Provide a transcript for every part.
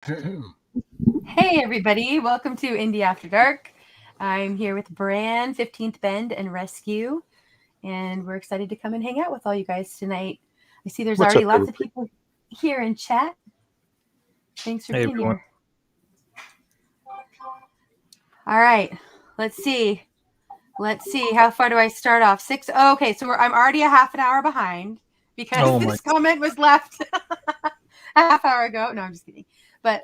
Hey everybody, welcome to Indy After Dark. I'm here with Bran, 15th Bend, and Rescue, and we're excited to come and hang out with all you guys tonight. I see there's What's already up, lots of everybody? people here in chat. Thanks for Hey being everyone. here. All right, let's see. How far do I start off? 6. Oh, okay, so I'm already a half an hour behind because Oh my this comment was left a half hour ago. No, I'm just kidding. But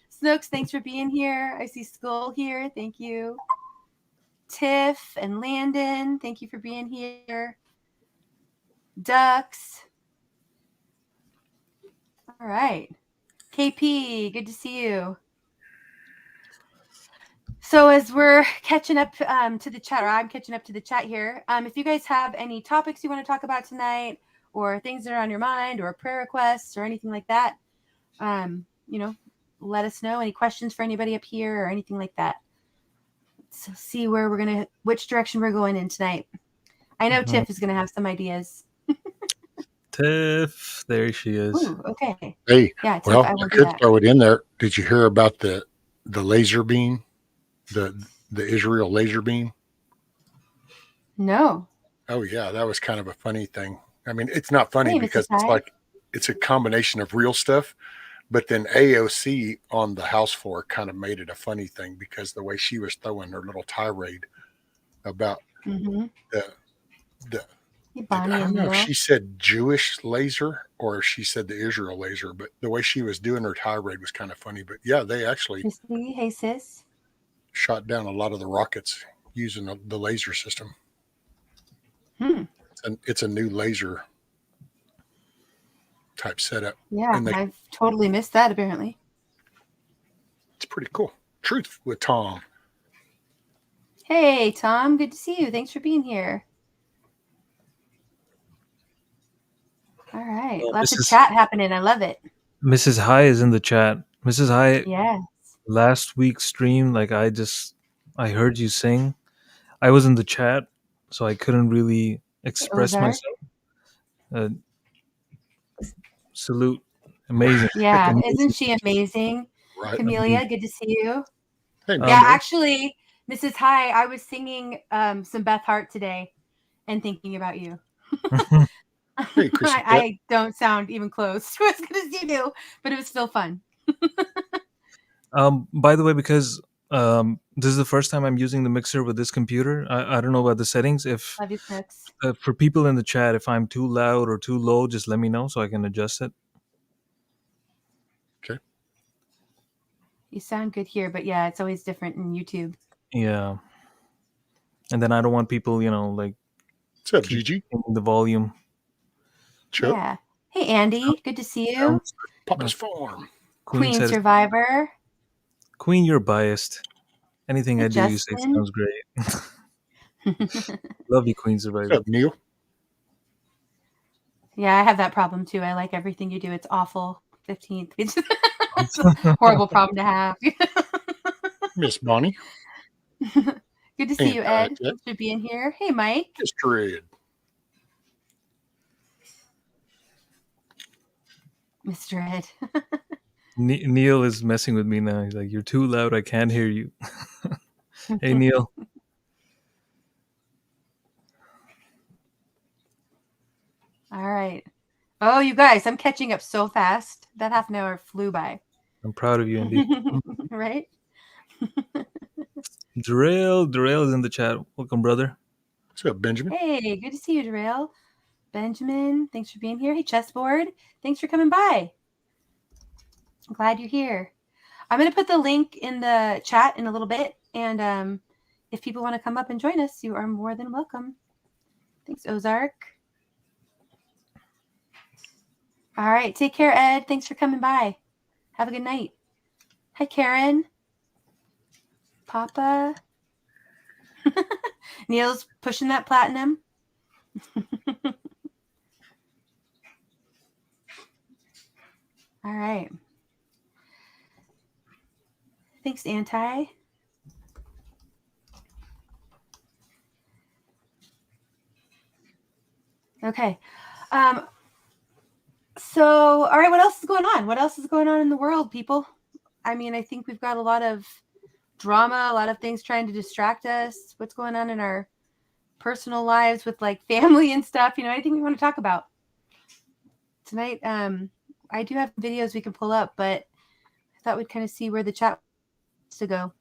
Snooks, thanks for being here. I see Skull here. Thank you. Tiff and Landon, thank you for being here. Ducks. All right. KP, good to see you. So as we're catching up to the chat, or I'm catching up to the chat here, if you guys have any topics you want to talk about tonight, or things that are on your mind, or prayer requests, or anything like that, let us know. Any questions for anybody up here, or anything like that. Let's see which direction we're going in tonight. I know Tiff is gonna have some ideas. Tiff, there she is. Ooh, okay. Hey, Yeah, Tiff, well, I I will do could that. throw it in there. Did you hear about the laser beam, the Israel laser beam? No. Oh yeah, that was kind of a funny thing. I mean, it's not funny Hey, Mrs. because it's Ty. like it's a combination of real stuff, but then AOC on the House floor kind of made it a funny thing because the way she was throwing her little tirade about Mm-hmm. the Hey, I Bonnie don't and know if Neil. she said Jewish laser or if she said the Israel laser, but the way she was doing her tirade was kind of funny. But yeah, they actually Christy, hey, sis. shot down a lot of the rockets using the laser system. It's a new laser type setup. Yeah, And I've totally missed that, apparently. it's pretty cool. Truth with Tom. Hey, Tom, good to see you. Thanks for being here. All right. Lots of chat happening. I love it. Mrs. High is in the chat. Mrs. High, Yes. last week's stream, I heard you sing. I was in the chat, so I couldn't really express Ozark. myself. Salute. Amazing. Yeah, Amazing. isn't she amazing? Right. Camellia, good to see you. Hey, Yeah, actually, Mrs. High, I was singing some Beth Hart today and thinking about you. Hey, Chris. I don't sound even close to as good as you do, but it was still fun. By the way, because this is the first time I'm using the mixer with this computer, I don't know about the settings. If Love you, Snooks. for people in the chat, if I'm too loud or too low, just let me know so I can adjust it. Okay. You sound good here, but yeah, it's always different in YouTube. Yeah. And then I don't want people, What's up, Gigi? the volume. Chuck. Yeah. Hey, Andy. Good to see you. Papa's Farm. Queen Survivor. Queen, you're biased. Anything Hey, I do, you say sounds great. Love you, Queen Survivor. What's up, Neil? Yeah, I have that problem too. I like everything you do. It's awful. 15th. It's a horrible problem to have. Miss Bonnie. Good to see you, Ed. Thanks for being here. Hey, Mike. Mr. Ed. Mr. Ed. Neil is messing with me now. He's like, "You're too loud. I can't hear you." Hey, Neil. All right. Oh, you guys, I'm catching up so fast. That half an hour flew by. I'm proud of you, Indy. Right? Darrell is in the chat. Welcome, brother. What's up, Benjamin? Hey, good to see you, Darrell. Benjamin, thanks for being here. Hey, Chessboard, thanks for coming by. I'm glad you're here. I'm going to put the link in the chat in a little bit, and if people want to come up and join us, you are more than welcome. Thanks, Ozark. All right, take care, Ed. Thanks for coming by. Have a good night. Hi, Karen. Papa. Neil's pushing that platinum. All right. Thanks, Anti. Okay. So, all right, what else is going on? What else is going on in the world, people? I mean, I think we've got a lot of drama, a lot of things trying to distract us. What's going on in our personal lives with like family and stuff? Anything we want to talk about tonight? I do have videos we can pull up, but I thought we'd kind of see where the chat wants to go.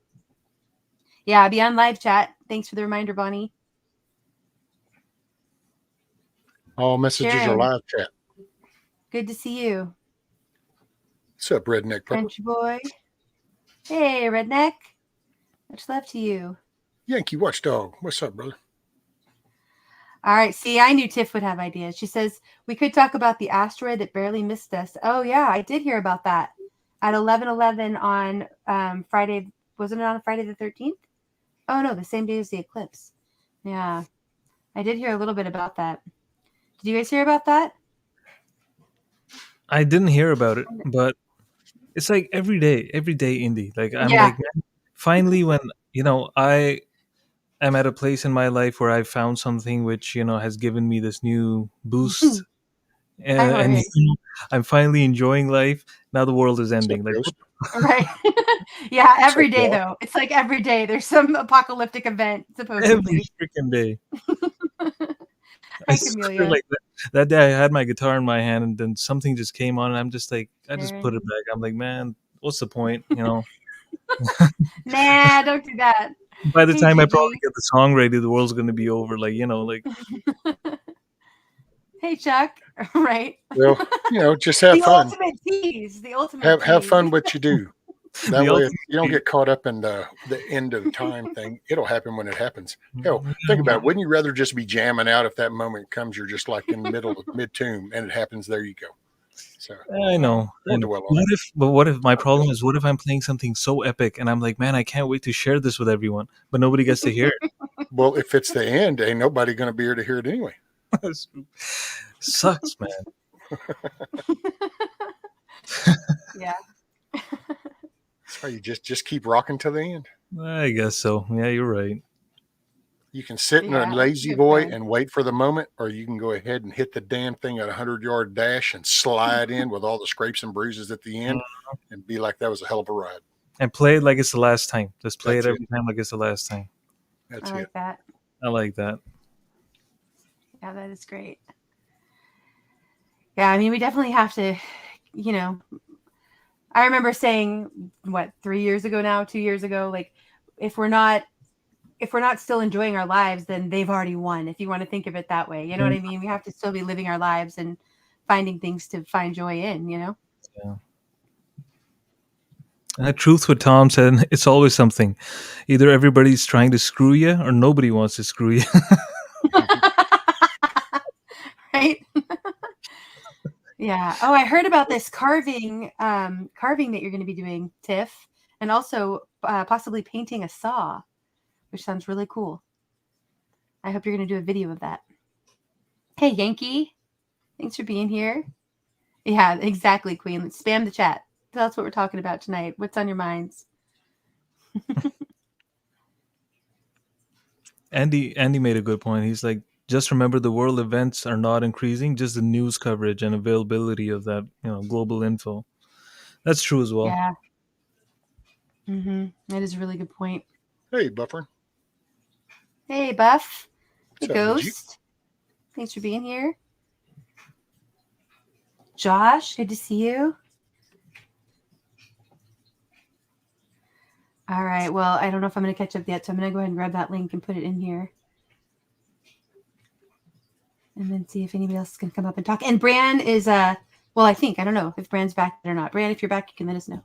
Yeah, be on live chat. Thanks for the reminder, Bonnie. All messages Sharon, are live chat. good to see you. What's up, Redneck Pepper? Country boy. Hey, Redneck. Much love to you. Yankee Watchdog. What's up, brother? All right. See, I knew Tiff would have ideas. She says, we could talk about the asteroid that barely missed us. Oh, yeah. I did hear about that at 11:11 on Friday. Wasn't it on Friday the 13th? Oh, no, the same day as the eclipse. Yeah. I did hear a little bit about that. Did you guys hear about that? I didn't hear about it, but it's like every day, Indy. Like I'm Yeah. like, man, finally, when I am at a place in my life where I found something which has given me this new boost, and I'm finally enjoying life. Now the world is ending. Like, Ghost? Right. Yeah, every What's up, day, Walt? though. It's like every day there's some apocalyptic event, every supposedly. freaking day. Hi, I swear, Camellia. like that day, I had my guitar in my hand, and then something just came on, and I'm just like, I just put it back. I'm like, man, what's the point? Nah, don't do that. By the Hey, time I Gigi. probably get the song ready, the world's going to be over. Like, like. Hey, Chuck. Right. Well, just have The fun. ultimate tease. The ultimate Have tease. fun what you do. That The way, ultimate you don't get caught up in the end of time thing. It'll happen when it happens. Hell, think about it. Wouldn't you rather just be jamming out if that moment comes? You're just like in the middle of mid-tune and it happens. There you go. So I know. don't dwell on it. What if my problem is, what if I'm playing something so epic and I'm like, man, I can't wait to share this with everyone, but nobody gets to hear it. Well, if it's the end, ain't nobody going to be here to hear it anyway. Sucks, man. Yeah. So you just keep rocking to the end. I guess so. Yeah, you're right. You can sit in a lazy boy and wait for the moment, or you can go ahead and hit the damn thing at 100-yard dash and slide in with all the scrapes and bruises at the end and be like, that was a hell of a ride. And play it like it's the last time. Just play That's it every time like it's the last time. That's I like that. I like that. Yeah, that is great. Yeah, I mean, we definitely have to, I remember saying, 2 years ago, like, if we're not still enjoying our lives, then they've already won, if you want to think of it that way. You know what I mean? We have to still be living our lives and finding things to find joy in, Yeah. And truth what Tom said, it's always something. Either everybody's trying to screw you or nobody wants to screw you. Right? Yeah. Oh, I heard about this carving that you're going to be doing, Tiff, and also possibly painting a saw, which sounds really cool. I hope you're going to do a video of that. Hey, Yankee. Thanks for being here. Yeah, exactly, Queen. Let's spam the chat. That's what we're talking about tonight. What's on your minds? Andy made a good point. He's like, just remember the world events are not increasing, just the news coverage and availability of that, global info. That's true as well. Yeah. That is a really good point. Hey, Buffer. Hey, Buff. Hey, What's up, Ghost. Thanks for being here. Josh, good to see you. All right. Well, I don't know if I'm going to catch up yet, so I'm going to go ahead and grab that link and put it in here. And then see if anybody else can come up and talk. And Bran is, I don't know if Bran's back or not. Bran, if you're back, you can let us know.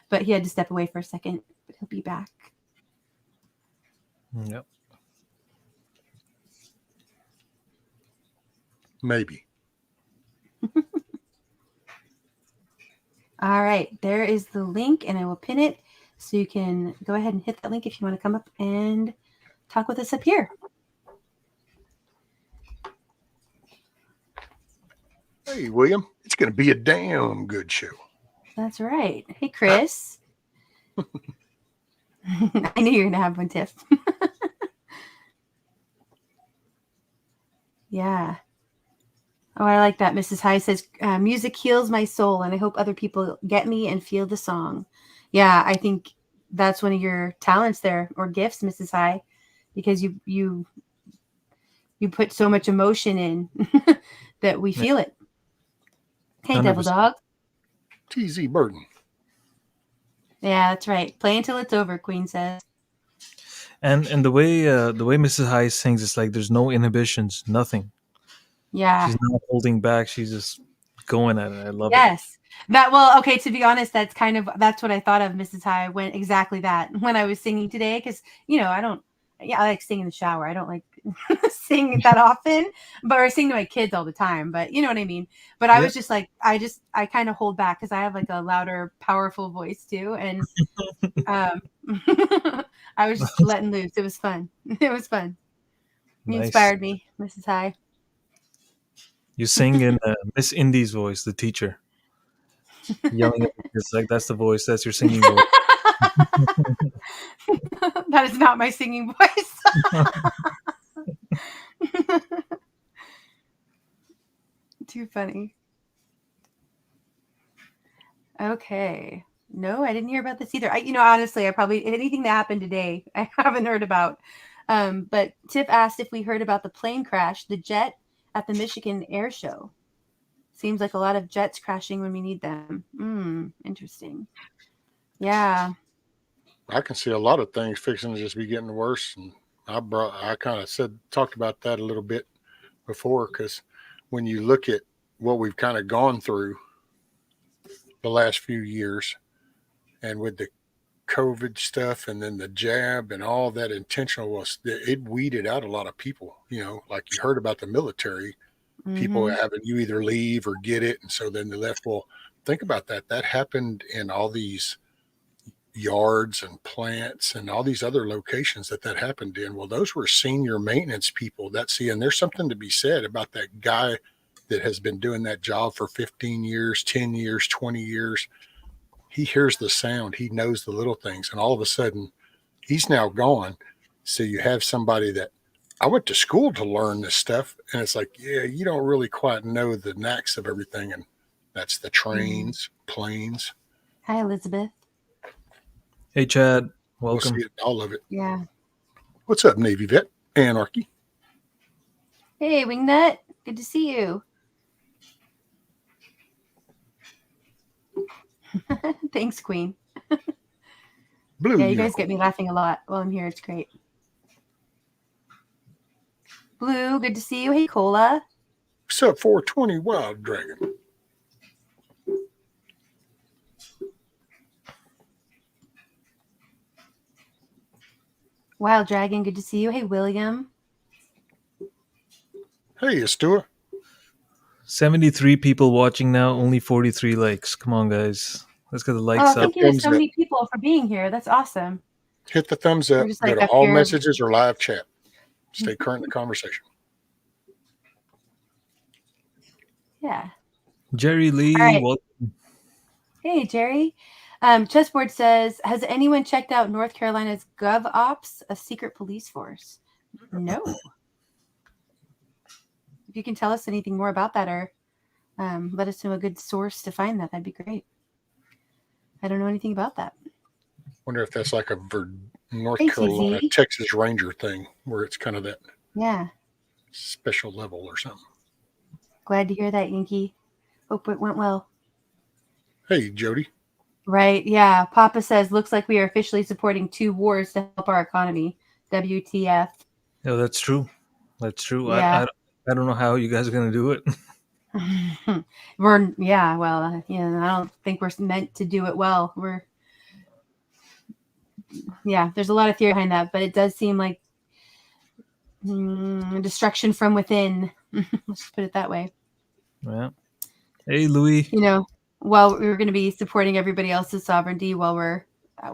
But he had to step away for a second, but he'll be back. Yep. Maybe. All right. There is the link, and I will pin it. So you can go ahead and hit that link if you want to come up and talk with us up here. Hey, William. It's going to be a damn good show. That's right. Hey, Chris. I knew you were going to have one, Tiff. Yeah. Oh, I like that. Mrs. High says, music heals my soul, and I hope other people get me and feel the song. Yeah, I think that's one of your talents there, or gifts, Mrs. High, because you put so much emotion in that we feel it. Hey, 100%. Devil Dog. TZ Burden. Yeah, that's right. Play until it's over, Queen says. And the way Mrs. High sings, it's like there's no inhibitions, nothing. Yeah. She's not holding back. She's just going at it. I love it. Yes. Okay, to be honest, that's what I thought of Mrs. High when I was singing today, because I like singing in the shower. I don't like sing that often, but I sing to my kids all the time, but you know what I mean. But I was just like, I kind of hold back because I have like a louder, powerful voice too, and I was just letting loose. It was fun. It was fun. You Nice. inspired me, Mrs. High. You sing in Miss Indy's voice, the teacher, yelling at the kids. Like, that's the voice. That's your singing voice. That is not my singing voice. Too funny. Okay. No, I didn't hear about this either. Honestly, I probably anything that happened today, I haven't heard about. But Tiff asked if we heard about the plane crash, the jet at the Michigan Air Show. Seems like a lot of jets crashing when we need them. Interesting. Yeah. I can see a lot of things fixing to just be getting worse, and I kind of talked about that a little bit before, because when you look at what we've kind of gone through the last few years, and with the COVID stuff and then the jab and all that intentional, it weeded out a lot of people. Like you heard about the military, people having you either leave or get it, and so then they left. Well, think about that. That happened in all these yards and plants and all these other locations that happened in. Well, those were senior maintenance people. And there's something to be said about that guy that has been doing that job for 15 years, 10 years, 20 years. He hears the sound. He knows the little things. And all of a sudden, he's now gone. So you have somebody that I went to school to learn this stuff. And it's like, yeah, you don't really quite know the knacks of everything. And that's the trains, planes. Hi, Elizabeth. Hey, Chad. Welcome. We'll see all of it. Yeah. What's up, Navy Vet? Anarchy. Hey, Wingnut. Good to see you. Thanks, Queen. Blue. Yeah, you guys get me laughing a lot while I'm here. It's great. Blue, good to see you. Hey, Cola. What's up, 420 Wild Dragon? Wild Dragon, good to see you. Hey, William. Hey, Astua. 73 people watching now, only 43 likes. Come on, guys. Let's get the likes up. Thank you to so many people for being here. That's awesome. Hit the thumbs up. Go to all messages or live chat. Stay current in the conversation. Yeah. Jerry Lee, welcome. Hey, Jerry. Chessboard says, has anyone checked out North Carolina's GovOps, a secret police force? No. If you can tell us anything more about that, or let us know a good source to find that'd be great. I don't know anything about that. Wonder if that's like a North Carolina, Texas Ranger thing, where it's kind of that special level or something. Glad to hear that, Yankee. Hope it went well. Hey, Jody. Right, yeah. Papa says, looks like we are officially supporting 2 wars to help our economy. WTF. Yeah, that's true. That's true. Yeah. I don't know how you guys are going to do it. I don't think we're meant to do it well. There's a lot of theory behind that, but it does seem like destruction from within. Let's just put it that way. Yeah. Hey, Louis. While we're going to be supporting everybody else's sovereignty while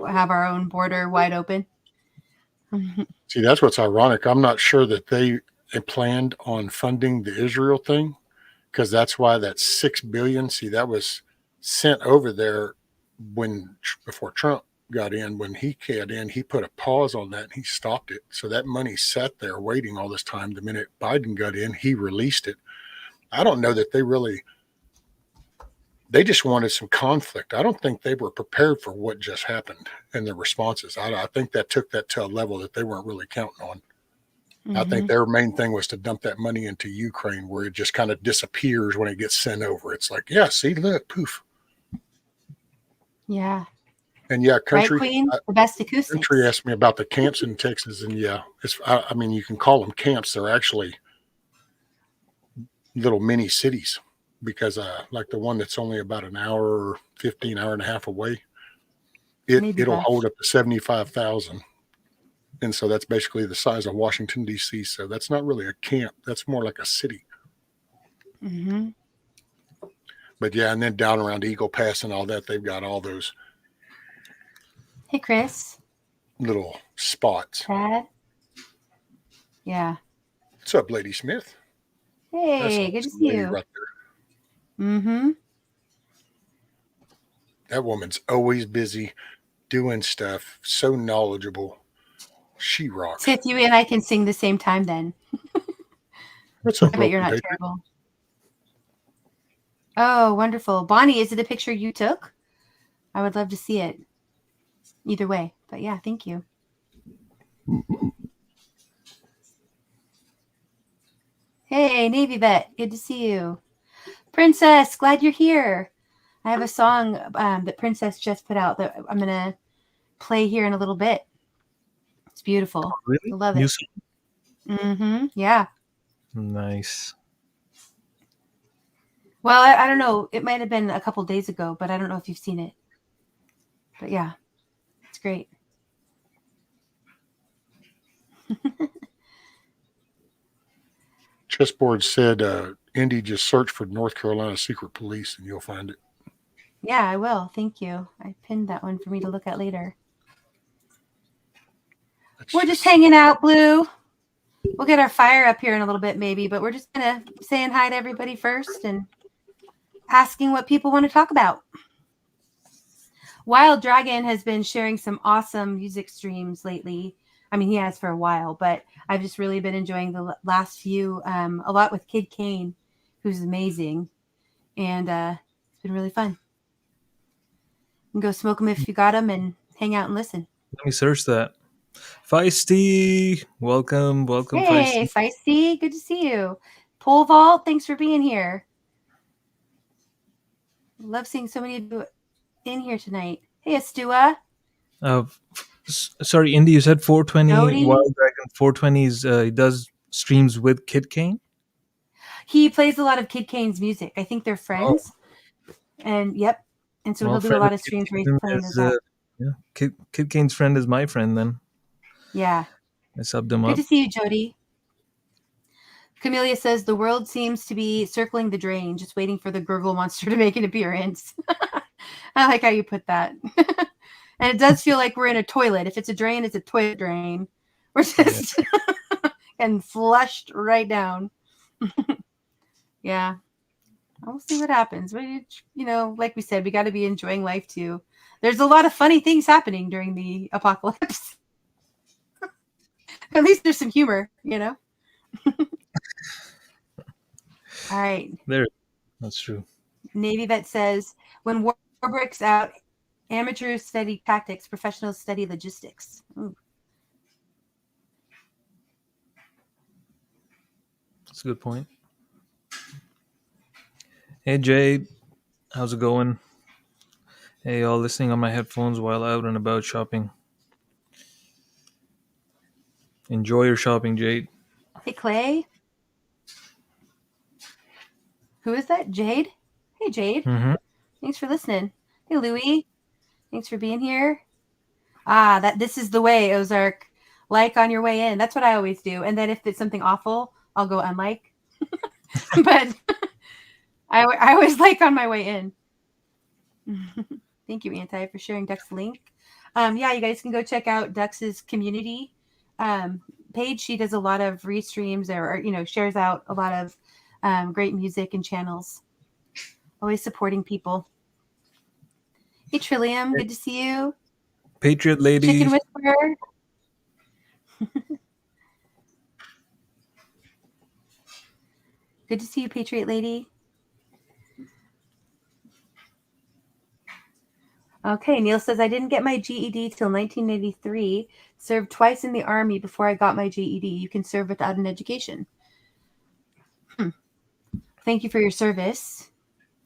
have our own border wide open. See, that's what's ironic. I'm not sure that they planned on funding the Israel thing, because that's why that $6 billion. See, that was sent over there before Trump got in. When he got in, he put a pause on that and he stopped it. So that money sat there waiting all this time. The minute Biden got in, he released it. I don't know that they just wanted some conflict. I don't think they were prepared for what just happened and the responses. I think that took that to a level that they weren't really counting on. Mm-hmm. I think their main thing was to dump that money into Ukraine, where it just kind of disappears when it gets sent over. It's like, yeah, see, look, poof. Yeah. And yeah, country, right, Queen? The best acoustics. Country asked me about the camps in Texas, and yeah, I mean, you can call them camps. They're actually little mini cities, because like the one that's only about an hour or 15 hour and a half away, it'll hold up to 75,000. And so that's basically the size of Washington, D.C. So that's not really a camp. That's more like a city. Mm-hmm. But yeah, and then down around Eagle Pass and all that, they've got all those. Hey, Chris. Little spots. Brad. Yeah. What's up, Lady Smith? Hey, good to see you. Right there. Mm-hmm. That woman's always busy doing stuff. So knowledgeable. She rocks. Sith, you and I can sing the same time then. What's up, I bet you're not terrible. Oh, wonderful. Bonnie, is it a picture you took? I would love to see it. Either way. But yeah, thank you. Hey, Navy Vet. Good to see you. Princess, glad you're here. I have a song that Princess just put out that I'm going to play here in a little bit. It's beautiful. Oh, really? I love it. Mm-hmm. Yeah. Nice. Well, I don't know. It might have been a couple days ago, but I don't know if you've seen it. But yeah, it's great. Chessboard said, Indy, just search for North Carolina Secret Police and you'll find it. Yeah, I will. Thank you. I pinned that one for me to look at later. We're just hanging out, Blue. We'll get our fire up here in a little bit, maybe, but we're just going to saying hi to everybody first and asking what people want to talk about. Wild Dragon has been sharing some awesome music streams lately. I mean, he has for a while, but I've just really been enjoying the last few, a lot with Kid Kane, who's amazing. And it's been really fun. You can go smoke them if you got them and hang out and listen. Let me search that. Feisty, welcome, hey, Feisty, good to see you. Pole Vault, thanks for being here. Love seeing so many of you in here tonight. Hey, Astua. Sorry, Indy, you said 420. Jody. Wild Dragon 420 he does streams with Kid Kane. He plays a lot of Kid Kane's music. I think they're friends. Oh. And yep. And so he'll do a lot of streams where he's playing his yeah. Kid Kane's friend is my friend then. Yeah. I subbed him up. Good to see you, Jody. Camellia says the world seems to be circling the drain, just waiting for the gurgle monster to make an appearance. I like how you put that. And it does feel like we're in a toilet. If it's a drain, it's a toilet drain. We're just and flushed right down. Yeah. We'll see what happens. But, you know, like we said, we got to be enjoying life too. There's a lot of funny things happening during the apocalypse. At least there's some humor, you know? All right. That's true. Navy Vet says, when war breaks out, amateurs study tactics, professionals study logistics. Ooh. That's a good point. Hey, Jade. How's it going? Hey, y'all listening on my headphones while out and about shopping. Enjoy your shopping, Jade. Hey, Clay. Who is that? Jade? Hey, Jade. Mm-hmm. Thanks for listening. Hey, Louie. Thanks for being here. This is the way, Ozark. Like on your way in. That's what I always do. And then if it's something awful, I'll go unlike. But I always like on my way in. Thank you, Anti, for sharing Duck's link. Yeah, you guys can go check out Duck's community page. She does a lot of restreams or shares out a lot of great music and channels. Always supporting people. Hey, Trillium, good to see you. Patriot lady. Chicken Whisperer. Good to see you, Patriot Lady. Okay, Neil says, I didn't get my GED till 1983. Served twice in the Army before I got my GED. You can serve without an education. Thank you for your service,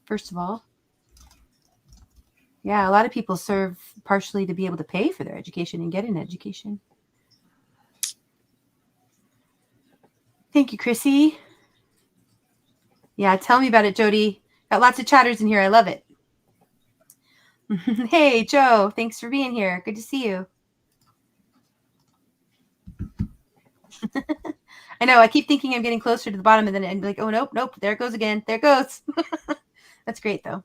first of all. Yeah, a lot of people serve partially to be able to pay for their education and get an education. Thank you, Chrissy. Yeah, tell me about it, Jody. Got lots of chatters in here. I love it. Hey, Joe. Thanks for being here. Good to see you. I know. I keep thinking I'm getting closer to the bottom, and then I'm like, oh, nope. There it goes again. There it goes. That's great, though.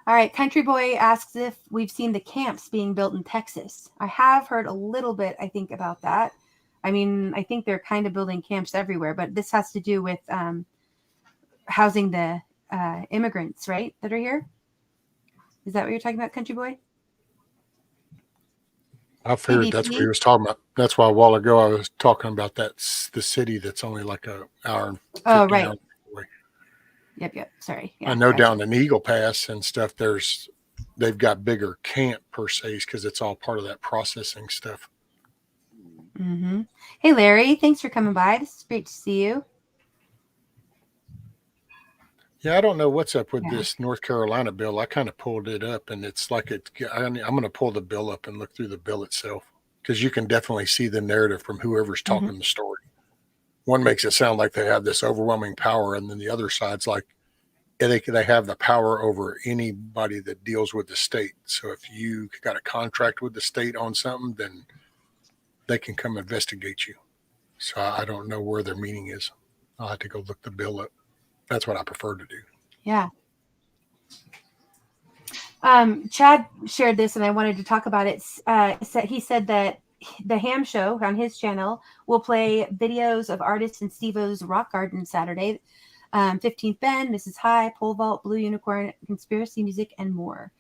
All right. Country Boy asks if we've seen the camps being built in Texas. I have heard a little bit, I think, about that. I mean, I think they're kind of building camps everywhere, but this has to do with housing the immigrants, right, that are here? Is that what you're talking about, Country Boy? I figured that's what he was talking about. That's why a while ago I was talking about that's the city that's only like an hour and 15 right. hours away. Yep. Sorry. Yeah, I know down in Eagle Pass and stuff, they've got bigger camp per se because it's all part of that processing stuff. Mm-hmm. Hey, Larry, thanks for coming by. This is great to see you. Yeah, I don't know what's up with this North Carolina bill. I kind of pulled it up, and it's like I'm going to pull the bill up and look through the bill itself because you can definitely see the narrative from whoever's talking the story. One makes it sound like they have this overwhelming power, and then the other side's like they have the power over anybody that deals with the state. So if you got a contract with the state on something, then they can come investigate you. So I don't know where their meaning is. I'll have to go look the bill up. That's what I prefer to do. Yeah. Chad shared this, and I wanted to talk about it. He said that the Ham Show on his channel will play videos of artists in Steve-O's Rock Garden Saturday, 15th Bend, Mrs. High, Pole Vault, Blue Unicorn, Conspiracy Music, and more.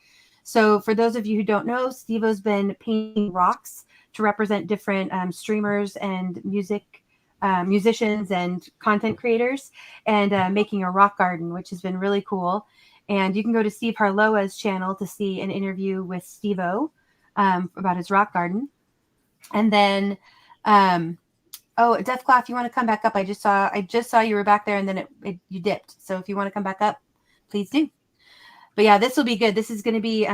So for those of you who don't know, Steve-O's been painting rocks to represent different streamers and musicians and content creators, and making a rock garden, which has been really cool. And you can go to Steve Harloa's channel to see an interview with Steve-O about his rock garden. And then, Deathclaw, if you want to come back up, I just saw you were back there, and then you dipped. So if you want to come back up, please do. But yeah, this will be good. This is going to be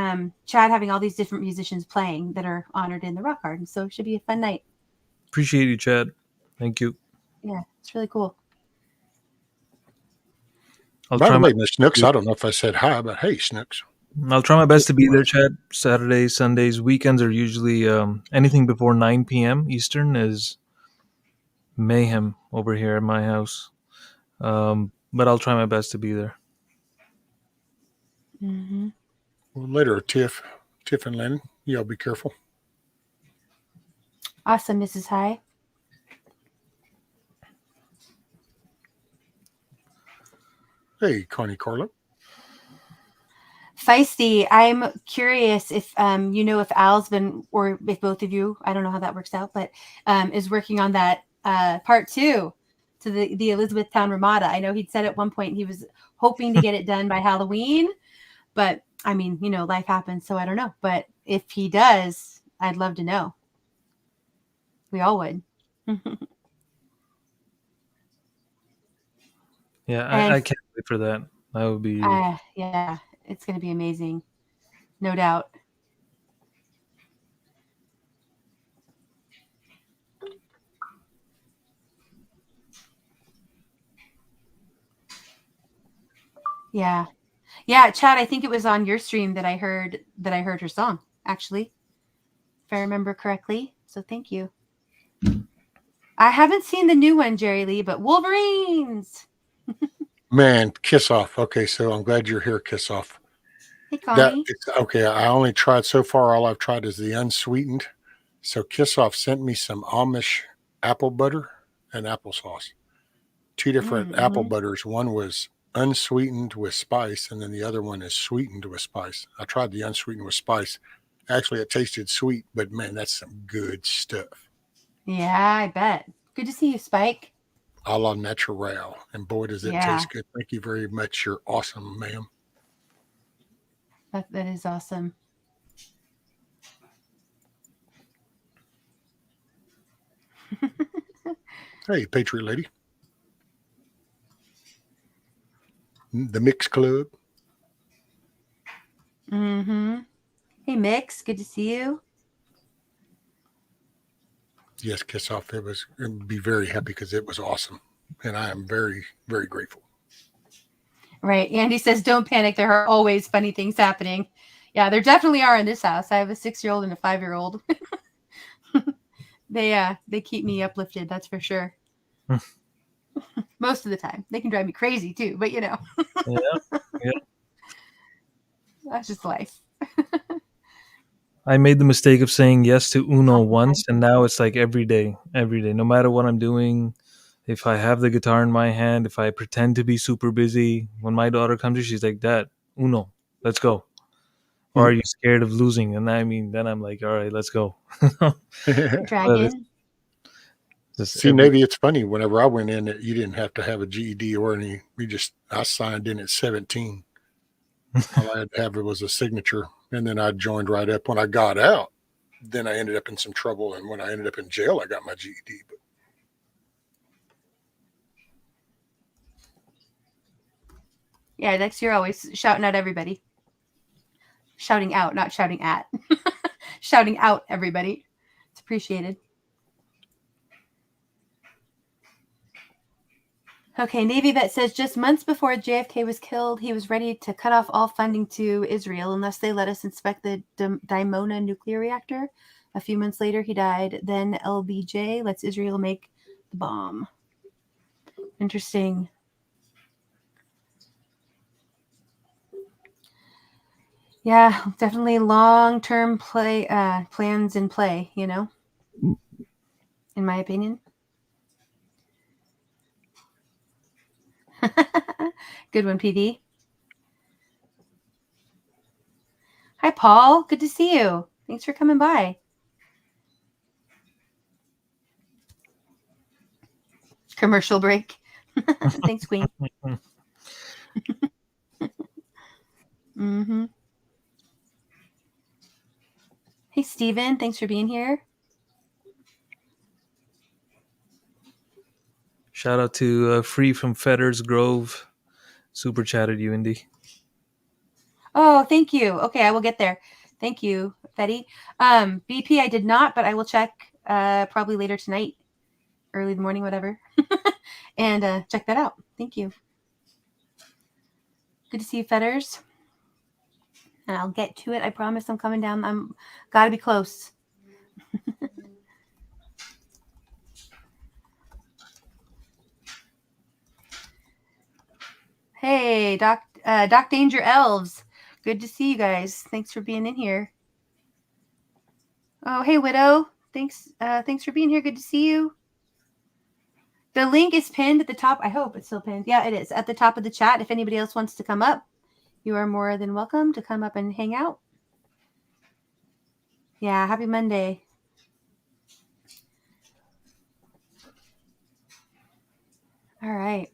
Chad having all these different musicians playing that are honored in the rock garden. So it should be a fun night. Appreciate you, Chad. Thank you. Yeah, it's really cool. By the way, Miss Snooks, I don't know if I said hi, but hey, Snooks. I'll try my best to be there, Chad. Saturdays, Sundays, weekends are usually anything before 9 p.m. Eastern is mayhem over here at my house. But I'll try my best to be there. Mm-hmm. Well, later, Tiff and Lennon, y'all be careful. Awesome, Mrs. High. Hey, Connie Carlo. Feisty, I'm curious if you know if Al's been, or if both of you, I don't know how that works out, but is working on that part 2 to the Elizabethtown Ramada. I know he'd said at one point he was hoping to get it done by Halloween, but I mean, life happens, so I don't know. But if he does, I'd love to know. We all would. Yeah, I can't wait for that. That would be... yeah, it's going to be amazing. No doubt. Yeah. Yeah, Chad, I think it was on your stream that I heard her song, actually, if I remember correctly. So thank you. I haven't seen the new one, Jerry Lee, but Wolverines. Man, Kiss Off. Okay, so I'm glad you're here, Kiss Off. Hey, Connie. Okay, I only tried so far. All I've tried is the unsweetened. So Kiss Off sent me some Amish apple butter and applesauce. 2 different apple butters. One was unsweetened with spice, and then the other one is sweetened with spice. I tried the unsweetened with spice. Actually, it tasted sweet, but man, that's some good stuff. Yeah, I bet. Good to see you, Spike. a la natural. And boy, does it taste good. Thank you very much. You're awesome, ma'am. That is awesome. Hey, Patriot Lady. The Mix Club. Mm-hmm. Hey, Mix. Good to see you. Yes, Kiss Off. It would be very happy because it was awesome. And I am very, very grateful. Right. Andy says, don't panic. There are always funny things happening. Yeah, there definitely are in this house. I have a 6-year-old and a 5-year-old. They keep me uplifted. That's for sure. Most of the time. They can drive me crazy too, but Yeah. That's just life. I made the mistake of saying yes to Uno once, and now it's like every day, no matter what I'm doing. If I have the guitar in my hand, if I pretend to be super busy, when my daughter comes, she's like, "Dad, Uno, let's go." Or are you scared of losing? And then I'm like, all right, let's go. Dragon. See, Navy, it's funny. Whenever I went in, you didn't have to have a GED or any. I signed in at 17. All I had to have was a signature, and then I joined right up. When I got out, then I ended up in some trouble, and when I ended up in jail, I got my GED. But yeah, next year always shouting at everybody. Shouting out, not shouting at. Shouting out everybody. It's appreciated. Okay, Navy Vet says just months before JFK was killed, he was ready to cut off all funding to Israel unless they let us inspect the Dimona nuclear reactor. A few months later, he died. Then LBJ lets Israel make the bomb. Interesting. Yeah, definitely long-term plans in play, in my opinion. Good one, PD. Hi, Paul. Good to see you. Thanks for coming by. Commercial break. Thanks, Queen. Mm-hmm. Hey, Steven. Thanks for being here. Shout out to Free from Fetters Grove. Super chatted you, Indy. Oh, thank you. Okay, I will get there. Thank you, Fetty. BP, I did not, but I will check probably later tonight, early in the morning, whatever, and check that out. Thank you. Good to see you, Fetters. And I'll get to it. I promise I'm coming down. I'm got to be close. Hey, Doc Danger Elves. Good to see you guys. Thanks for being in here. Oh, hey, Widow. Thanks for being here. Good to see you. The link is pinned at the top. I hope it's still pinned. Yeah, it is. At the top of the chat. If anybody else wants to come up, you are more than welcome to come up and hang out. Yeah, happy Monday. All right.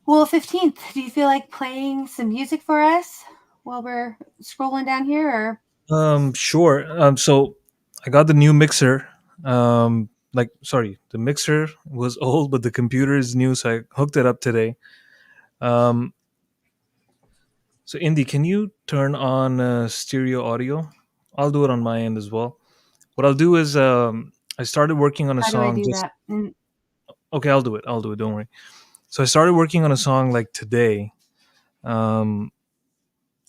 Well, 15th, do you feel like playing some music for us while we're scrolling down here? Or Sure. So I got the new mixer. The mixer was old, but the computer is new, so I hooked it up today. So Indy, can you turn on stereo audio? I'll do it on my end as well. What I'll do is I started working on a song. How do I do that? Okay, I'll do it. Don't worry. So I started working on a song like today, I've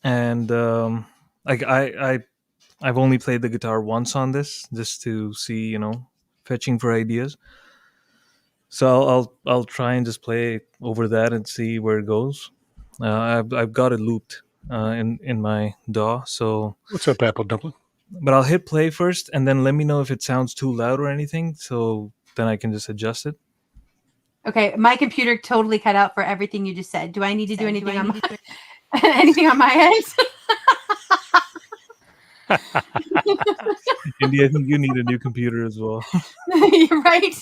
only played the guitar once on this, just to see, fetching for ideas. So I'll try and just play over that and see where it goes. I've got it looped in my DAW. So what's up, Apple Dumpling? But I'll hit play first, and then let me know if it sounds too loud or anything, so then I can just adjust it. Okay, my computer totally cut out for everything you just said. Do I need to do anything on my anything on my end? Indy, I think you need a new computer as well. You're right.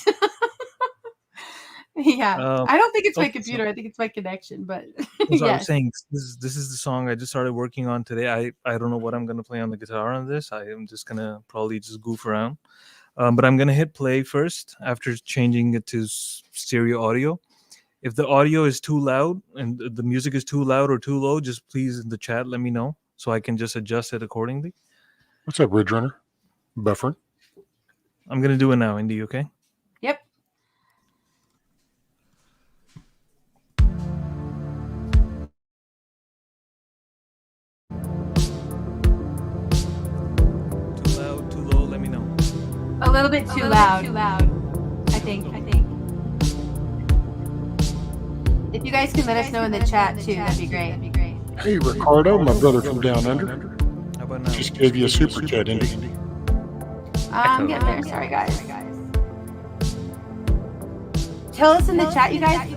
Yeah. I don't think it's my okay, computer. I think it's my connection, but So I was yes. saying this is the song I just started working on today. I don't know what I'm gonna play on the guitar on this. I am just gonna probably just goof around. But I'm gonna hit play first after changing it to stereo audio. If the audio is too loud and the music is too loud or too low, just please in the chat let me know so I can just adjust it accordingly. What's up, Ridge Runner? Buffering. I'm gonna do it now, Indy. Okay. Yep. Too loud, too low. Let me know. A little bit too loud. I think. If you guys can let us know in the chat too, that'd be great. Hey, Ricardo, my brother from down under. How about now? Just gave you a super chat, Indy. I'm getting there. Sorry, guys. Tell us in the chat, you guys,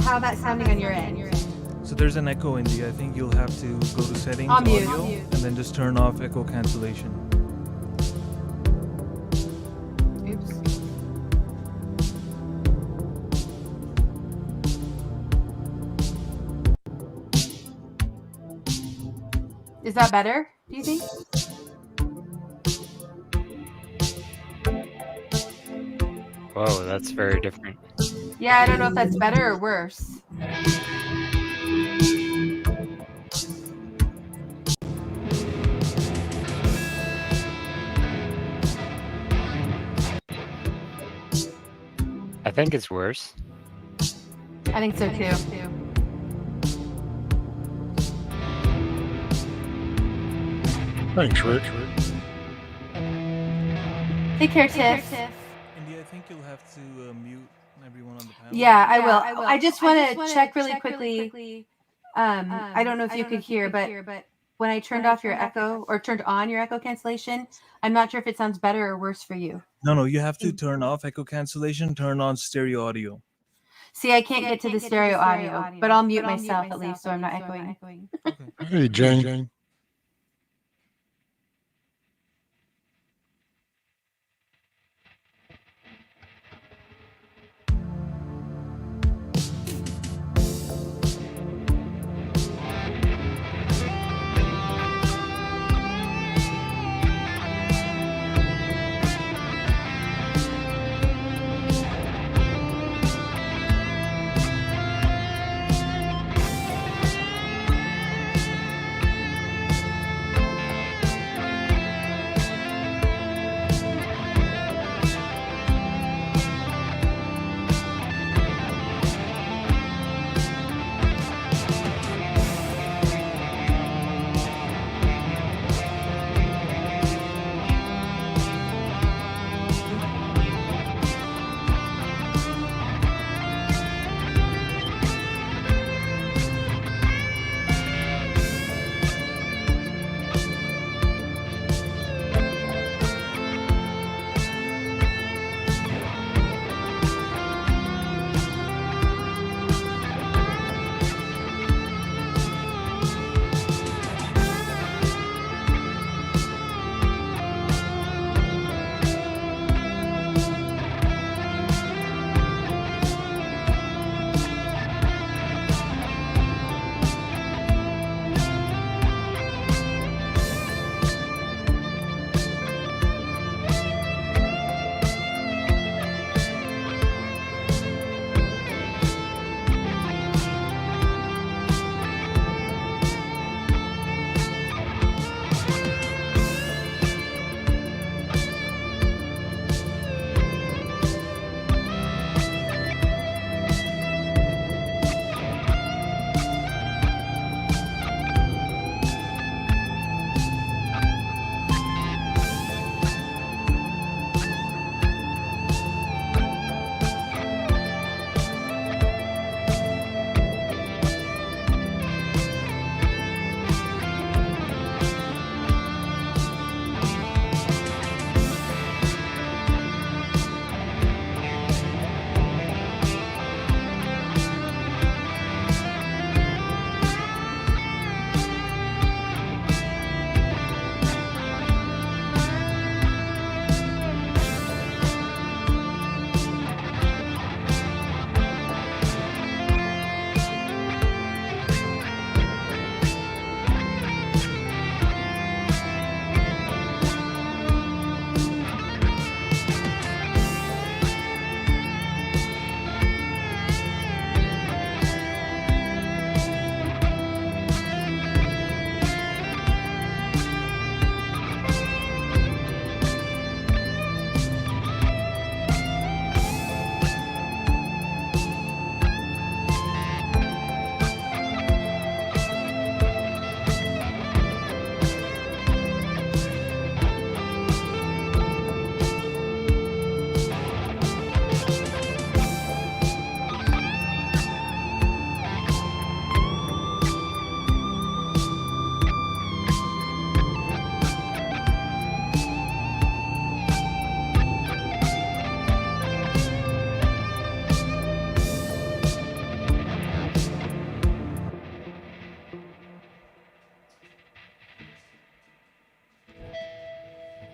how that's sounding on your end. So there's an echo, Indy. I think you'll have to go to settings, On mute. audio, and then just turn off echo cancellation. Oops. Is that better, do you think? Whoa, that's very different. Yeah, I don't know if that's better or worse. I think it's worse. I think so too. Thanks, Rick. Take care, Tiff. Indy, I think you'll have to mute everyone on the panel. Yeah, I will. I just want to check really quickly. I don't know if you could hear, but when I turned off your echo or turned on your echo cancellation, I'm not sure if it sounds better or worse for you. No, you have to turn off echo cancellation, turn on stereo audio. See, I can't get to the stereo audio, but I'll mute myself at least so I'm not echoing. Okay. Hey, Jane.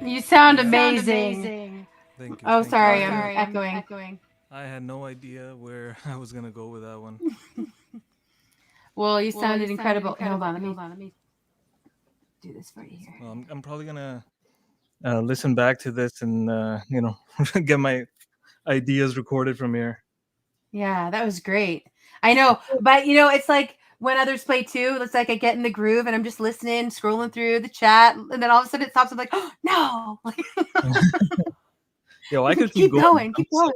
You sound amazing. Thank you. Oh, thank sorry, you. I'm echoing. I had no idea where I was gonna go with that one. Well, you sounded incredible. Hold on, let me do this for you here. Well, I'm probably gonna listen back to this and get my ideas recorded from here. Yeah, that was great. I know, but it's like when others play too. It's like I get in the groove and I'm just listening, scrolling through the chat, and then all of a sudden it stops. I'm like, oh, no! Yo, I could keep going. Keep going.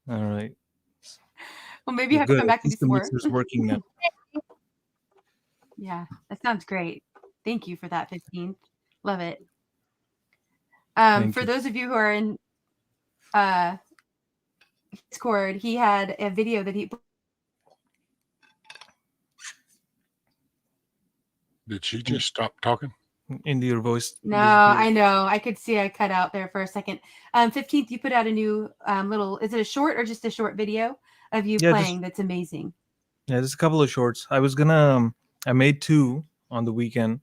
All right. Well, maybe you have to come back to do some the work. mixer's working now. Yeah, that sounds great. Thank you for that, 15. Love it. For those of you who are in Discord, he had a video that he. Did she just stop talking? Indy, your voice. No, I know. I could see I cut out there for a second. 15th, you put out a new little. Is it a short or just a short video of you playing? That's amazing. Yeah, there's a couple of shorts. I was gonna. I made 2 on the weekend,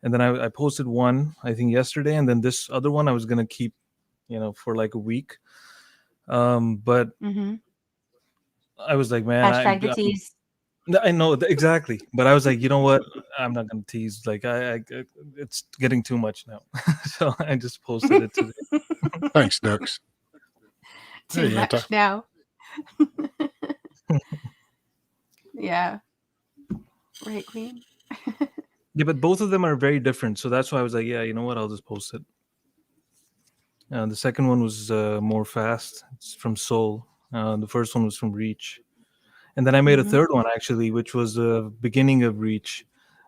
and then I posted one I think yesterday, and then this other one I was gonna keep, for like a week. But I was like, man, hashtag the tease. I know exactly, but I was like, you know what? I'm not gonna tease. Like, it's getting too much now, so I just posted it today. Thanks, Ducks. Too much now. Yeah. Right, Queen. Yeah, but both of them are very different, so that's why I was like, yeah, you know what? I'll just post it. The second one was more fast. It's from Soul. The first one was from Reach. And then I made a third one actually, which was the beginning of Reach.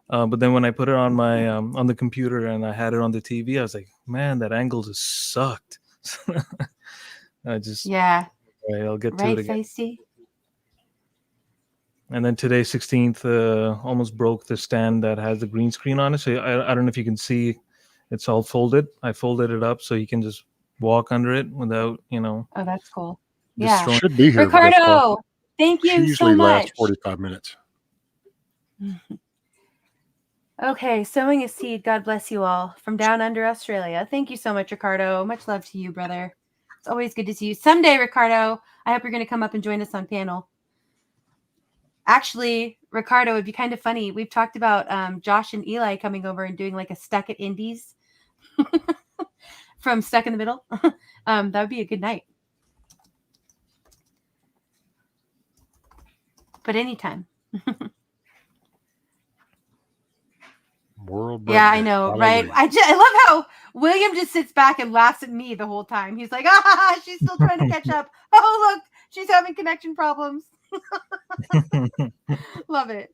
But then when I put it on my on the computer and I had it on the TV, I was like, man, that angle just sucked. I just I'll get to it again. Feisty. And then today, 16th, almost broke the stand that has the green screen on it. So I don't know if you can see, it's all folded. I folded it up so you can just walk under it without, Oh, that's cool. Yeah, should be here. Ricardo, thank you she usually so much. lasts 45 minutes. Okay, sowing a seed. God bless you all from down under Australia. Thank you so much, Ricardo. Much love to you, brother. It's always good to see you. Someday, Ricardo, I hope you're going to come up and join us on panel. Actually, Ricardo, it'd be kind of funny. We've talked about Josh and Eli coming over and doing like a Stuck at Indies from Stuck in the Middle. That would be a good night. But anytime. World yeah, I know, right? I love how William just sits back and laughs at me the whole time. He's like, she's still trying to catch up. Oh, look, she's having connection problems. Love it.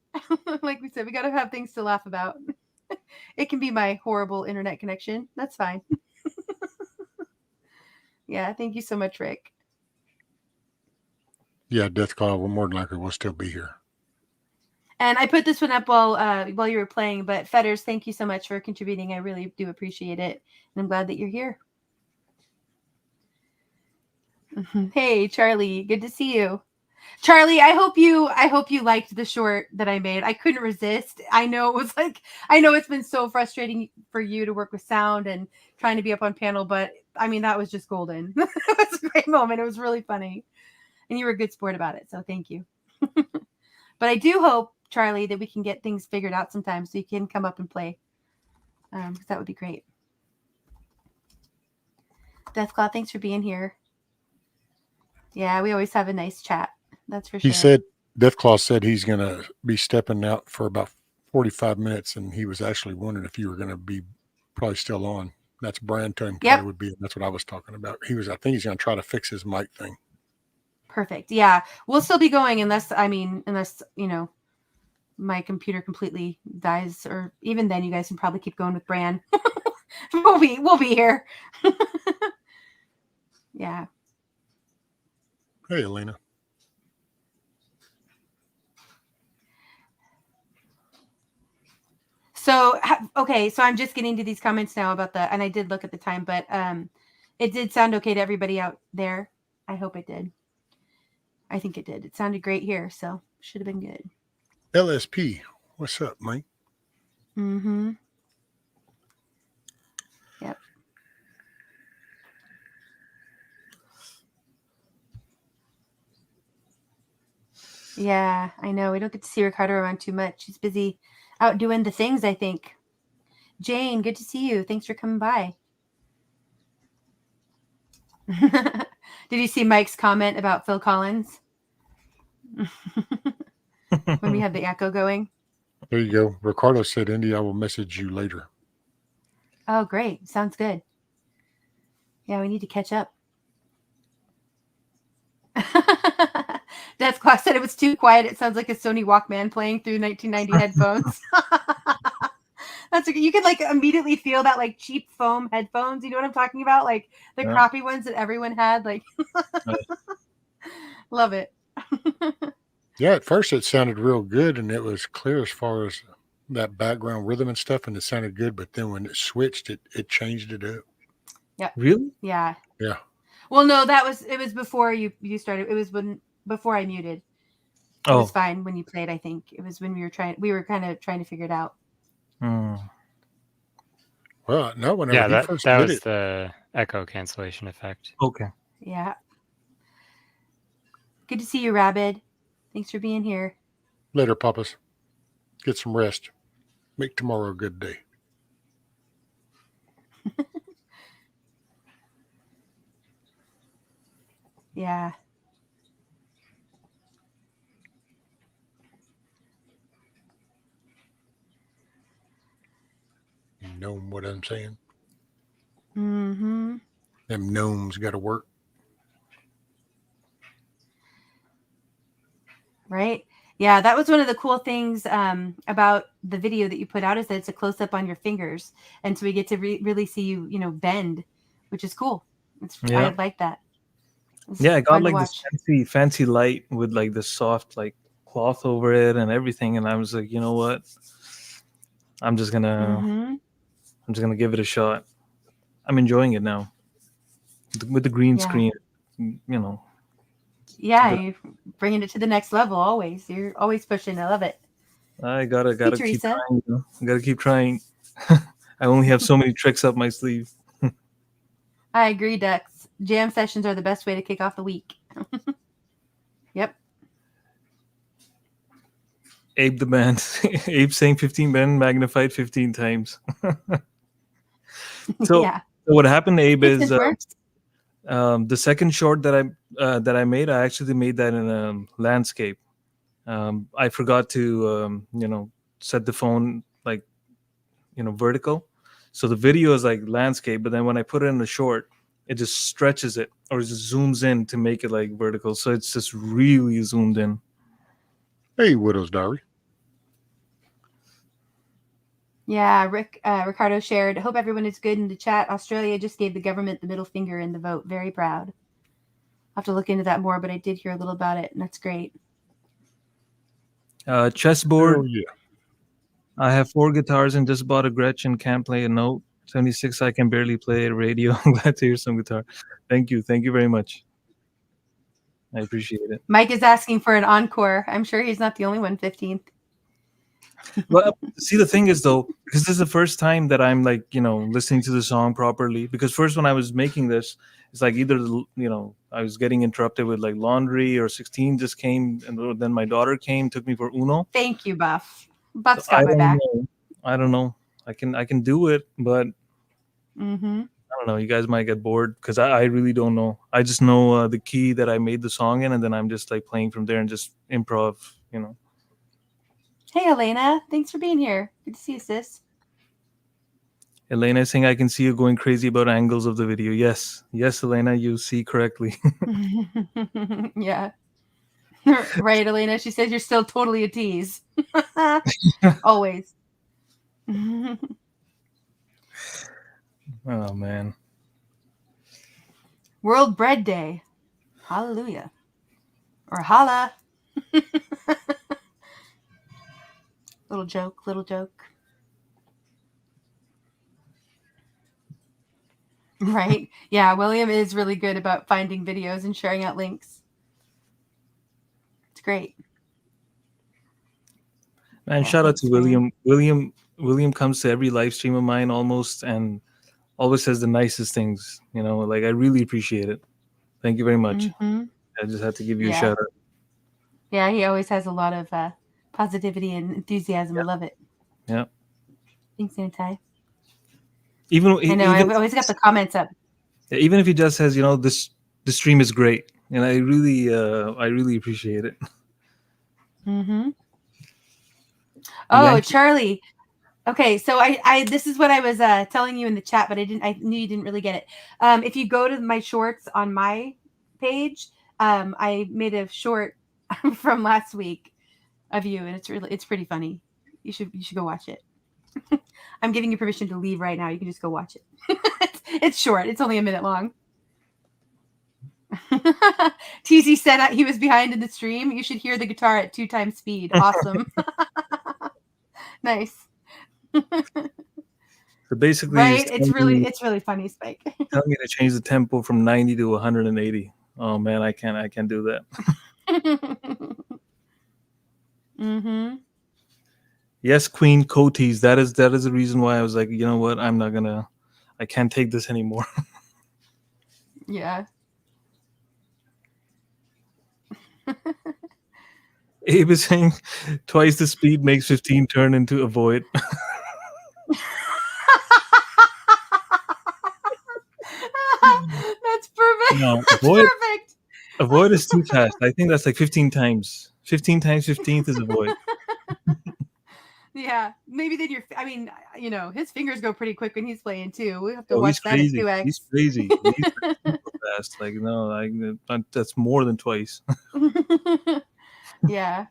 Like we said, we got to have things to laugh about. It can be my horrible internet connection. That's fine. Yeah, thank you so much, Rick. Yeah, Deathclaw will more than likely will still be here. And I put this one up while you were playing, but Fetters, thank you so much for contributing. I really do appreciate it. And I'm glad that you're here. Hey, Charlie, good to see you. Charlie, I hope you liked the short that I made. I couldn't resist. I know it's been so frustrating for you to work with sound and trying to be up on panel, but I mean, that was just golden. It was a great moment. It was really funny. And you were a good sport about it. So thank you. But I do hope, Charlie, that we can get things figured out sometime so you can come up and play. Because that would be great. Deathclaw, thanks for being here. Yeah, we always have a nice chat. That's for sure. He said, Deathclaw said he's going to be stepping out for about 45 minutes, and he was actually wondering if you were going to be probably still on. That's Brian told him probably would be. That's what I was talking about. I think he's going to try to fix his mic thing. Perfect. Yeah, we'll still be going unless my computer completely dies, or even then you guys can probably keep going with Bran. we'll be here. Yeah. Hey, Elena. So, okay, so I'm just getting to these comments now about and I did look at the time, but it did sound okay to everybody out there. I hope it did. I think it did. It sounded great here, so should have been good. LSP, what's up, Mike? Mm-hmm. Yep. Yeah, I know. We don't get to see Ricardo around too much. He's busy out doing the things, I think. Jane, good to see you. Thanks for coming by. Did you see Mike's comment about Phil Collins? When we had the echo going? There you go. Ricardo said, Indy, I will message you later. Oh, great. Sounds good. Yeah, we need to catch up. Death Claw said it was too quiet. It sounds like a Sony Walkman playing through 1990 headphones. That's okay. You can like immediately feel that like cheap foam headphones. You know what I'm talking about? Like the crappy ones that everyone had. Like, love it. Yeah, at first it sounded real good and it was clear as far as that background rhythm and stuff, and it sounded good. But then when it switched, it changed it up. Yep. Really? Yeah. Yeah. Well, no, it was before you started. It was before I muted. It was fine when you played. I think it was when we were kind of trying to figure it out. Well, no, whenever he first did was it, the echo cancellation effect. Okay. Yeah. Good to see you, Rabid. Thanks for being here. Later, Papas. Get some rest. Make tomorrow a good day. Yeah. You know what I'm saying? Mm-hmm. Them gnomes got to work. Right? Yeah, that was one of the cool things about the video that you put out is that it's a close up on your fingers, and so we get to really see you, bend, which is cool. I like that. Yeah, I got like this fancy light with like this soft like cloth over it and everything, and I was like, you know what? I'm just gonna give it a shot. I'm enjoying it now with the green screen. Yeah, you're bringing it to the next level. Always, you're always pushing. I love it. I gotta keep trying. Gotta keep trying. I only have so many tricks up my sleeve. I agree, Dex. Jam sessions are the best way to kick off the week. Yep. Abe the band. Abe saying 15 bend magnified 15 times. So what happened, Abe, is the second short that I made, I actually made that in a landscape. I forgot to set the phone like vertical, so the video is like landscape, but then when I put it in the short, it just stretches it or just zooms in to make it like vertical, so it's just really zoomed in. Hey, Widow's Diary. Yeah, Ricardo shared, hope everyone is good in the chat. Australia just gave the government the middle finger in the vote. Very proud. I'll have to look into that more, but I did hear a little about it, and that's great. Chessboard. Oh, yeah. I have 4 guitars and just bought a Gretchen. Can't play a note. 76. I can barely play a radio. I'm glad to hear some guitar. Thank you very much. I appreciate it. Mike is asking for an encore. I'm sure he's not the only one. 15th. Well, see, the thing is though, because this is the first time that I'm like listening to the song properly. Because first when I was making this, it's like either I was getting interrupted with like laundry, or 16 just came, and then my daughter came, took me for Uno. Thank you, Buff. Buff's got my back. I don't know. I can do it, but I don't know. You guys might get bored because I really don't know. I just know the key that I made the song in, and then I'm just like playing from there and just improv. Hey, Elena. Thanks for being here. Good to see you, sis. Elena is saying, I can see you going crazy about angles of the video. Yes, Elena, you see correctly. Yeah. Right, Elena. She says you're still totally a tease. Always. Oh, man. World Bread Day. Hallelujah. Or holla. Little joke. Right? Yeah, William is really good about finding videos and sharing out links. It's great. Man, shout out to William. William William comes to every live stream of mine almost and always says the nicest things. Like I really appreciate it. Thank you very much. Mm-hmm. I just had to give you a shout out. Yeah, he always has a lot of positivity and enthusiasm. Yeah. I love it. Yeah. Thanks, Anti. I know I've always got the comments up. Even if he just says, the stream is great, and I really appreciate it. Mm-hmm. Oh, Charlie. Okay, so I this is what I was telling you in the chat, but I knew you didn't really get it. If you go to my shorts on my page, I made a short from last week of you, and it's pretty funny. You should go watch it. I'm giving you permission to leave right now. You can just go watch it. It's short. It's only a minute long. TZ said he was behind in the stream. You should hear the guitar at 2 times speed. Awesome. Nice. So basically, right? It's really funny, Spike. Tell me to change the tempo from 90 to 180. Oh man, I can't do that. Mm-hmm. Yes, Queen Cotes. That is the reason why I was like, you know what? I can't take this anymore. Yeah. Abe is saying twice the speed makes 15 turn into avoid. That's perfect. No, That's perfect. Avoid is too fast. I think that's like 15 times. 15 times 15th is avoid. Yeah, maybe then his fingers go pretty quick when he's playing too. We have to watch that at 2x. He's crazy. He's super fast. Like that's more than twice. Yeah.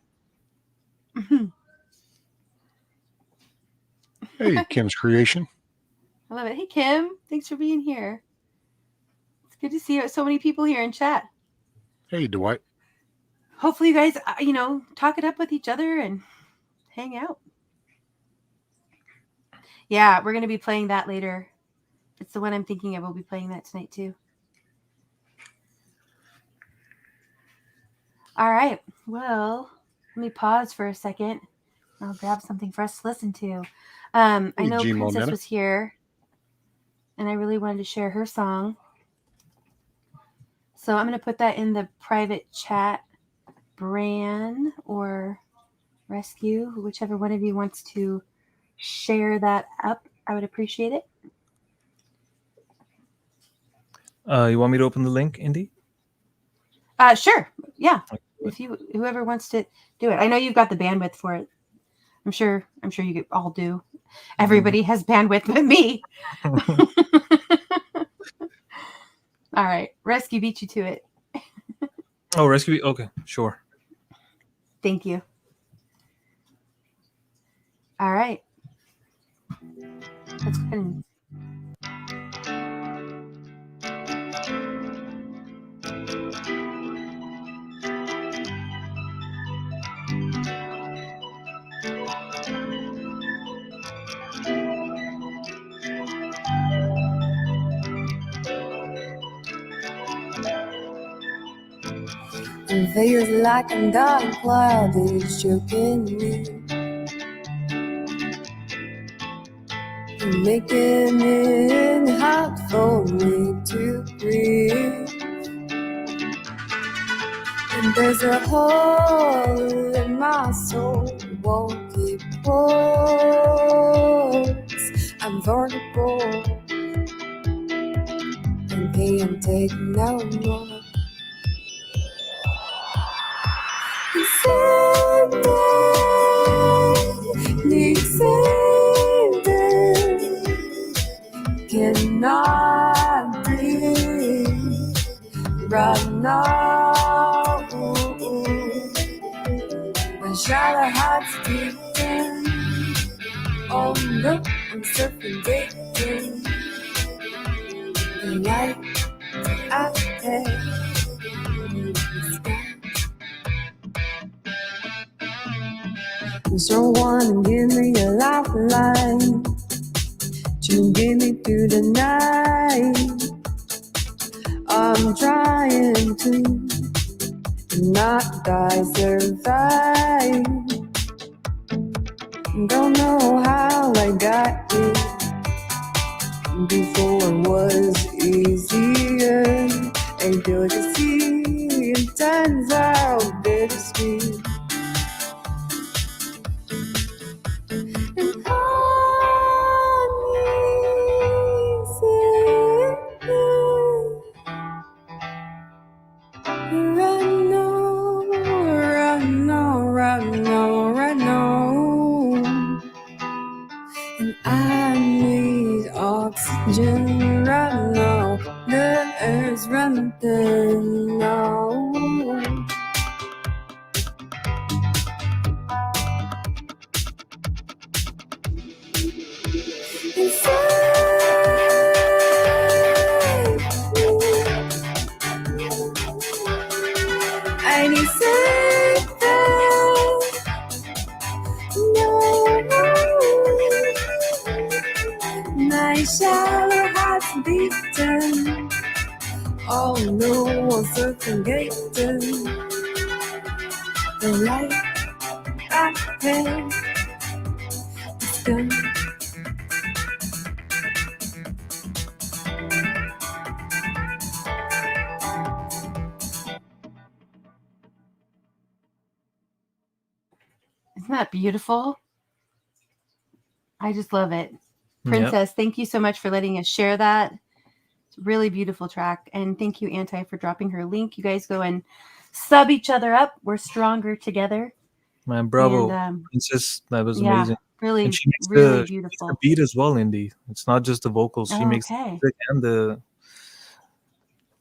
Hey, Kim's Creation. I love it. Hey, Kim. Thanks for being here. It's good to see so many people here in chat. Hey, Dwight. Hopefully you guys, talk it up with each other and hang out. Yeah, we're going to be playing that later. It's the one I'm thinking of. We'll be playing that tonight too. All right. Well, let me pause for a second. I'll grab something for us to listen to. I know Princess was here, and I really wanted to share her song. So I'm going to put that in the private chat. Bran or Rescue, whichever one of you wants to share that up, I would appreciate it. You want me to open the link, Indy? Sure. Yeah. If whoever wants to do it. I know you've got the bandwidth for it. I'm sure you all do. Everybody has bandwidth but me. All right. Rescue beat you to it. Oh, Rescue. Okay, sure. Thank you. All right. Let's go ahead and... It feels like a dark cloud is choking me, making it hard for me to breathe. And there's a hole in my soul, won't keep closed. I'm vulnerable and can't take no more. Need saving, cannot breathe right now. My shallow heart's beating. Oh no, I'm suffocating. The light I take. Someone give me a lifeline to get me through the night. I'm trying to not die, survive. Don't know how I got here. Before it was easier. And good to see, it turns out bittersweet. And and I need oxygen right now. The earth's running thin now. I need something. My shallow heart's beating. Oh no, what's suffocating. The light I had is gone. Isn't that beautiful? I just love it. Princess, thank you so much for letting us share that. It's a really beautiful track. And thank you, Anti, for dropping her link. You guys go and sub each other up. We're stronger together. Man, bravo. And, Princess, that was amazing. Really, and she makes really She beautiful. makes the beat as well, Indy. It's not just the vocals. She makes the music and the...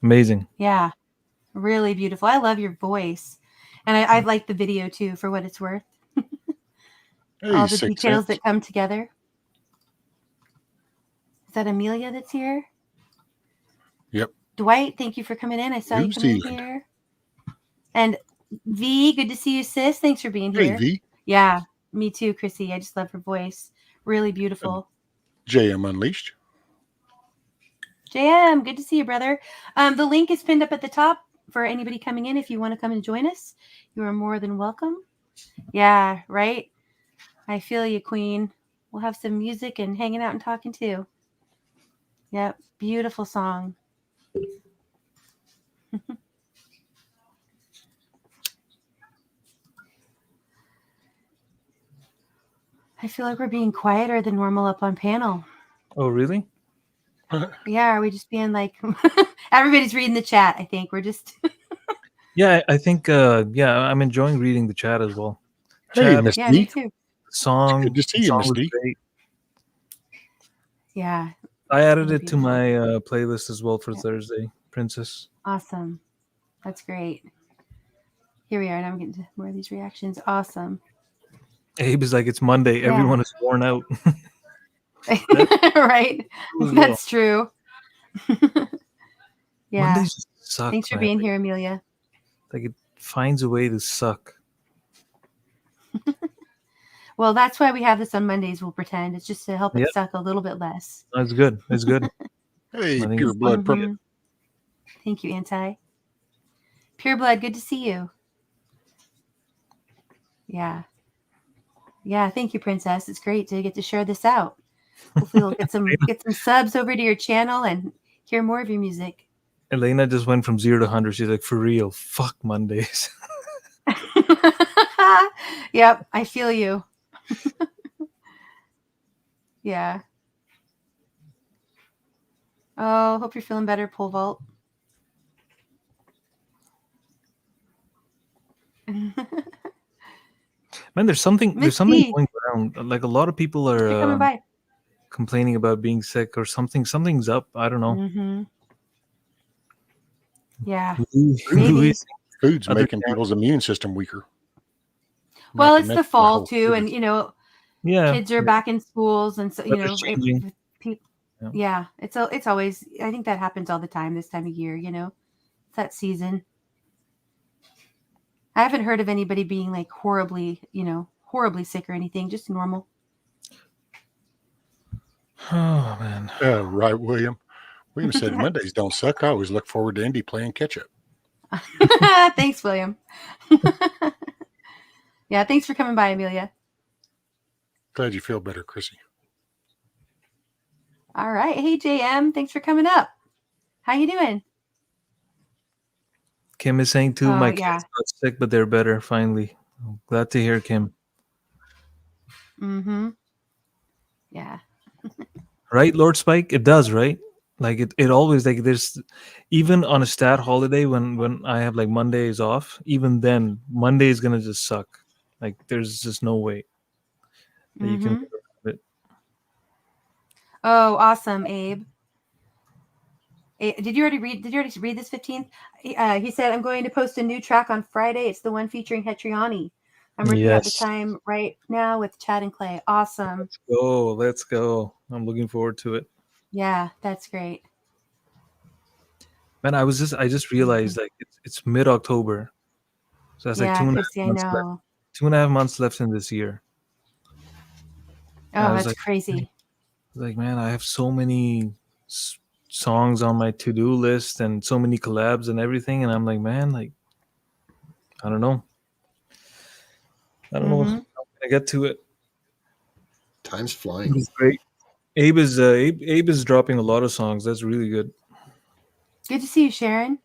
Amazing. Yeah, really beautiful. I love your voice. And I like the video, too, for what it's worth. All the details that come together. Is that Amelia that's here? Yep. Dwight, thank you for coming in. I saw you come in here. And V, good to see you, sis. Thanks for being here. Hey, V. Yeah, me too, Chrissy. I just love her voice. Really beautiful. JM Unleashed. JM, good to see you, brother. The link is pinned up at the top for anybody coming in. If you want to come and join us, you are more than welcome. Yeah, right? I feel you, Queen. We'll have some music and hanging out and talking too. Yep, beautiful song. I feel like we're being quieter than normal up on panel. Oh, really? Yeah, are we just being like... Everybody's reading the chat, I think. We're just... Yeah, I think, I'm enjoying reading the chat as well. Hey, Miss D. Yeah, me too. Song. Good to see you, Miss D. Yeah. I added it to my playlist as well for Thursday, Princess. Awesome. That's great. Here we are. Now I'm getting to more of these reactions. Awesome. Abe is like, it's Monday. Yeah. Everyone is worn out. Right. That's true. Yeah. Mondays just suck. Thanks for being here, Amelia. Like, it finds a way to suck. Well, that's why we have this on Mondays, we'll pretend. It's just to help it suck a little bit less. That's good. That's good. Hey, Pure Blood. Mm-hmm. Thank you, Anti. Pure Blood, good to see you. Yeah. Yeah, thank you, Princess. It's great to get to share this out. Hopefully we'll get some subs over to your channel and hear more of your music. Elena just went from 0 to 100. She's like, for real, fuck Mondays. Yep, I feel you. Yeah. Oh, hope you're feeling better, Pole Vault. Man, there's something going around. Like, a lot of people are complaining about being sick or something. Something's up. I don't know. Mm-hmm. Yeah. Food's making people's immune system weaker. Well, it's the fall too, and kids are back in schools, and so it's always. I think that happens all the time this time of year. It's that season. I haven't heard of anybody being like horribly sick or anything. Just normal. Oh man. Right, William. William said Mondays don't suck. I always look forward to Indy playing catch up. Thanks, William. Yeah, thanks for coming by, Amelia. Glad you feel better, Chrissy. All right. Hey, JM. Thanks for coming up. How you doing? Kim is saying too, my yeah. kids got sick, but they're better finally. I'm glad to hear, Kim. Mm-hmm. Yeah. Right, Lord Spike? It does, right? Like it always, like, there's, even on a stat holiday when I have like Mondays off, even then Monday is gonna just suck. Like there's just no way that you can Mm-hmm. get around it. Oh, awesome, Abe. Did you already read this 15th? He said, I'm going to post a new track on Friday. It's the one featuring Hetriani. I'm working out the Yes. time right now with Chad and Clay. Awesome. Let's go. I'm looking forward to it. Yeah, that's great. Man, I just realized like it's mid-October. So that's like Yeah, 2.5 Chrissy, I months left. know. 2.5 months left in this year. And Oh, I was that's crazy. like, man, I have so many songs on my to-do list and so many collabs and everything, and I'm like, man, like, I don't know how I'm gonna get to it. Time's flying. It's great. Abe is dropping a lot of songs. That's really good. Good to see you, Sharon.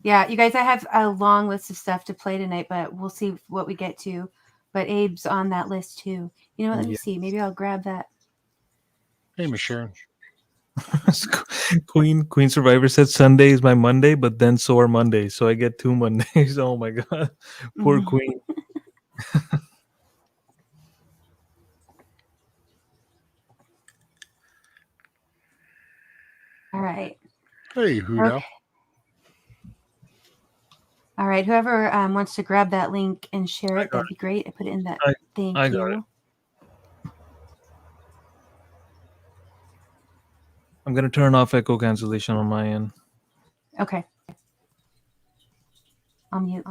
Yeah, you guys, I have a long list of stuff to play tonight, but we'll see what we get to. But Abe's on that list too. You know what? Let me see. Maybe I'll grab that. Hey, Miss Sharon. Queen Survivor said Sunday is my Monday, but then so are Mondays. So I get 2 Mondays. Oh my god. Poor Queen. All right. Hey, Hudo. Okay. All right. Whoever wants to grab that link and share it, that'd be great. I put it in that. Thank I you. got it. I'm gonna turn off echo cancellation on my end. Okay. I'll mute.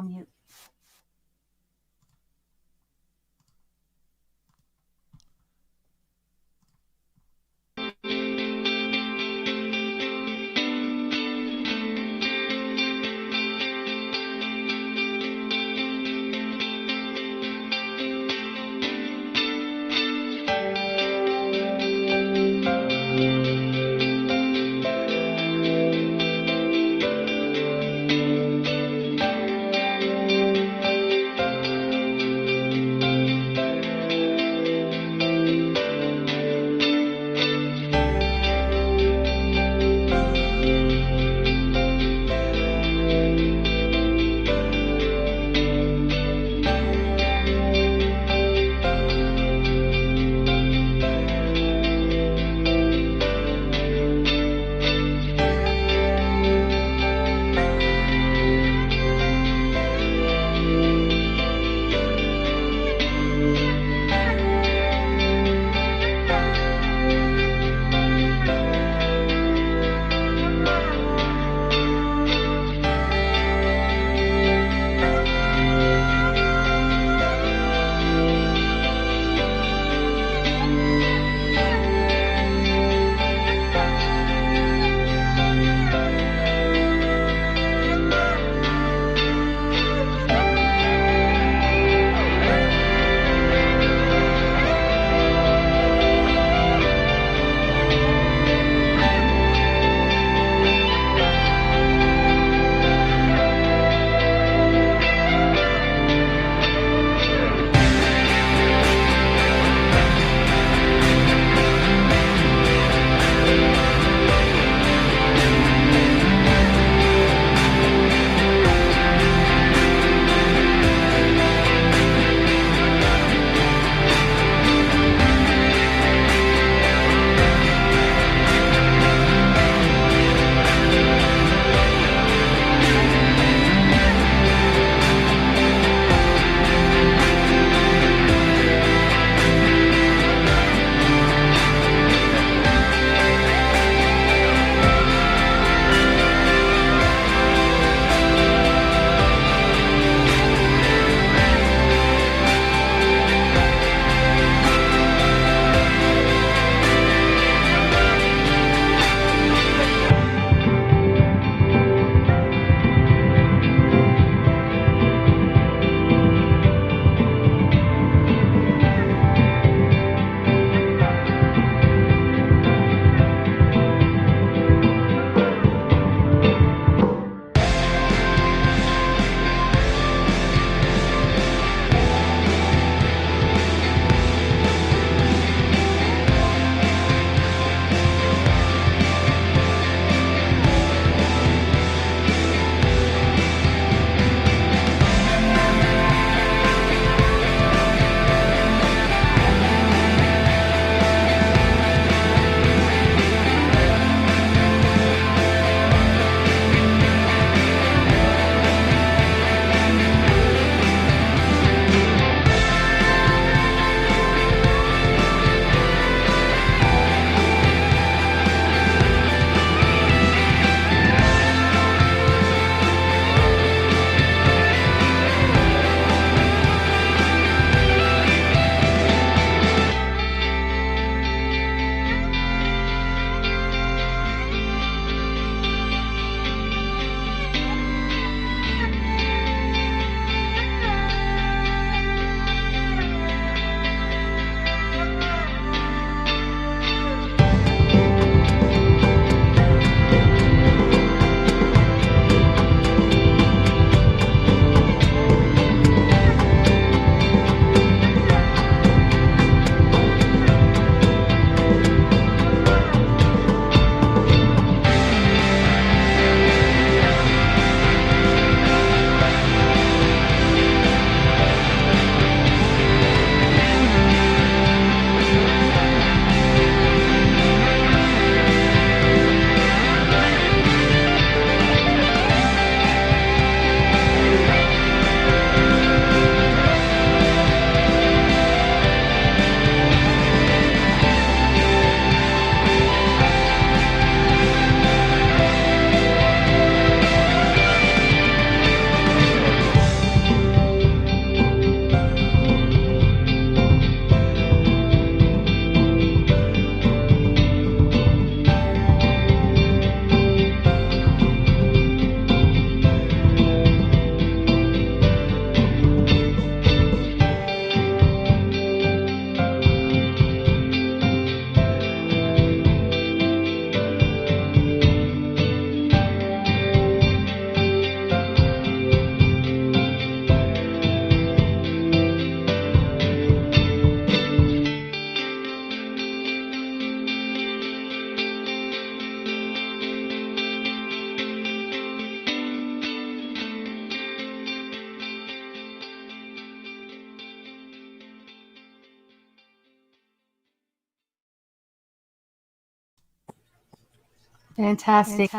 Fantastic.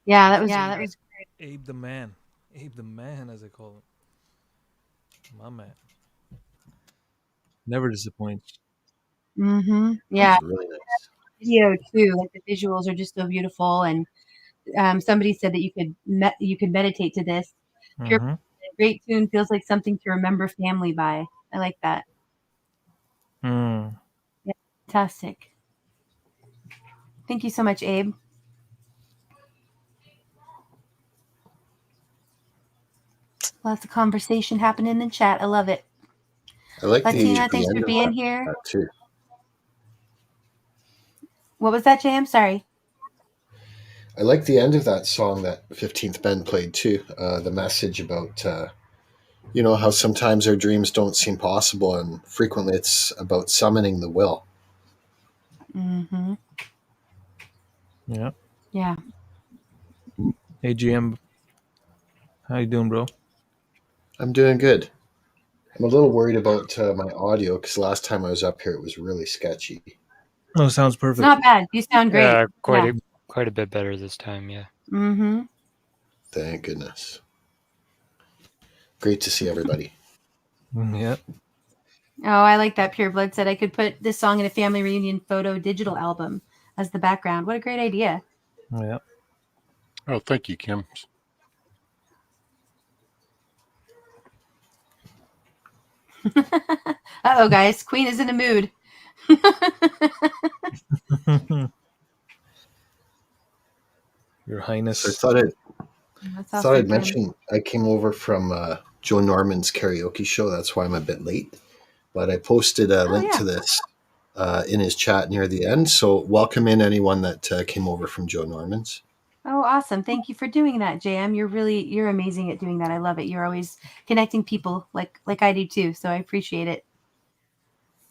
Yeah, that was Abe the man, as I call him, my man. Never disappoints. Yeah, It's really nice. video too. Like the visuals are just so beautiful, and somebody said that you could meditate to this. Pure, Mm-hmm. great tune, feels like something to remember family by. I like that. Mm. Yeah, fantastic. Thank you so much, Abe. Lots of conversation happening in the chat. I love it. I like Latina, the thanks end for of being here. that too. What was that, Jam? Sorry. I like the end of that song that 15th Ben played too. The message about how sometimes our dreams don't seem possible, and frequently it's about summoning the will. Mm-hmm. Yeah. Yeah. Hey GM, how you doing, bro? I'm doing good. I'm a little worried about my audio because last time I was up here it was really sketchy. No, sounds It's perfect. not bad. You sound great. Yeah, quite Yeah. quite a bit better this time. Yeah. Mm-hmm. Thank goodness. Great to see everybody. Yeah. Oh, I like that. Pure Blood said I could put this song in a family reunion photo digital album as the background. What a great idea. Yeah. Oh, thank you, Kim. Uh-oh, guys. Queen is in a mood. Your Highness. So I thought I'd mention I came over from Joe Norman's karaoke show. That's why I'm a bit late. But I posted a link to this in his chat near the end. So welcome in anyone that came over from Joe Norman's. Oh, awesome. Thank you for doing that, JM. You're amazing at doing that. I love it. You're always connecting people like I do too. So I appreciate it.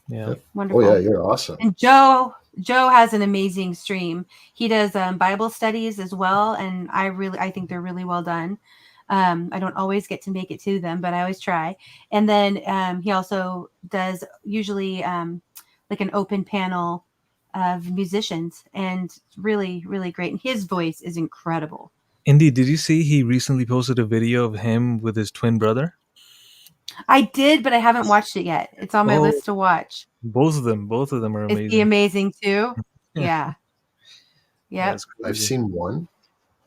Yeah. Yep. Wonderful. Oh yeah, you're awesome. And Joe has an amazing stream. He does Bible studies as well, and I think they're really well done. I don't always get to make it to them, but I always try. And then he also does usually like an open panel of musicians, and really, really great. And his voice is incredible. Indy, did you see he recently posted a video of him with his twin brother? I did, but I haven't watched it yet. It's on my list to watch. Both of them are amazing. Is he amazing too? Yeah. Yeah. I've seen one.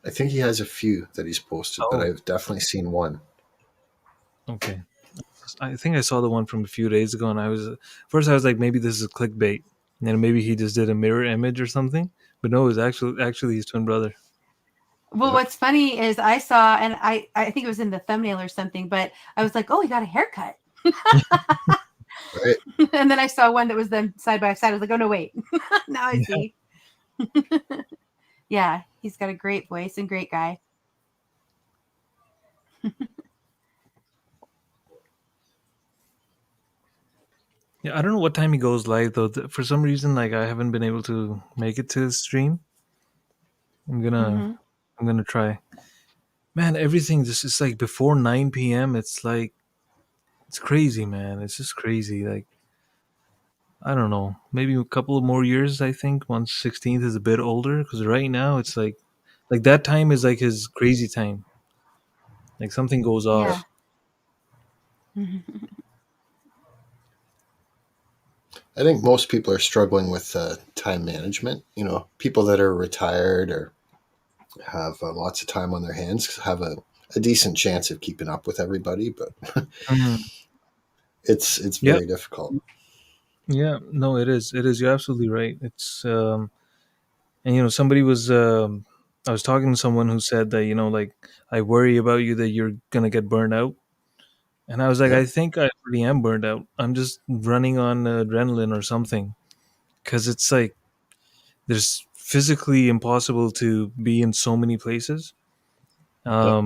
I think he has a few that he's posted, but I've definitely seen one. Okay. I think I saw the one from a few days ago, and I was like, maybe this is clickbait, and maybe he just did a mirror image or something. But no, it was actually his twin brother. Well, what's funny is I saw, and I think it was in the thumbnail or something, but I was like, oh, he got a haircut. Right. And then I saw one that was them side by side. I was like, oh, no, wait. Now I see. Yeah, he's got a great voice and great guy. Yeah, I don't know what time he goes live though. For some reason, like I haven't been able to make it to his stream. I'm gonna try. Man, everything just is like before 9 p.m. It's like it's crazy, man. It's just crazy. Like I don't know, maybe a couple of more years. I think once 16th is a bit older, because right now it's like that time is like his crazy time. Like something goes off. Yeah. I think most people are struggling with time management. You know, people that are retired or have lots of time on their hands have a decent chance of keeping up with everybody, but it's very difficult. Yeah, no, it is. You're absolutely right. It's and somebody was I was talking to someone who said that like I worry about you that you're gonna get burned out, and I was like, I think I already am burned out. I'm just running on adrenaline or something, because it's like there's physically impossible to be in so many places at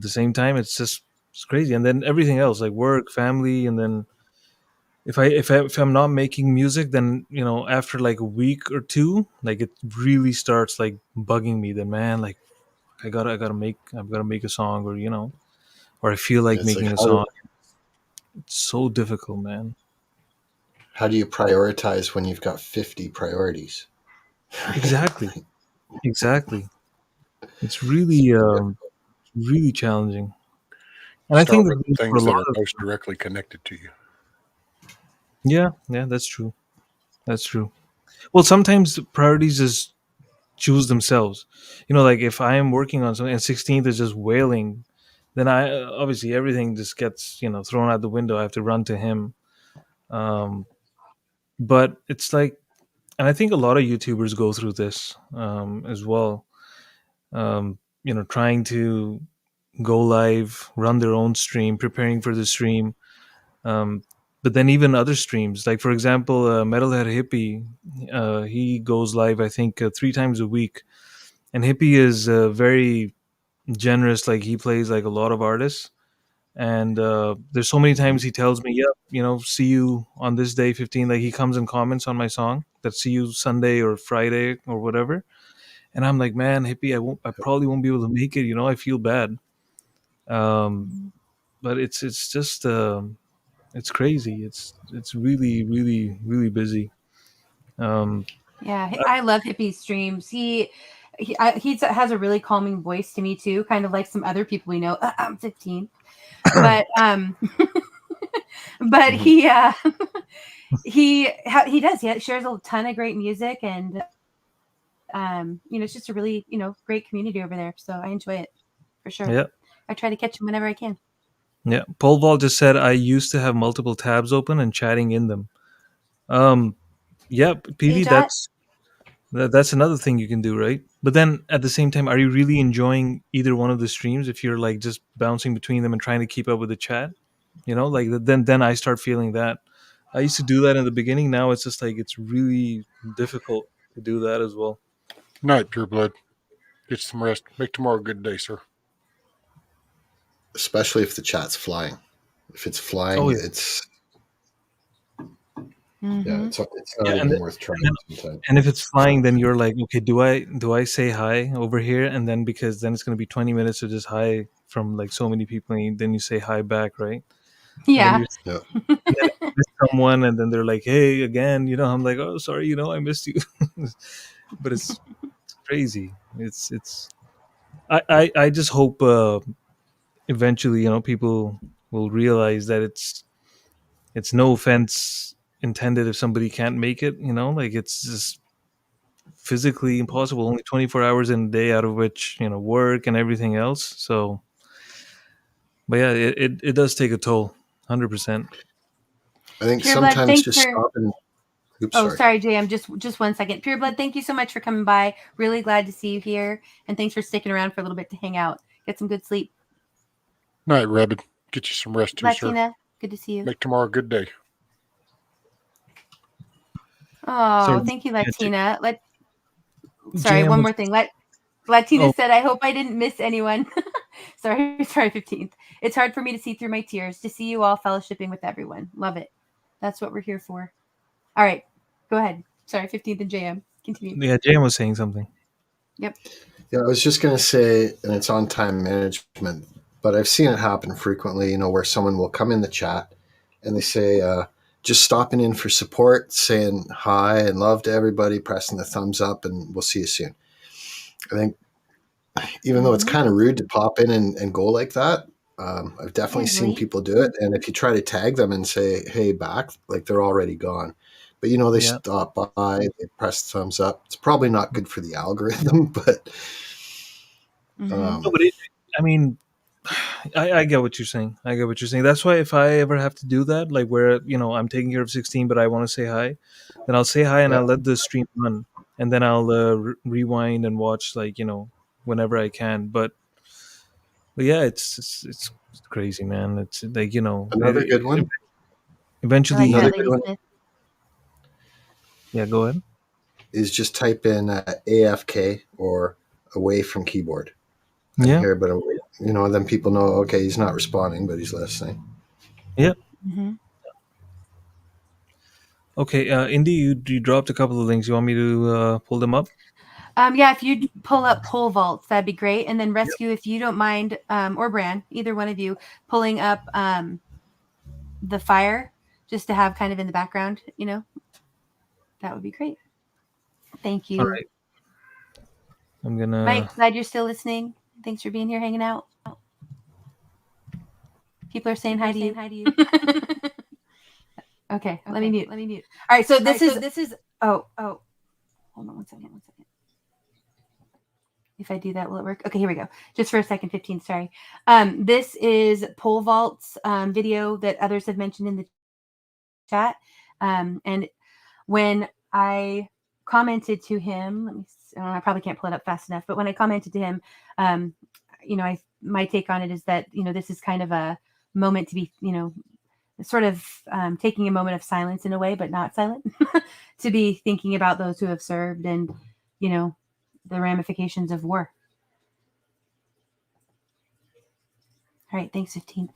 the same time. It's crazy, and then everything else like work, family, and then if I'm not making music, then after like a week or two, like it really starts like bugging me. Then man, like I've got to make a song, or I feel like making a song. It's so difficult, man. How do you prioritize when you've got 50 priorities? Exactly. It's really really challenging, and I Start think with that for a things lot that are of most directly connected to you. yeah, that's true. Well, sometimes the priorities just choose themselves. Like if I am working on something and 16th is just wailing, then I obviously everything just gets thrown out the window. I have to run to him. Um, but it's like, and I think a lot of YouTubers go through this as well. Trying to go live, run their own stream, preparing for the stream. Um, but then even other streams, like for example, Metalhead Hippie, he goes live I think 3 times a week, and Hippie is very generous. Like he plays like a lot of artists, and there's so many times he tells me, "Yeah, see you on this day, 15." Like he comes and comments on my song that "See you Sunday or Friday or whatever," and I'm like, "Man, Hippie, I probably won't be able to make it. I feel bad." Um, but it's just it's crazy. It's really really really busy. Um, Yeah, I love Hippie streams. He has a really calming voice to me too, kind of like some other people we know. I'm 15, but but Mhm. he does. He shares a ton of great music, and it's just a really great community over there. So I enjoy it for sure. yeah, I try to catch him whenever I can. yeah. Pole Vault just said I used to have multiple tabs open and chatting in them. Um, yeah, Hey, PV, Jot. that's another thing you can do, right? But then at the same time, are you really enjoying either one of the streams if you're like just bouncing between them and trying to keep up with the chat? Like then I start feeling that. I used to do that in the beginning. Now it's just like it's really difficult to do that as well. Night, pure blood. Get some rest. Make tomorrow a good day, sir. Especially if the chat's flying. If it's flying, Oh yeah, yeah, Mm-hmm. it's not yeah, even worth trying sometimes. and if it's flying, then you're like, okay, do I say hi over here? And then because then it's gonna be 20 minutes to just hi from like so many people, and then you say hi back, right? And then Yeah. you Yeah. and then you miss someone, and then they're like, "Hey, again." I'm like, "Oh, sorry, I missed you." But it's crazy. It's. I just hope eventually, people will realize that it's no offense intended if somebody can't make it. Like it's just physically impossible. Only 24 hours in a day, out of which work and everything else. So, but yeah, it does take a toll, 100%. I think Pure Blood, sometimes thanks just for. stop and oops, Oh, sorry. sorry, JM. Just 1 second. Pure Blood, thank you so much for coming by. Really glad to see you here, and thanks for sticking around for a little bit to hang out. Get some good sleep. Night, Rabbit. Get you some rest too, sir. Latina, good to see you. Make tomorrow a good day. Oh, Sorry, thank you, yeah, Latina. Sorry, JM one was. more thing. Latina Oh, said, "I hope I didn't miss anyone." sorry, 15th. It's hard for me to see through my tears to see you all fellowshipping with everyone. Love it. That's what we're here for. All right, go ahead. Sorry, 15th and JM. Continue. yeah, JM was saying something. Yep. Yeah, I was just going to say, and it's on time management, but I've seen it happen frequently, where someone will come in the chat and they say, just stopping in for support, saying hi and love to everybody, pressing the thumbs up, and we'll see you soon. I think even though it's kind of rude to pop in and go like that, I've definitely seen people do it. And if you try to tag them and say, hey, back, like they're already gone. But, they Yeah. stop by, they press thumbs up. It's probably not good for the algorithm, but No, but I mean, I get what you're saying. That's why if I ever have to do that, like where I'm taking care of 16, but I want to say hi, then I'll say hi and yeah. I'll let the stream run, and then I'll rewind and watch like whenever I can. But yeah, it's crazy, man. It's like Another good one. I like eventually. that, Another good Lady one Smith. Yeah, go ahead. is just type in AFK or away from keyboard. I'm Yeah, here, but away. Then people know, okay, he's not responding, but he's listening. yeah. Mm-hmm. Okay, Indy, you dropped a couple of links. You want me to pull them up? Yeah, if you'd pull up pole vaults, that'd be great. And then Rescue, if you don't mind, or Bran, either one of you, pulling up the fire just to have kind of in the background, that would be great. Thank you. All right. I'm gonna. Mike, glad you're still listening. Thanks for being here, hanging out. People are saying hi to you. Okay, let me mute. All right, so this is. Oh, hold on one second. If I do that, will it work? Okay, here we go. Just for a second, 15, sorry. This is Pole Vault's video that others have mentioned in the chat. And when I commented to him, I probably can't pull it up fast enough, but when I commented to him, my take on it is that, this is kind of a moment to be, sort of taking a moment of silence in a way, but not silent, to be thinking about those who have served and, the ramifications of war. All right, thanks, 15.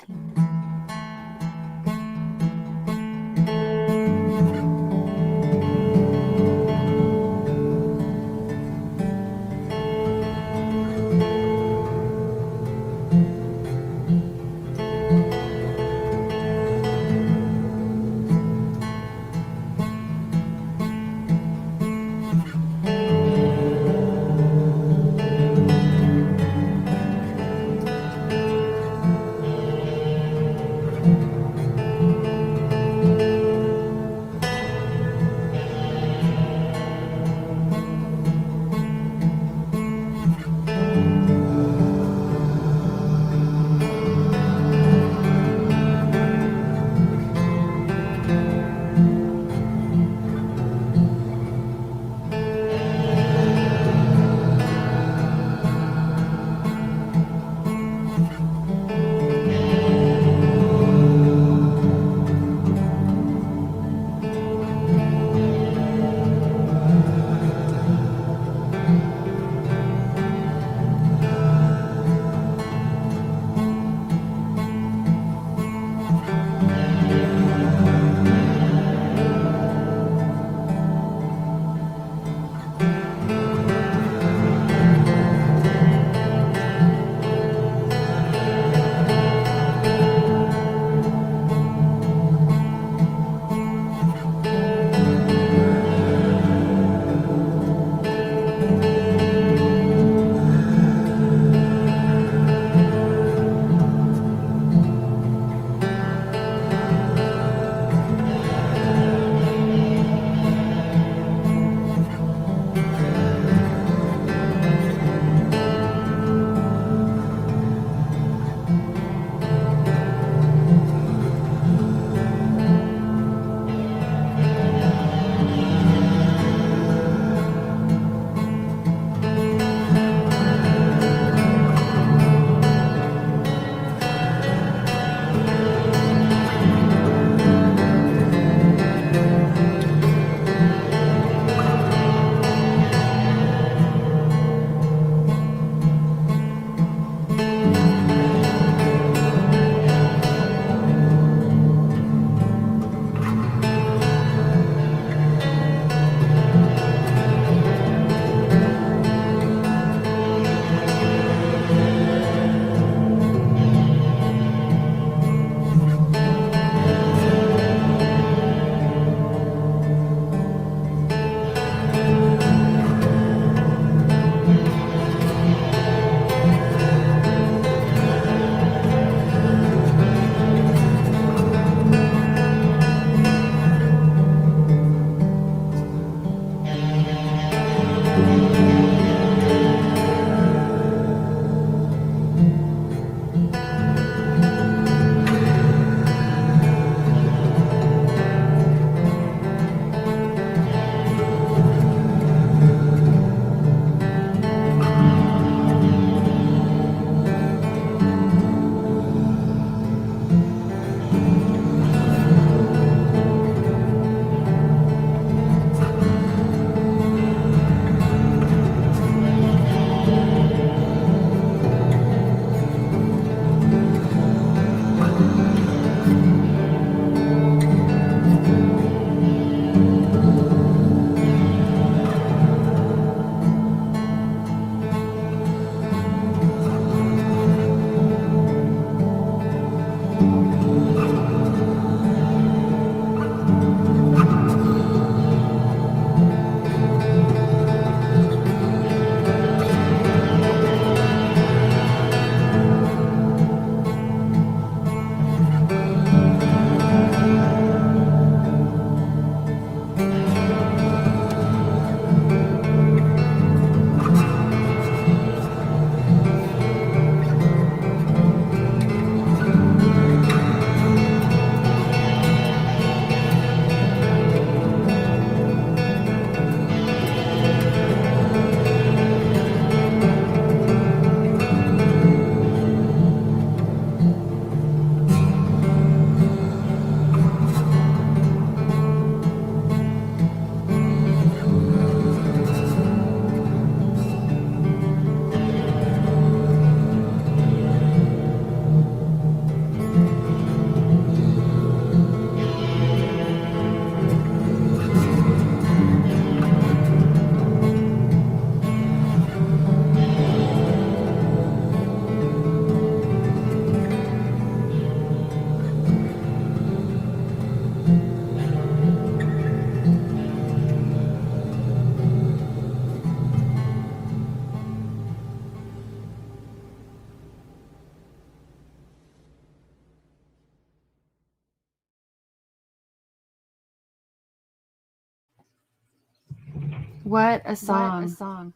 What a song.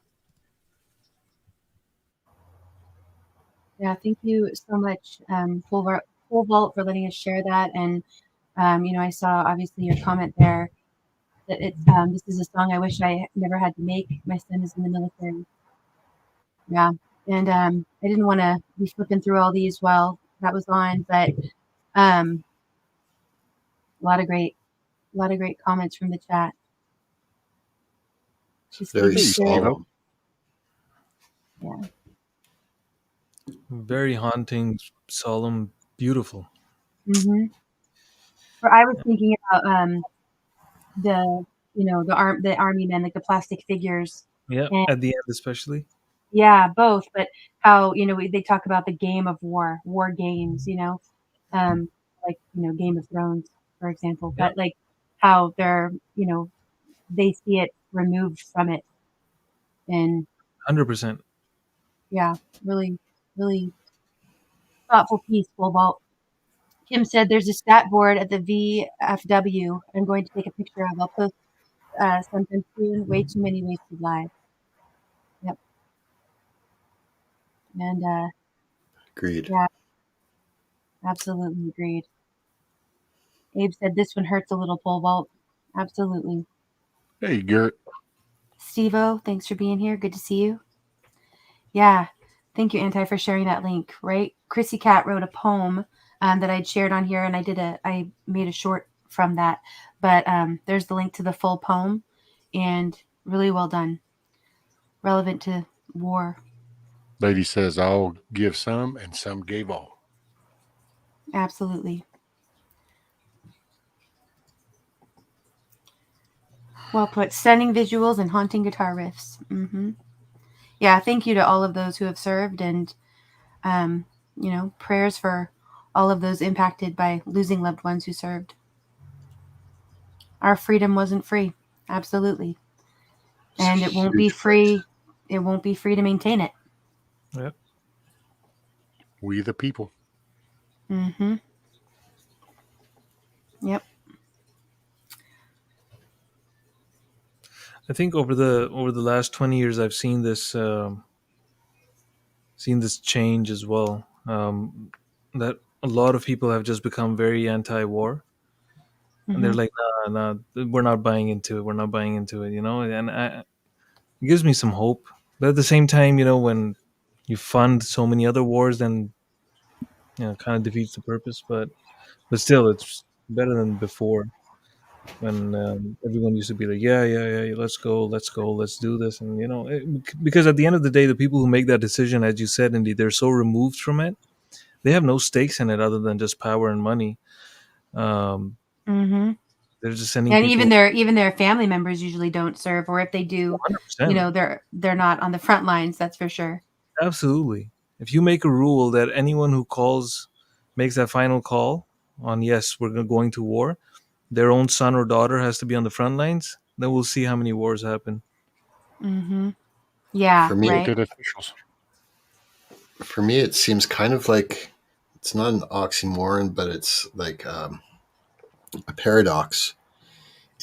Yeah, thank you so much, Pole Vault, for letting us share that. And I saw obviously your comment there that this is a song I wish I never had to make. My son is in the military. Yeah, and I didn't want to be flipping through all these while that was on, but a lot of great comments from the chat. Just very solemn. Yeah. Very haunting, solemn, beautiful. Mm-hmm. Or I was thinking about the army men, like the plastic figures. Yeah, and, at the end especially. Yeah, both. But how they talk about the game of war games. Like Game of Thrones, for example. Yeah. But like how they're they see it removed from it, and 100%. Yeah, really, really thoughtful piece, Cobalt. Kim said there's a stat board at the VFW I'm going to take a picture of. I'll post sometime soon. Way too many wasted lives. Yep. And agreed. Yeah, absolutely agreed. Abe said this one hurts a little, Pole Vault. Absolutely. Hey, Garrett. Steve-O, thanks for being here. Good to see you. Yeah. Thank you, Anti, for sharing that link, right? Chrissy Cat wrote a poem that I'd shared on here, and I made a short from that. But there's the link to the full poem, and really well done. Relevant to war. Lady says, I'll give some, and some gave all. Absolutely. Well put. Stunning visuals and haunting guitar riffs. Mm-hmm. Yeah, thank you to all of those who have served, and prayers for all of those impacted by losing loved ones who served. Our freedom wasn't free. Absolutely. And it won't be free. It won't be free to maintain it. Yep. We the people. Mm-hmm. Yep. I think over the last 20 years, I've seen this change as well. That a lot of people have just become very anti-war, and they're like, "Nah, we're not buying into it. We're not buying into it." And it gives me some hope. But at the same time, when you fund so many other wars, then kind of defeats the purpose. But still, it's better than before, when everyone used to be like, yeah, let's go, let's do this. And because at the end of the day, the people who make that decision, as you said, Indy, they're so removed from it, they have no stakes in it other than just power and money. They're just sending and people, even their family members usually don't serve, or if they do, 100%. They're not on the front lines, that's for sure. Absolutely. If you make a rule that anyone who makes that final call on, yes, we're going to war, their own son or daughter has to be on the front lines, then we'll see how many wars happen. Yeah, for me, right. Officials. For me, it seems kind of like, it's not an oxymoron, but it's like a paradox,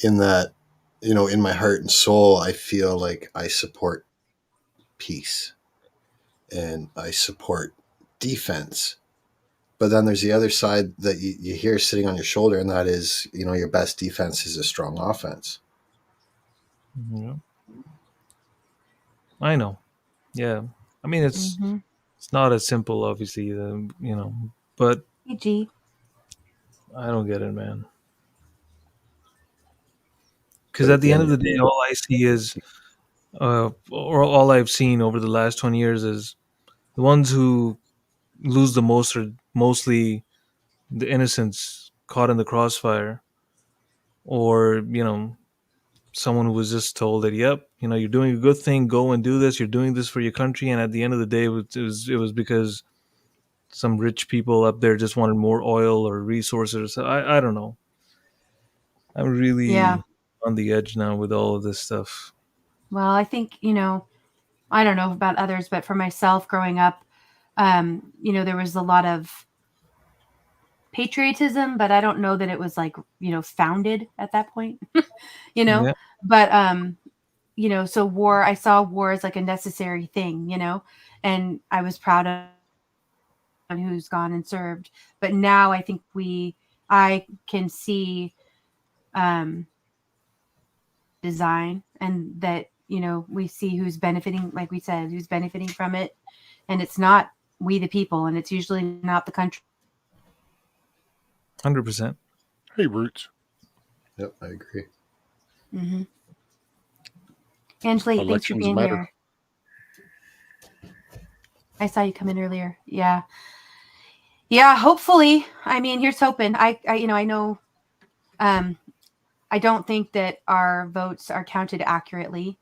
in that, in my heart and soul, I feel like I support peace and I support defense. But then there's the other side that you hear sitting on your shoulder, and that is, your best defense is a strong offense. Yeah. I know. Yeah. I mean, it's not as simple, obviously, but PG. I don't get it, man. Because at the end of the day, all I see is, or all I've seen over the last 20 years is the ones who lose the most are mostly the innocents caught in the crossfire, or, someone who was just told that, yep, you're doing a good thing, go and do this, you're doing this for your country. And at the end of the day, it was because some rich people up there just wanted more oil or resources. I don't know. I'm really on the edge now with all of this stuff. Well, I think, I don't know about others, but for myself growing up, there was a lot of patriotism, but I don't know that it was like, founded at that point, Yeah. but so I saw war as like a necessary thing, and I was proud of who's gone and served. But now I think I can see design, and that we see who's benefiting, like we said, who's benefiting from it, and it's not we the people, and it's usually not the country. 100%. Hey, Roots. Yep, I agree. Mm-hmm. Angelique, thanks for being here. I saw you come in earlier. Yeah, hopefully. I mean, here's hoping. I know I don't think that our votes are counted accurately,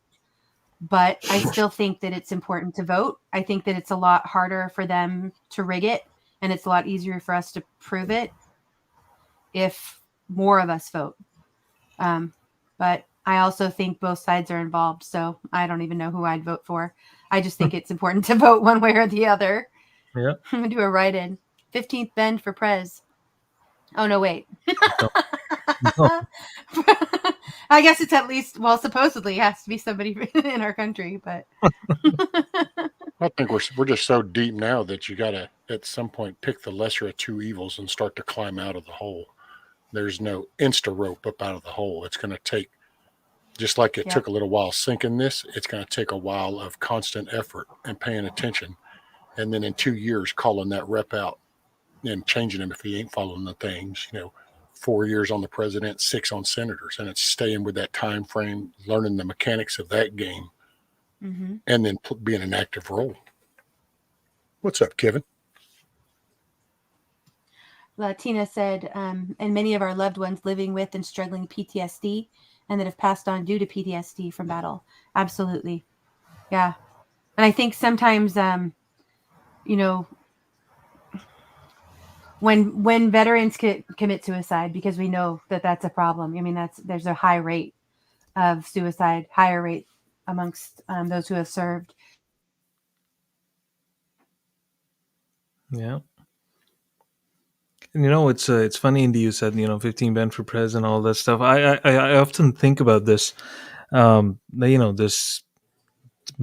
but I still think that it's important to vote. I think that it's a lot harder for them to rig it, and it's a lot easier for us to prove it if more of us vote. But I also think both sides are involved, so I don't even know who I'd vote for. I just think it's important to vote one way or the other. Yeah. I'm going to do a write-in. 15th Bend for Prez. Oh, no, wait. No. I guess it's at least, supposedly it has to be somebody in our country, but I think we're just so deep now that you got to, at some point, pick the lesser of two evils and start to climb out of the hole. There's no insta rope up out of the hole. It's going to take, just like it took a little while sinking this, it's going to take a while of constant effort and paying attention. And then in 2 years, calling that rep out and changing him if he ain't following the things, 4 years on the president, 6 on senators. And it's staying with that time frame, learning the mechanics of that game, and then being an active role. What's up, Kevin? Tina said, and many of our loved ones living with and struggling PTSD and that have passed on due to PTSD from battle. Absolutely. Yeah. And I think sometimes, when veterans commit suicide, because we know that that's a problem. I mean, there's a high rate of suicide, higher rate amongst those who have served. Yeah. And it's funny, Indy, you said 15 Bend for Prez and all that stuff. I often think about this. This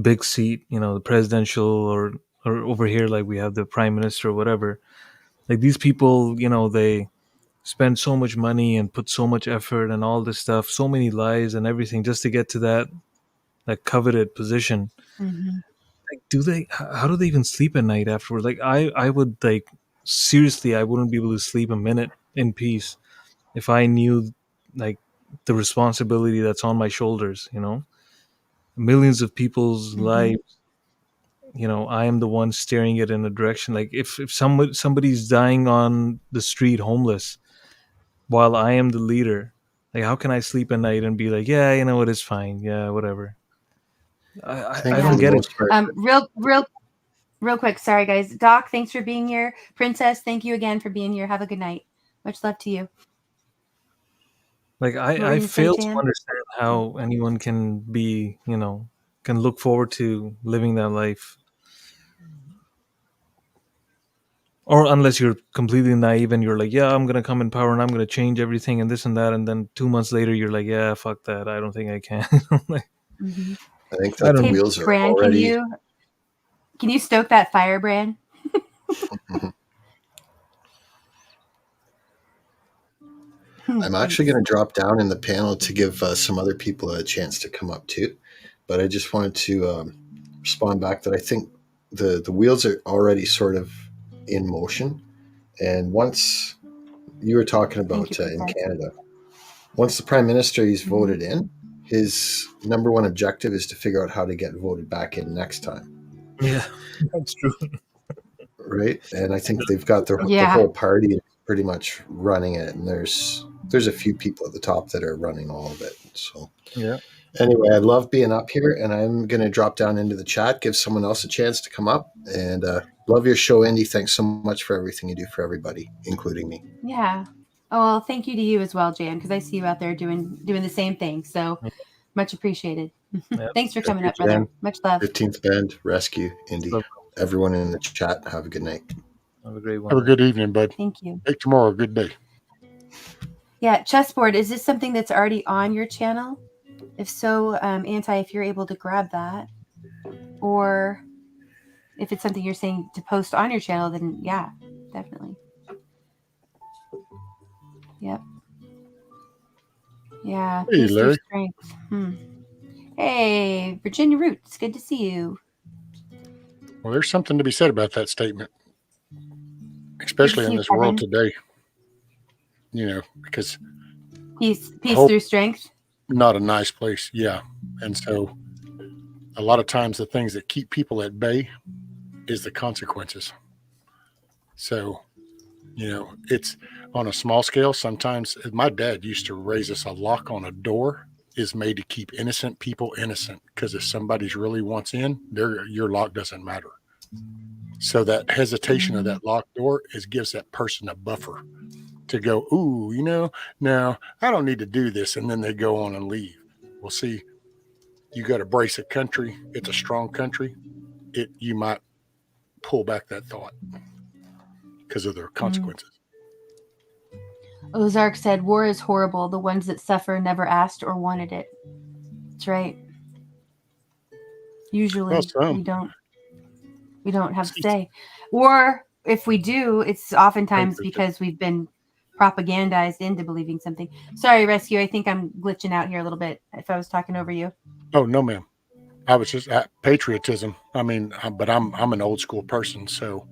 big seat, the presidential or over here, like we have the prime minister or whatever. Like these people, they spend so much money and put so much effort and all this stuff, so many lies and everything just to get to that coveted position. Mm-hmm. Like, how do they even sleep at night afterwards? Like I would, like, seriously, I wouldn't be able to sleep a minute in peace if I knew, like, the responsibility that's on my shoulders, millions of people's lives. I am the one steering it in a direction. Like if somebody's dying on the street homeless while I am the leader, like how can I sleep at night and be like, yeah, it is fine. Yeah, whatever. I don't get it. Real quick. Sorry, guys. Doc, thanks for being here. Princess, thank you again for being here. Have a good night. Much love to you. Like I fail to understand how anyone can be, can look forward to living that life. Or unless you're completely naive and you're like, yeah, I'm going to come in power and I'm going to change everything and this and that. And then 2 months later, you're like, yeah, fuck that. I don't think I can. I think that the wheels are Bran, already... Can you stoke that fire, Bran? I'm actually going to drop down in the panel to give some other people a chance to come up too. But I just wanted to respond back that I think the wheels are already sort of in motion. And once you were talking about in Canada, once the Prime Minister is voted in, his number one objective is to figure out how to get voted back in next time. Yeah, that's true. Right? And I think they've got the whole party pretty much running it. And there's a few people at the top that are running all of it. So yeah. Anyway, I love being up here, and I'm going to drop down into the chat, give someone else a chance to come up. And love your show, Indy. Thanks so much for everything you do for everybody, including me. Yeah. Oh, well, thank you to you as well, Jan, because I see you out there doing the same thing. So much appreciated. Thanks for coming up, brother. Jan. Much love. 15th Bend, Rescue, Indy. Everyone in the chat, have a good night. Have a great one. Have a good evening, bud. Thank you. Make tomorrow a good day. Yeah, Chessboard, is this something that's already on your channel? If so, Anti, if you're able to grab that, or if it's something you're saying to post on your channel, then yeah, definitely. Yep. Yeah. Hey, Peace through Larry. strength. Hey, Virginia Roots. Good to see you. Well, there's something to be said about that statement, especially in this world today. Because peace through strength. Not a nice place. Yeah. And so a lot of times the things that keep people at bay is the consequences. So, it's on a small scale. Sometimes my dad used to raise us, a lock on a door is made to keep innocent people innocent. Because if somebody's really wants in, your lock doesn't matter. So that hesitation of that locked door gives that person a buffer to go, ooh, now I don't need to do this. And then they go on and leave. Well, see, you got to brace a country. It's a strong country. You might pull back that thought because of the consequences. Ozark said, war is horrible. The ones that suffer never asked or wanted it. That's right. Usually we don't have to say. Or if we do, it's oftentimes because we've been propagandized into believing something. Sorry, Rescue. I think I'm glitching out here a little bit if I was talking over you. Oh, no, ma'am. I was just at patriotism. I mean, but I'm an old school person. So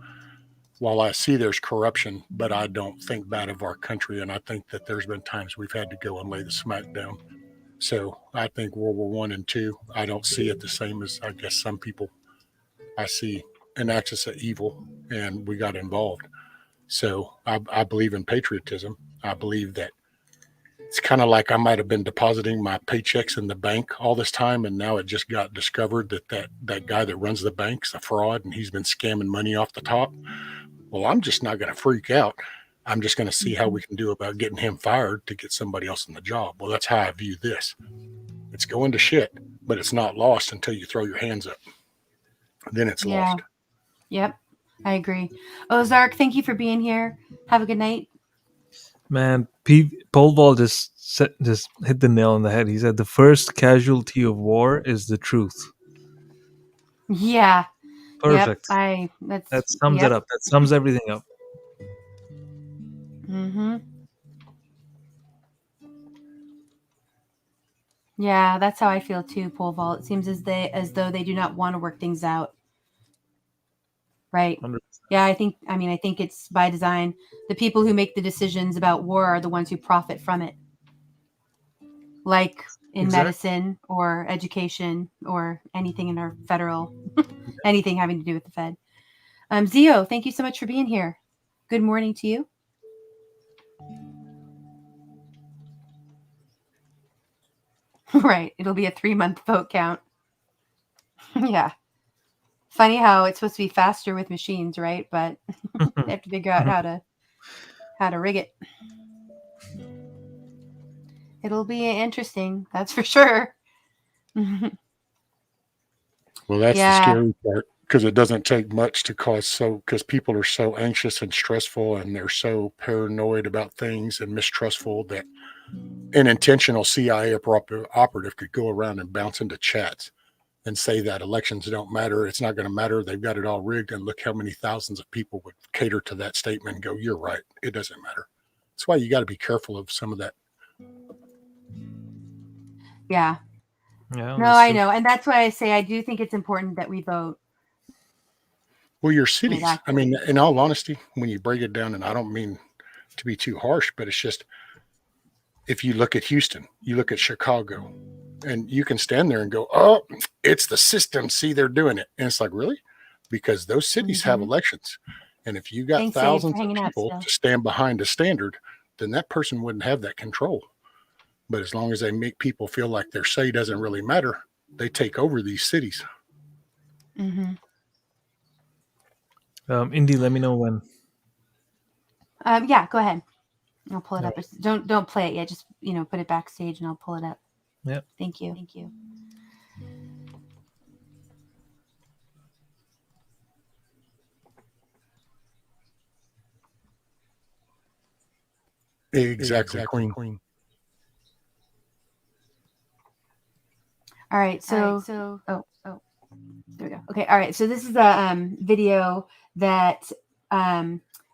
while I see there's corruption, but I don't think bad of our country. And I think that there's been times we've had to go and lay the smack down. So I think World War I and II, I don't see it the same as I guess some people. I see an axis of evil and we got involved. So I believe in patriotism. I believe that it's kind of like I might have been depositing my paychecks in the bank all this time, and now it just got discovered that guy that runs the bank's a fraud and he's been scamming money off the top. Well, I'm just not going to freak out. I'm just going to see how we can do about getting him fired to get somebody else in the job. Well, that's how I view this. It's going to shit, but it's not lost until you throw your hands up. Then it's lost. Yep, I agree. Ozark, thank you for being here. Have a good night. Man, Paul Ball just hit the nail on the head. He said the first casualty of war is the truth. Yeah. Perfect. Yep, that sums it up. That sums everything up. Yeah, that's how I feel too, Pole Vault. It seems as though they do not want to work things out. Right. 100%. Yeah, I think it's by design. The people who make the decisions about war are the ones who profit from it. Like in medicine or education or anything in our federal, anything having to do with the Fed. Zio, thank you so much for being here. Good morning to you. Right. It'll be a 3-month vote count. Yeah. Funny how it's supposed to be faster with machines, right? But they have to figure out how to rig it. It'll be interesting, that's for sure. Well, that's the scary part, because it doesn't take much to because people are so anxious and stressful, and they're so paranoid about things and mistrustful that an intentional CIA operative could go around and bounce into chats and say that elections don't matter. It's not going to matter. They've got it all rigged. And look how many thousands of people would cater to that statement and go, you're right. It doesn't matter. That's why you got to be careful of some of that. Yeah. No, I know. And that's why I say I do think it's important that we vote. Well, your cities, I mean, in all honesty, when you break it down, and I don't mean to be too harsh, but it's just, if you look at Houston, you look at Chicago, and you can stand there and go, oh, it's the system. See, they're doing it. And it's like, really? Because those cities have elections. And if you got thousands of people to stand behind a standard, then that person wouldn't have that control. But as long as they make people feel like their say doesn't really matter, they take over these cities. Indy, let me know when. Yeah, go ahead. I'll pull it up. Don't play it yet. Just put it backstage and I'll pull it up. Yeah. Thank you. Exactly, Queen. All right. So, oh, there we go. Okay. All right. So this is a video that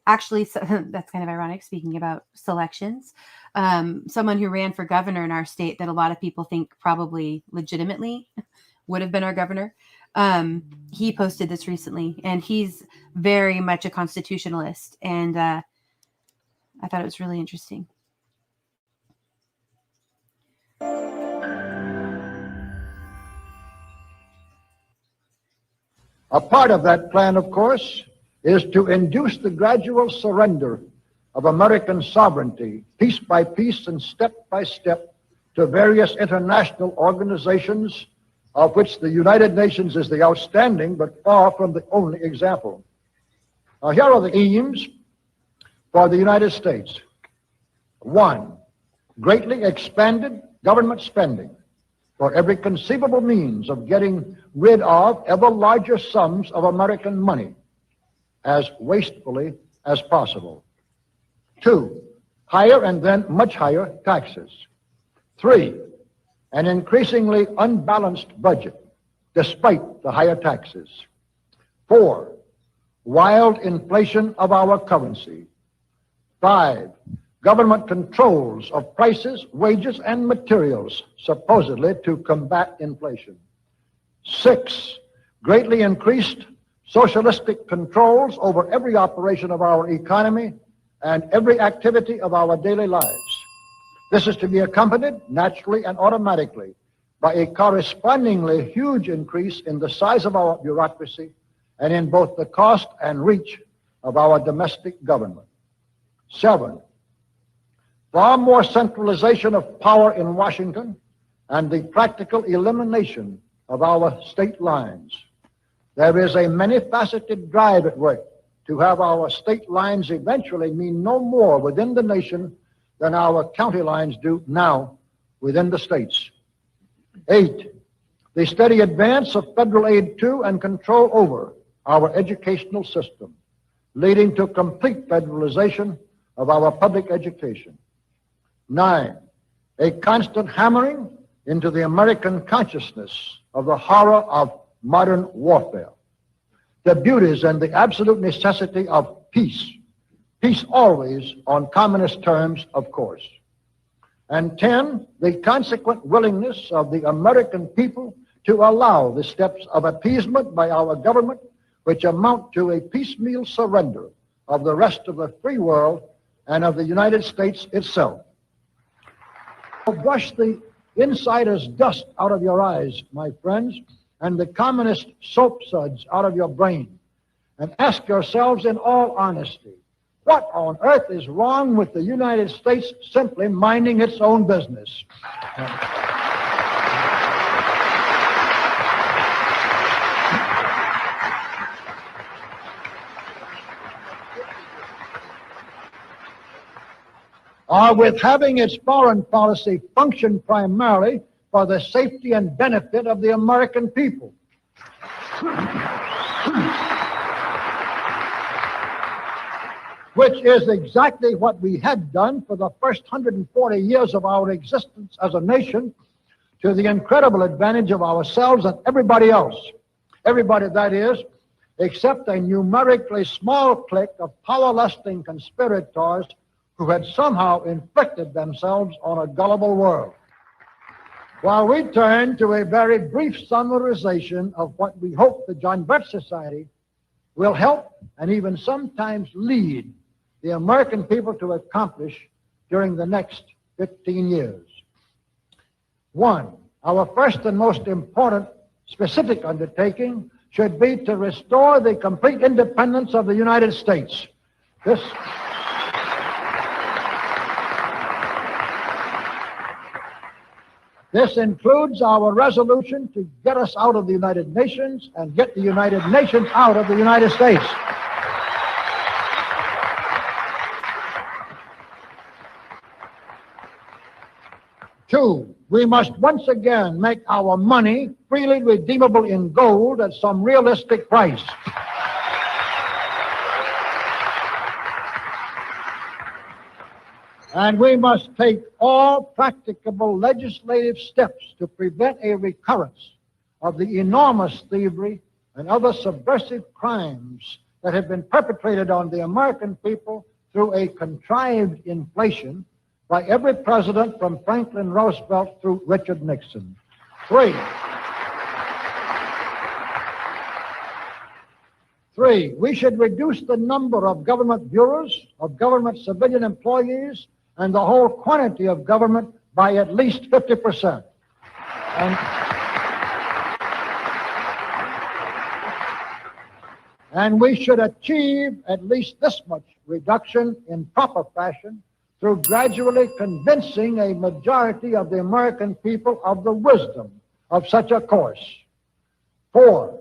actually, that's kind of ironic, speaking about selections. Someone who ran for governor in our state that a lot of people think probably legitimately would have been our governor. He posted this recently, and he's very much a constitutionalist. And I thought it was really interesting. A part of that plan, of course, is to induce the gradual surrender of American sovereignty, piece by piece and step by step, to various international organizations, of which the United Nations is the outstanding but far from the only example. Now, here are the aims for the United States. 1, greatly expanded government spending for every conceivable means of getting rid of ever larger sums of American money as wastefully as possible. 2, higher and then much higher taxes. 3, an increasingly unbalanced budget despite the higher taxes. 4, wild inflation of our currency. 5, government controls of prices, wages, and materials, supposedly to combat inflation. 6, greatly increased socialistic controls over every operation of our economy and every activity of our daily lives. This is to be accompanied naturally and automatically by a correspondingly huge increase in the size of our bureaucracy and in both the cost and reach of our domestic government. 7, far more centralization of power in Washington and the practical elimination of our state lines. There is a many-faceted drive at work to have our state lines eventually mean no more within the nation than our county lines do now within the states. 8, the steady advance of federal aid to and control over our educational system, leading to complete federalization of our public education. 9, a constant hammering into the American consciousness of the horror of modern warfare, the beauties and the absolute necessity of peace. Peace always on communist terms, of course. And 10, the consequent willingness of the American people to allow the steps of appeasement by our government, which amount to a piecemeal surrender of the rest of the free world and of the United States itself. Brush the insider's dust out of your eyes, my friends, and the communist soap suds out of your brain, and ask yourselves in all honesty, what on earth is wrong with the United States simply minding its own business? Or with having its foreign policy function primarily for the safety and benefit of the American people. Which is exactly what we had done for the first 140 years of our existence as a nation, to the incredible advantage of ourselves and everybody else. Everybody, that is, except a numerically small clique of power-lusting conspirators who had somehow inflicted themselves on a gullible world. While we turn to a very brief summarization of what we hope the John Birch Society will help and even sometimes lead the American people to accomplish during the next 15 years. 1, our first and most important specific undertaking should be to restore the complete independence of the United States. This includes our resolution to get us out of the United Nations and get the United Nations out of the United States. Two, we must once again make our money freely redeemable in gold at some realistic price. And we must take all practicable legislative steps to prevent a recurrence of the enormous thievery and other subversive crimes that have been perpetrated on the American people through a contrived inflation by every president from Franklin Roosevelt through Richard Nixon. 3, we should reduce the number of government bureaus, of government civilian employees, and the whole quantity of government by at least 50%. And we should achieve at least this much reduction in proper fashion through gradually convincing a majority of the American people of the wisdom of such a course. 4,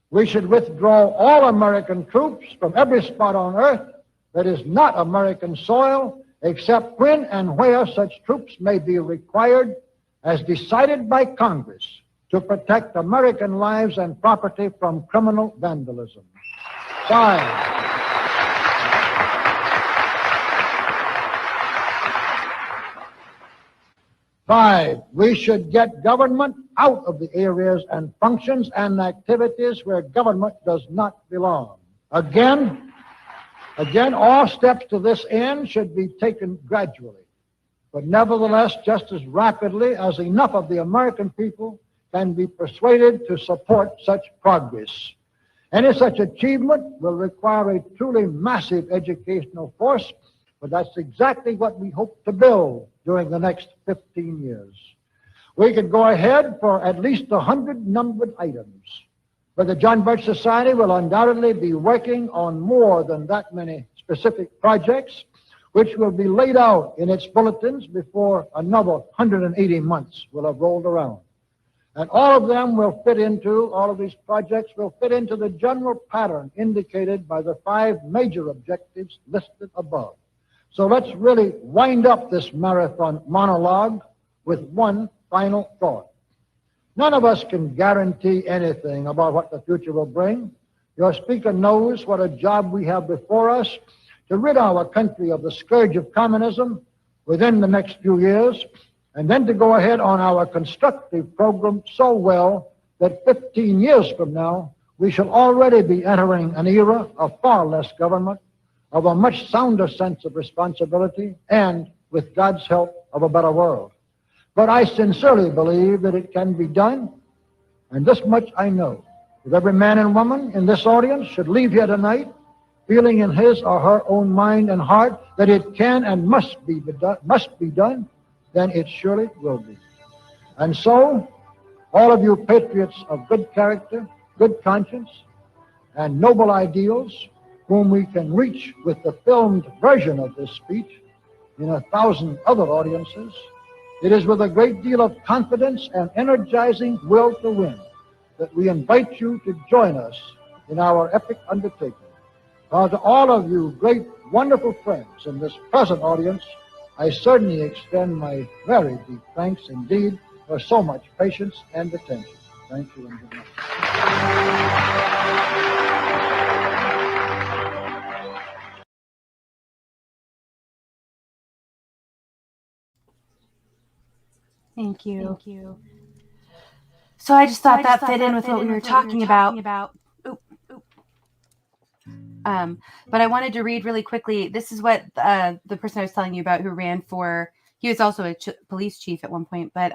we should withdraw all American troops from every spot on earth that is not American soil, except when and where such troops may be required as decided by Congress to protect American lives and property from criminal vandalism. 5, we should get government out of the areas and functions and activities where government does not belong. Again, all steps to this end should be taken gradually, but nevertheless just as rapidly as enough of the American people can be persuaded to support such progress. Any such achievement will require a truly massive educational force, but that's exactly what we hope to build during the next 15 years. We could go ahead for at least 100 numbered items, but the John Birch Society will undoubtedly be working on more than that many specific projects, which will be laid out in its bulletins before another 180 months will have rolled around. And all of them will fit into, all of these projects will fit into the general pattern indicated by the 5 major objectives listed above. So let's really wind up this marathon monologue with one final thought. None of us can guarantee anything about what the future will bring. Your speaker knows what a job we have before us to rid our country of the scourge of communism within the next few years, and then to go ahead on our constructive program so well that 15 years from now, we shall already be entering an era of far less government, of a much sounder sense of responsibility, and, with God's help, of a better world. But I sincerely believe that it can be done, and this much I know, that every man and woman in this audience should leave here tonight feeling in his or her own mind and heart that it can and must be done, then it surely will be. And so, all of you patriots of good character, good conscience, and noble ideals, whom we can reach with the filmed version of this speech in 1,000 other audiences, it is with a great deal of confidence and energizing will to win that we invite you to join us in our epic undertaking. Now, to all of you great, wonderful friends in this present audience, I certainly extend my very deep thanks indeed for so much patience and attention. Thank you and good night. Thank you. So I just thought that fit in with what we were talking about. But I wanted to read really quickly. This is what the person I was telling you about who ran for, he was also a police chief at one point, but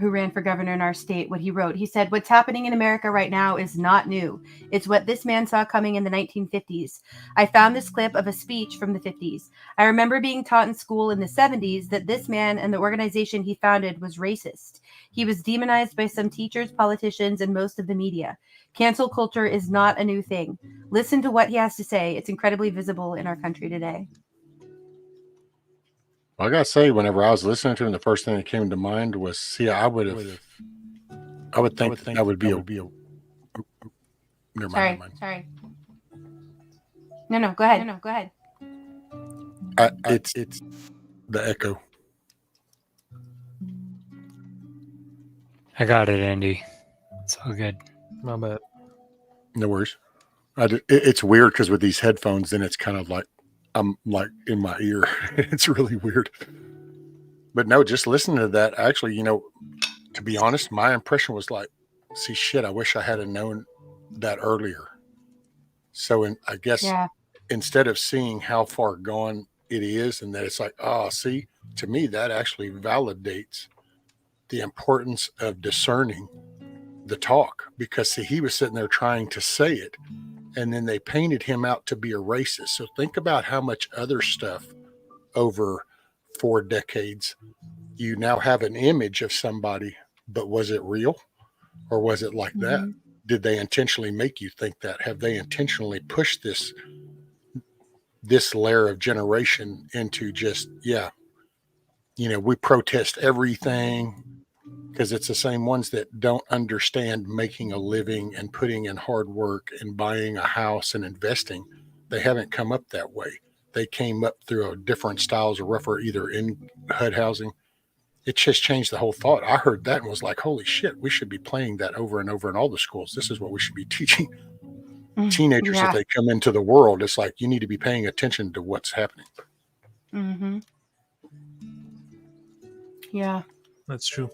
who ran for governor in our state, what he wrote. He said, "What's happening in America right now is not new. It's what this man saw coming in the 1950s. I found this clip of a speech from the 50s. I remember being taught in school in the 70s that this man and the organization he founded was racist. He was demonized by some teachers, politicians, and most of the media. Cancel culture is not a new thing. Listen to what he has to say. It's incredibly visible in our country today." Well, I gotta say, whenever I was listening to him, the first thing that came to mind was, I would think that would be a. Never mind. Sorry. No, go ahead. It's the echo. I got it, Andy. It's all good. My bad. No worries. It's weird because with these headphones, then it's kind of like I'm like in my ear. It's really weird. But no, just listening to that, actually, to be honest, my impression was like, see, shit, I wish I had known that earlier. So I guess instead of seeing how far gone it is and that it's like, oh, see, to me, that actually validates the importance of discerning the talk, because see, he was sitting there trying to say it, and then they painted him out to be a racist. So think about how much other stuff over 4 decades you now have an image of somebody, but was it real, or was it like that? Did they intentionally make you think that? Have they intentionally pushed this layer of generation into just, we protest everything because it's the same ones that don't understand making a living and putting in hard work and buying a house and investing. They haven't come up that way. They came up through a different styles of rougher, either in HUD housing. It just changed the whole thought. I heard that and was like, holy shit, we should be playing that over and over in all the schools. This is what we should be teaching teenagers as they come into the world. It's like, you need to be paying attention to what's happening. Mm-hmm. Yeah. That's true.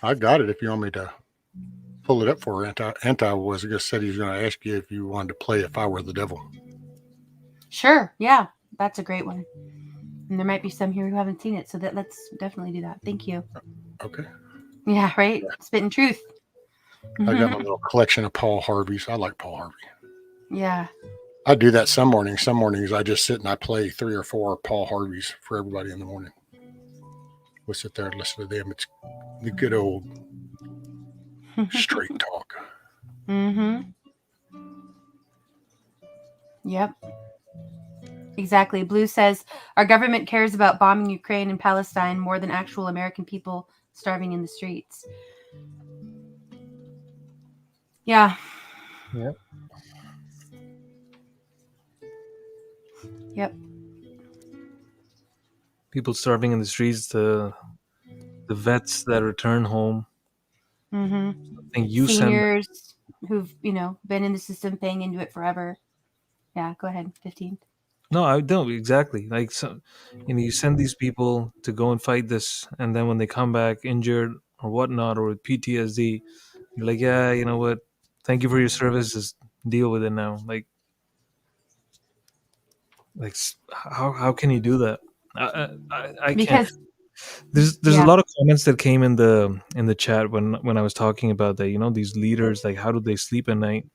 I got it if you want me to pull it up for her. Anti was just said he's going to ask you if you wanted to play If I Were the Devil. Sure. Yeah. That's a great one. And there might be some here who haven't seen it. So let's definitely do that. Thank you. Okay. Yeah. Right. Yeah. Spitting truth. I got my little collection of Paul Harveys. I like Paul Harvey. Yeah. I do that some mornings. Some mornings I just sit and I play 3 or 4 Paul Harveys for everybody in the morning. We'll sit there and listen to them. It's the good old straight talk. Mm-hmm. Yep. Exactly. Blue says, our government cares about bombing Ukraine and Palestine more than actual American people starving in the streets. Yeah. Yep. Yep. People starving in the streets, the vets that return home. Mm-hmm. And you seniors who've, been in the system, paying into it forever. Yeah, go ahead. 15. No, I don't exactly. Like, so, you send these people to go and fight this, and then when they come back injured or whatnot, or with PTSD, you're like, yeah, you know what? Thank you for your service. Just deal with it now. Like how can you do that? I can't. There's a lot of comments that came in the chat when I was talking about that. These leaders, like, how do they sleep at night?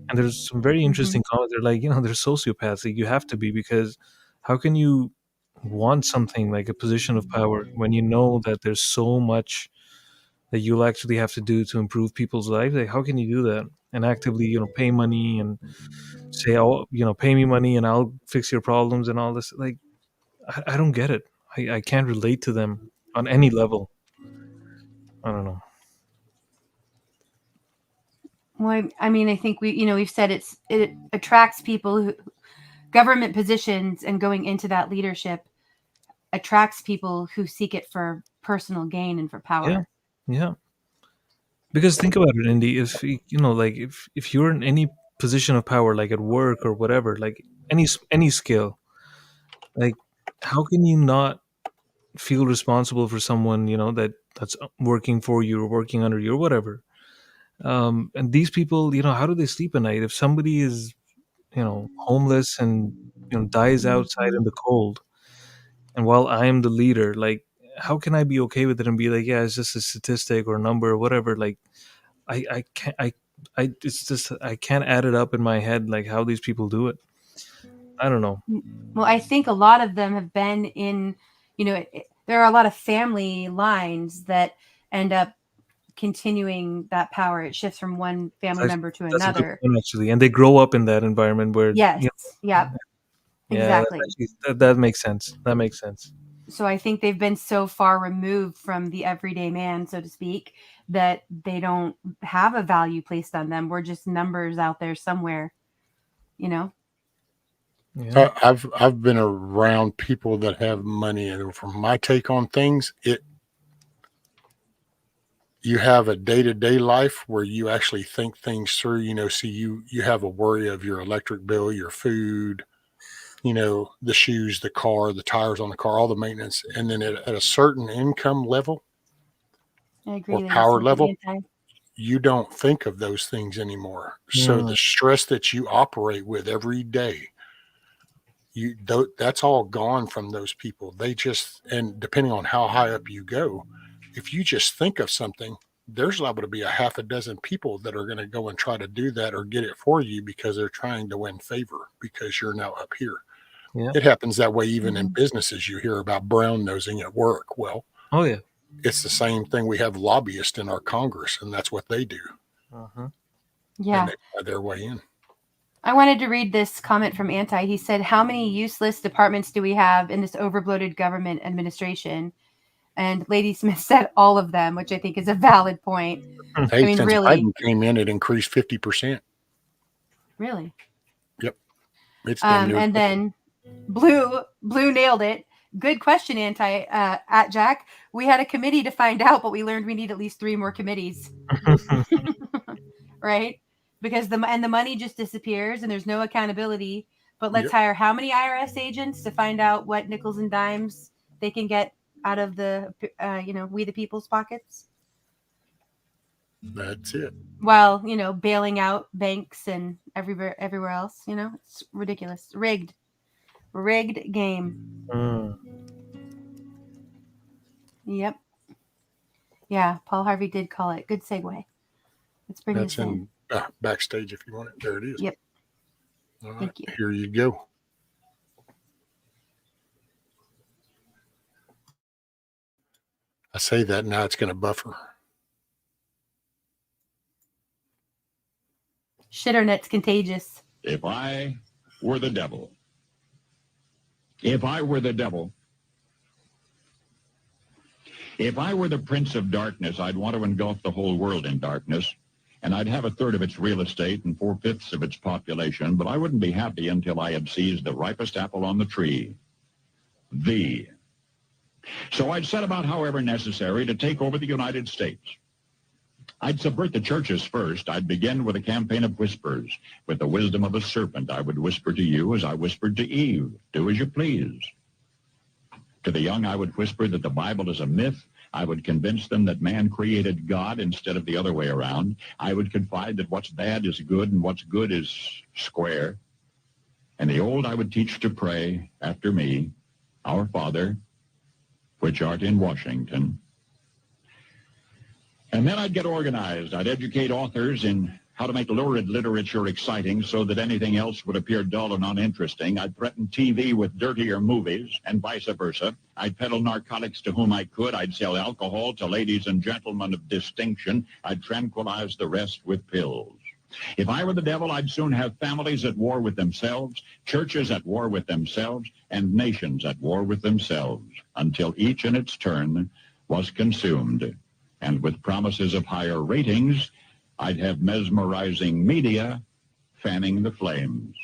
And there's some very interesting comments. They're like, they're sociopaths. Like, you have to be, because how can you want something like a position of power when you know that there's so much that you'll actually have to do to improve people's lives? Like, how can you do that and actively, pay money and say, oh, pay me money and I'll fix your problems and all this? Like, I don't get it. I can't relate to them on any level. I don't know. Well, I mean, I think we've said it attracts people who, government positions and going into that leadership attracts people who seek it for personal gain and for power. Yeah. Because think about it, Indy. If if you're in any position of power, like at work or whatever, like any skill, like, how can you not feel responsible for someone that's working for you or working under you or whatever? And these people, how do they sleep at night if somebody is homeless and dies outside in the cold, and while I am the leader, like, how can I be okay with it and be like, yeah, it's just a statistic or a number or whatever? Like, I can't it's just I can't add it up in my head, like, how these people do it. I don't know. Well, I think a lot of them have been in, there are a lot of family lines that end up continuing that power. It shifts from one family member to another. Actually, and they grow up in that environment where exactly. That makes sense. That makes sense. So I think they've been so far removed from the everyday man, so to speak, that they don't have a value placed on them. We're just numbers out there somewhere, Yeah. I've been around people that have money, and from my take on things, you have a day-to-day life where you actually think things through, see you have a worry of your electric bill, your food, the shoes, the car, the tires on the car, all the maintenance. And then at a certain income level I agree or that power you said level, anti. you don't think of those things anymore. So the stress that you operate with every day, that's all gone from those people. And depending on how high up you go, if you just think of something, there's liable to be a half a dozen people that are going to go and try to do that or get it for you because they're trying to win favor because you're now up here. Yeah. It happens that way even in businesses. You hear about brown nosing at work. Well, Oh yeah. it's the same thing. We have lobbyists in our Congress, and that's what they do. Yeah. And they buy their way in. I wanted to read this comment from Anti. He said, how many useless departments do we have in this overbloated government administration? And Lady Smith said all of them, which I think is a valid point. Hey, I mean, since really. Biden came in, it increased 50%. Really? Yep. It's damn near. And then Blue nailed it. Good question, Anti at Jack. We had a committee to find out, but we learned we need at least 3 more committees. Right? Because the money just disappears and there's no accountability. But let's hire how many IRS agents to find out what nickels and dimes they can get out of the we the people's pockets? That's it. While bailing out banks and everywhere else. It's ridiculous. Rigged game. Yep. Yeah, Paul Harvey did call it. Good segue. Let's bring this in. Backstage if you want it. There it is. Yep. All right. Thank you. Here you go. I say that now it's going to buffer. Shitternet's contagious. If I were the devil, if I were the devil, if I were the prince of darkness, I'd want to engulf the whole world in darkness, and I'd have 1/3 of its real estate and 4/5 of its population, but I wouldn't be happy until I had seized the ripest apple on the tree. So I'd set about, however necessary, to take over the United States. I'd subvert the churches first. I'd begin with a campaign of whispers. With the wisdom of a serpent, I would whisper to you as I whispered to Eve, do as you please. To the young, I would whisper that the Bible is a myth. I would convince them that man created God instead of the other way around. I would confide that what's bad is good and what's good is square. And the old I would teach to pray after me, Our Father, which art in Washington. And then I'd get organized. I'd educate authors in how to make lurid literature exciting so that anything else would appear dull and uninteresting. I'd threaten TV with dirtier movies and vice versa. I'd peddle narcotics to whom I could. I'd sell alcohol to ladies and gentlemen of distinction. I'd tranquilize the rest with pills. If I were the devil, I'd soon have families at war with themselves, churches at war with themselves, and nations at war with themselves, until each in its turn was consumed. And with promises of higher ratings, I'd have mesmerizing media fanning the flames.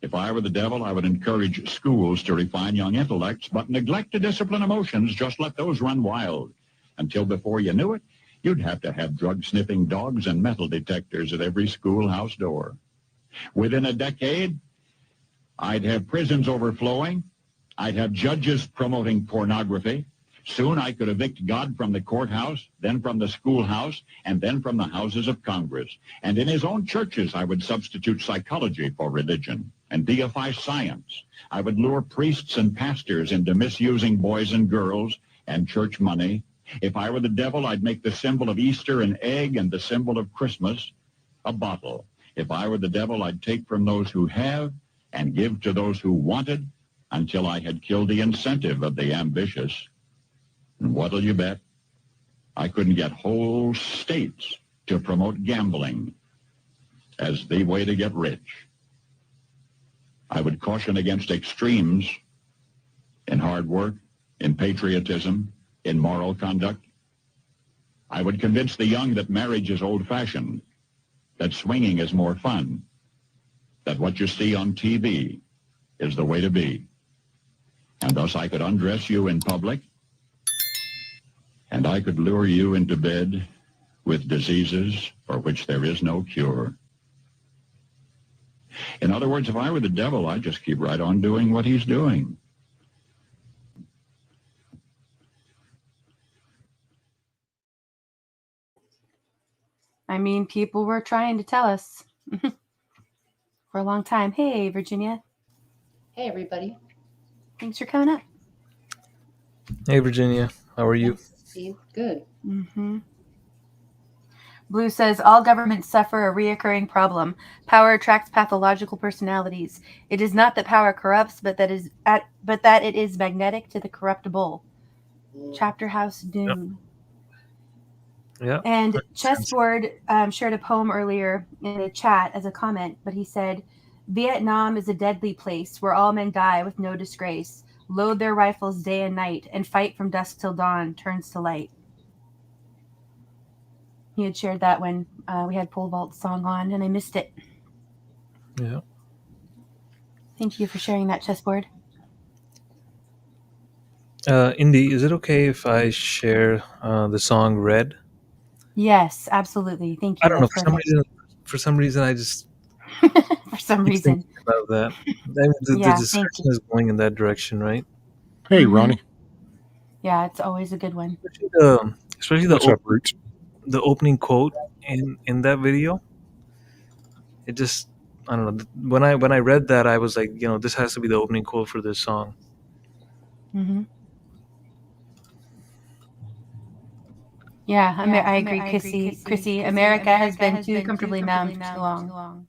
If I were the devil, I would encourage schools to refine young intellects, but neglect to discipline emotions, just let those run wild. Until before you knew it, you'd have to have drug-sniffing dogs and metal detectors at every schoolhouse door. Within a decade, I'd have prisons overflowing. I'd have judges promoting pornography. Soon I could evict God from the courthouse, then from the schoolhouse, and then from the houses of Congress. And in his own churches, I would substitute psychology for religion and deify science. I would lure priests and pastors into misusing boys and girls and church money. If I were the devil, I'd make the symbol of Easter an egg and the symbol of Christmas a bottle. If I were the devil, I'd take from those who have and give to those who wanted until I had killed the incentive of the ambitious. And what'll you bet? I couldn't get whole states to promote gambling as the way to get rich. I would caution against extremes in hard work, in patriotism, in moral conduct. I would convince the young that marriage is old-fashioned, that swinging is more fun, that what you see on TV is the way to be. And thus I could undress you in public and I could lure you into bed with diseases for which there is no cure. In other words, if I were the devil, I'd just keep right on doing what he's doing. I mean, people were trying to tell us for a long time. Hey, Virginia. Hey, everybody. Thanks for coming up. Hey, Virginia. How are you? Nice to see you. Good. Mm-hmm. Blue says, all governments suffer a reoccurring problem. Power attracts pathological personalities. It is not that power corrupts, but that it is magnetic to the corruptible. Chapter House Dune. Yeah. And Chessboard shared a poem earlier in the chat as a comment, but he said, Vietnam is a deadly place where all men die with no disgrace, load their rifles day and night, and fight from dusk till dawn turns to light. He had shared that when we had Pole Vault song on, and I missed it. Yeah. Thank you for sharing that, Chessboard. Indy, is it okay if I share the song Red? Yes, absolutely. Thank you. I don't know. For some reason, I just for some reason about that. The discussion is going in that direction, right? Hey, Ronnie. Yeah, it's always a good one. Especially the opening quote in that video. It just, I don't know. When I read that, I was like, this has to be the opening quote for this song. Mm-hmm. Yeah, I agree, Chrissy. America has been too comfortably numb for too long.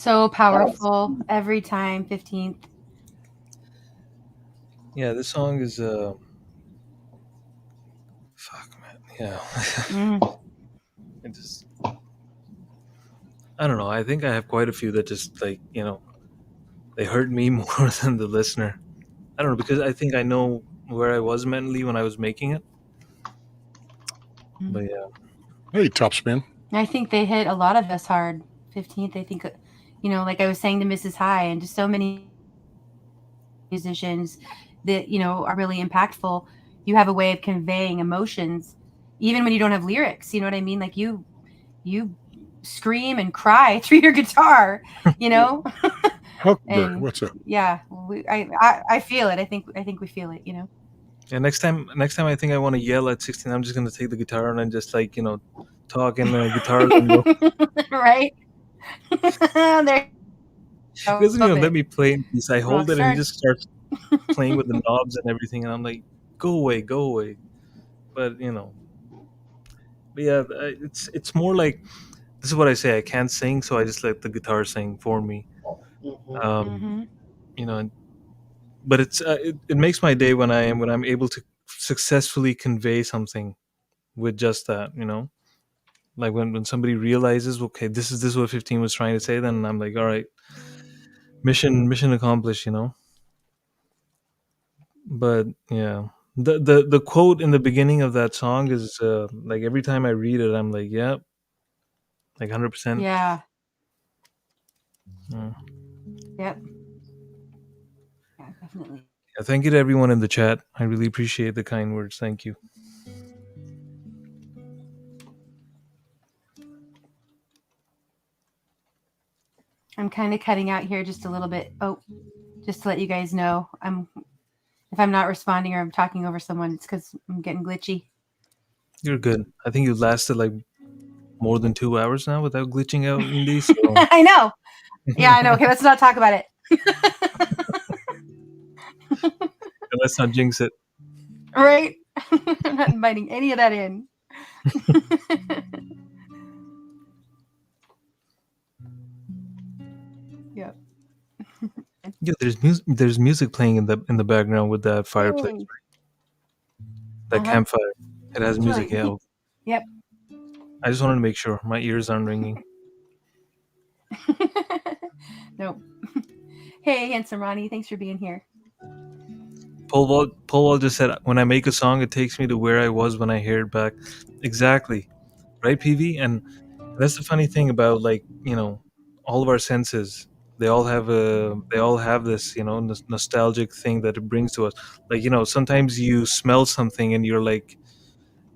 So powerful every time. 15th. Yeah, this song is fuck, man. Yeah. I don't know. I think I have quite a few that just like, they hurt me more than the listener. I don't know, because I think I know where I was mentally when I was making it. But yeah. Hey, Topspin. I think they hit a lot of us hard. 15th, I think, like I was saying to Mrs. High, and just so many musicians that, are really impactful. You have a way of conveying emotions, even when you don't have lyrics. You know what I mean? Like you scream and cry through your guitar, Huckleberry, what's up? Yeah, I feel it. I think we feel it, Yeah, next time I think I want to yell at 16, I'm just gonna take the guitar and just like, talk in the guitar lingo. Right? There. He doesn't even let me play in peace. I hold it and he just starts playing with the knobs and everything, and I'm like, go away. But but yeah, it's more like, this is what I say, I can't sing, so I just let the guitar sing for me. But it makes my day when I'm able to successfully convey something with just that, like when somebody realizes, okay, this is what 15 was trying to say, then I'm like, all right, mission accomplished. But yeah, the quote in the beginning of that song is like, every time I read it, I'm like, yeah, like 100%. Yeah. Yeah. Yep. Yeah, definitely. Yeah, thank you to everyone in the chat. I really appreciate the kind words. Thank you. I'm kind of cutting out here just a little bit. Oh, just to let you guys know, if I'm not responding or I'm talking over someone, it's because I'm getting glitchy. You're good. I think you lasted like more than 2 hours now without glitching out, Indy. So. I know. Yeah, I know. Okay, let's not talk about it. Let's not jinx it. Right? I'm not inviting any of that in. Yep. Yeah, there's music playing in the background with that fireplace. Right? That campfire. It has music. Yeah. Yep. I just wanted to make sure my ears aren't ringing. Nope. Hey, handsome Ronnie, thanks for being here. Paul Wall just said, when I make a song, it takes me to where I was when I hear it back. Exactly. Right, PV? And that's the funny thing about, like, all of our senses. They all have this, nostalgic thing that it brings to us. Like, sometimes you smell something and you're like,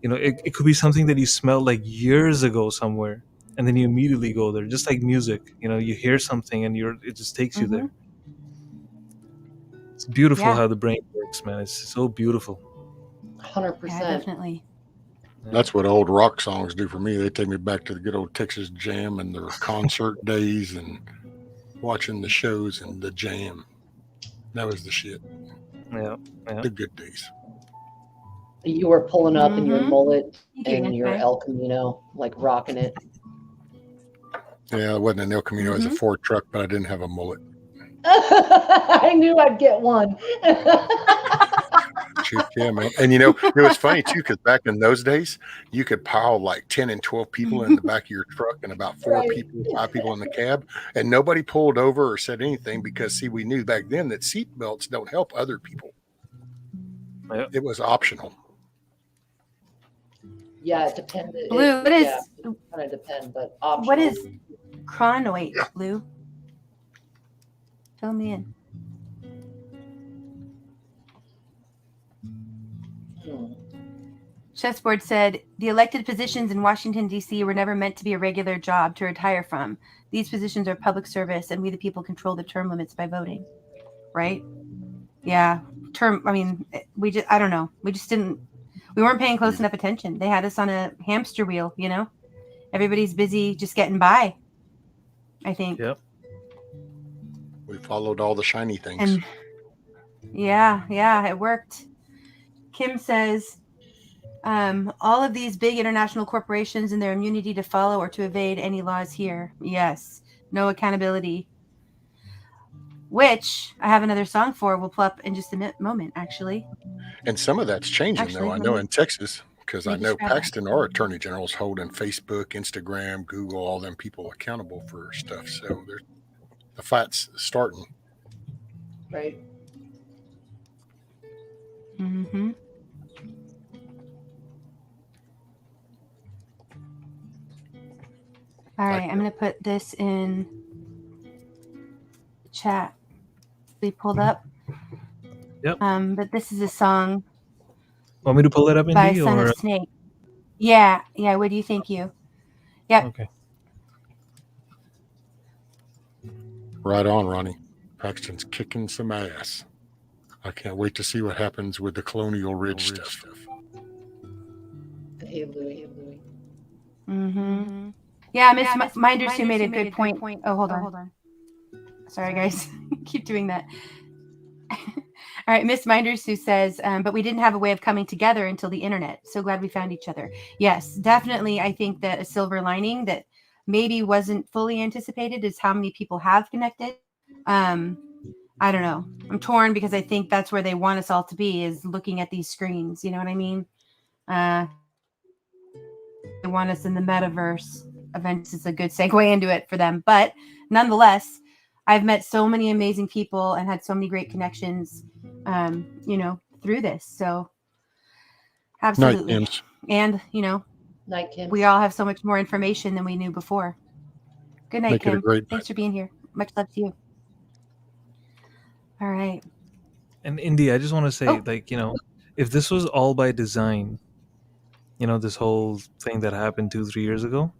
it could be something that you smelled like years ago somewhere, and then you immediately go there. Just like music, you hear something and it just takes you there. It's beautiful how the brain works, man. It's so beautiful. 100%. Yeah, definitely. That's what old rock songs do for me. They take me back to the good old Texas Jam and their concert days and watching the shows and the jam. That was the shit. Yeah. The good days. You were pulling up in your mullet and your El Camino, like rocking it. Yeah, it wasn't an El Camino. It was a Ford truck, but I didn't have a mullet. I knew I'd get one. Yeah, man. And it was funny too, because back in those days, you could pile like 10 and 12 people in the back of your truck and about 5 people in the cab, and nobody pulled over or said anything because, see, we knew back then that seat belts don't help other people. Yeah. It was optional. Yeah, it depended. Blue, what is? Kind of depend, but optional. What is chronoid, Blue? Fill me in. Chessboard said, the elected positions in Washington, D.C. were never meant to be a regular job to retire from. These positions are public service, and we the people control the term limits by voting. Right? Yeah. I don't know. We weren't paying close enough attention. They had us on a hamster wheel, Everybody's busy just getting by, I think. Yep. We followed all the shiny things. And yeah, it worked. Kim says, all of these big international corporations and their immunity to follow or to evade any laws here. Yes, no accountability. Which I have another song for. We'll pull up in just a moment, actually. And some of that's changing, though. I know in Texas, because I know Paxton, our attorney general, is holding Facebook, Instagram, Google, all them people accountable for stuff. So the fight's starting. Right. Mm-hmm. All right, I'm going to put this in chat. We pulled up. Yep. But this is a song. Want me to pull it up, Indy? By Son of Snake. Yeah. What do you think? Yep. Okay. Right on, Ronnie. Paxton's kicking some ass. I can't wait to see what happens with the Colonial Ridge stuff. Hey, Louie. Mm-hmm. Yeah, Miss Minders who made a good point. Oh, hold on. Sorry, guys. Keep doing that. All right, Miss Minders who says, but we didn't have a way of coming together until the internet. So glad we found each other. Yes, definitely. I think that a silver lining that maybe wasn't fully anticipated is how many people have connected. I don't know. I'm torn because I think that's where they want us all to be, is looking at these screens. You know what I mean? They want us in the metaverse. Eventually, it's a good segue into it for them. But nonetheless, I've met so many amazing people and had so many great connections, through this. So absolutely. Night, Kim's. And, Night, Kim. We all have so much more information than we knew before. Good night, Kim. Thanks for being here. Much love to you. All right. And Indy, I just want to say, if this was all by design, this whole thing that happened 2-3 years ago,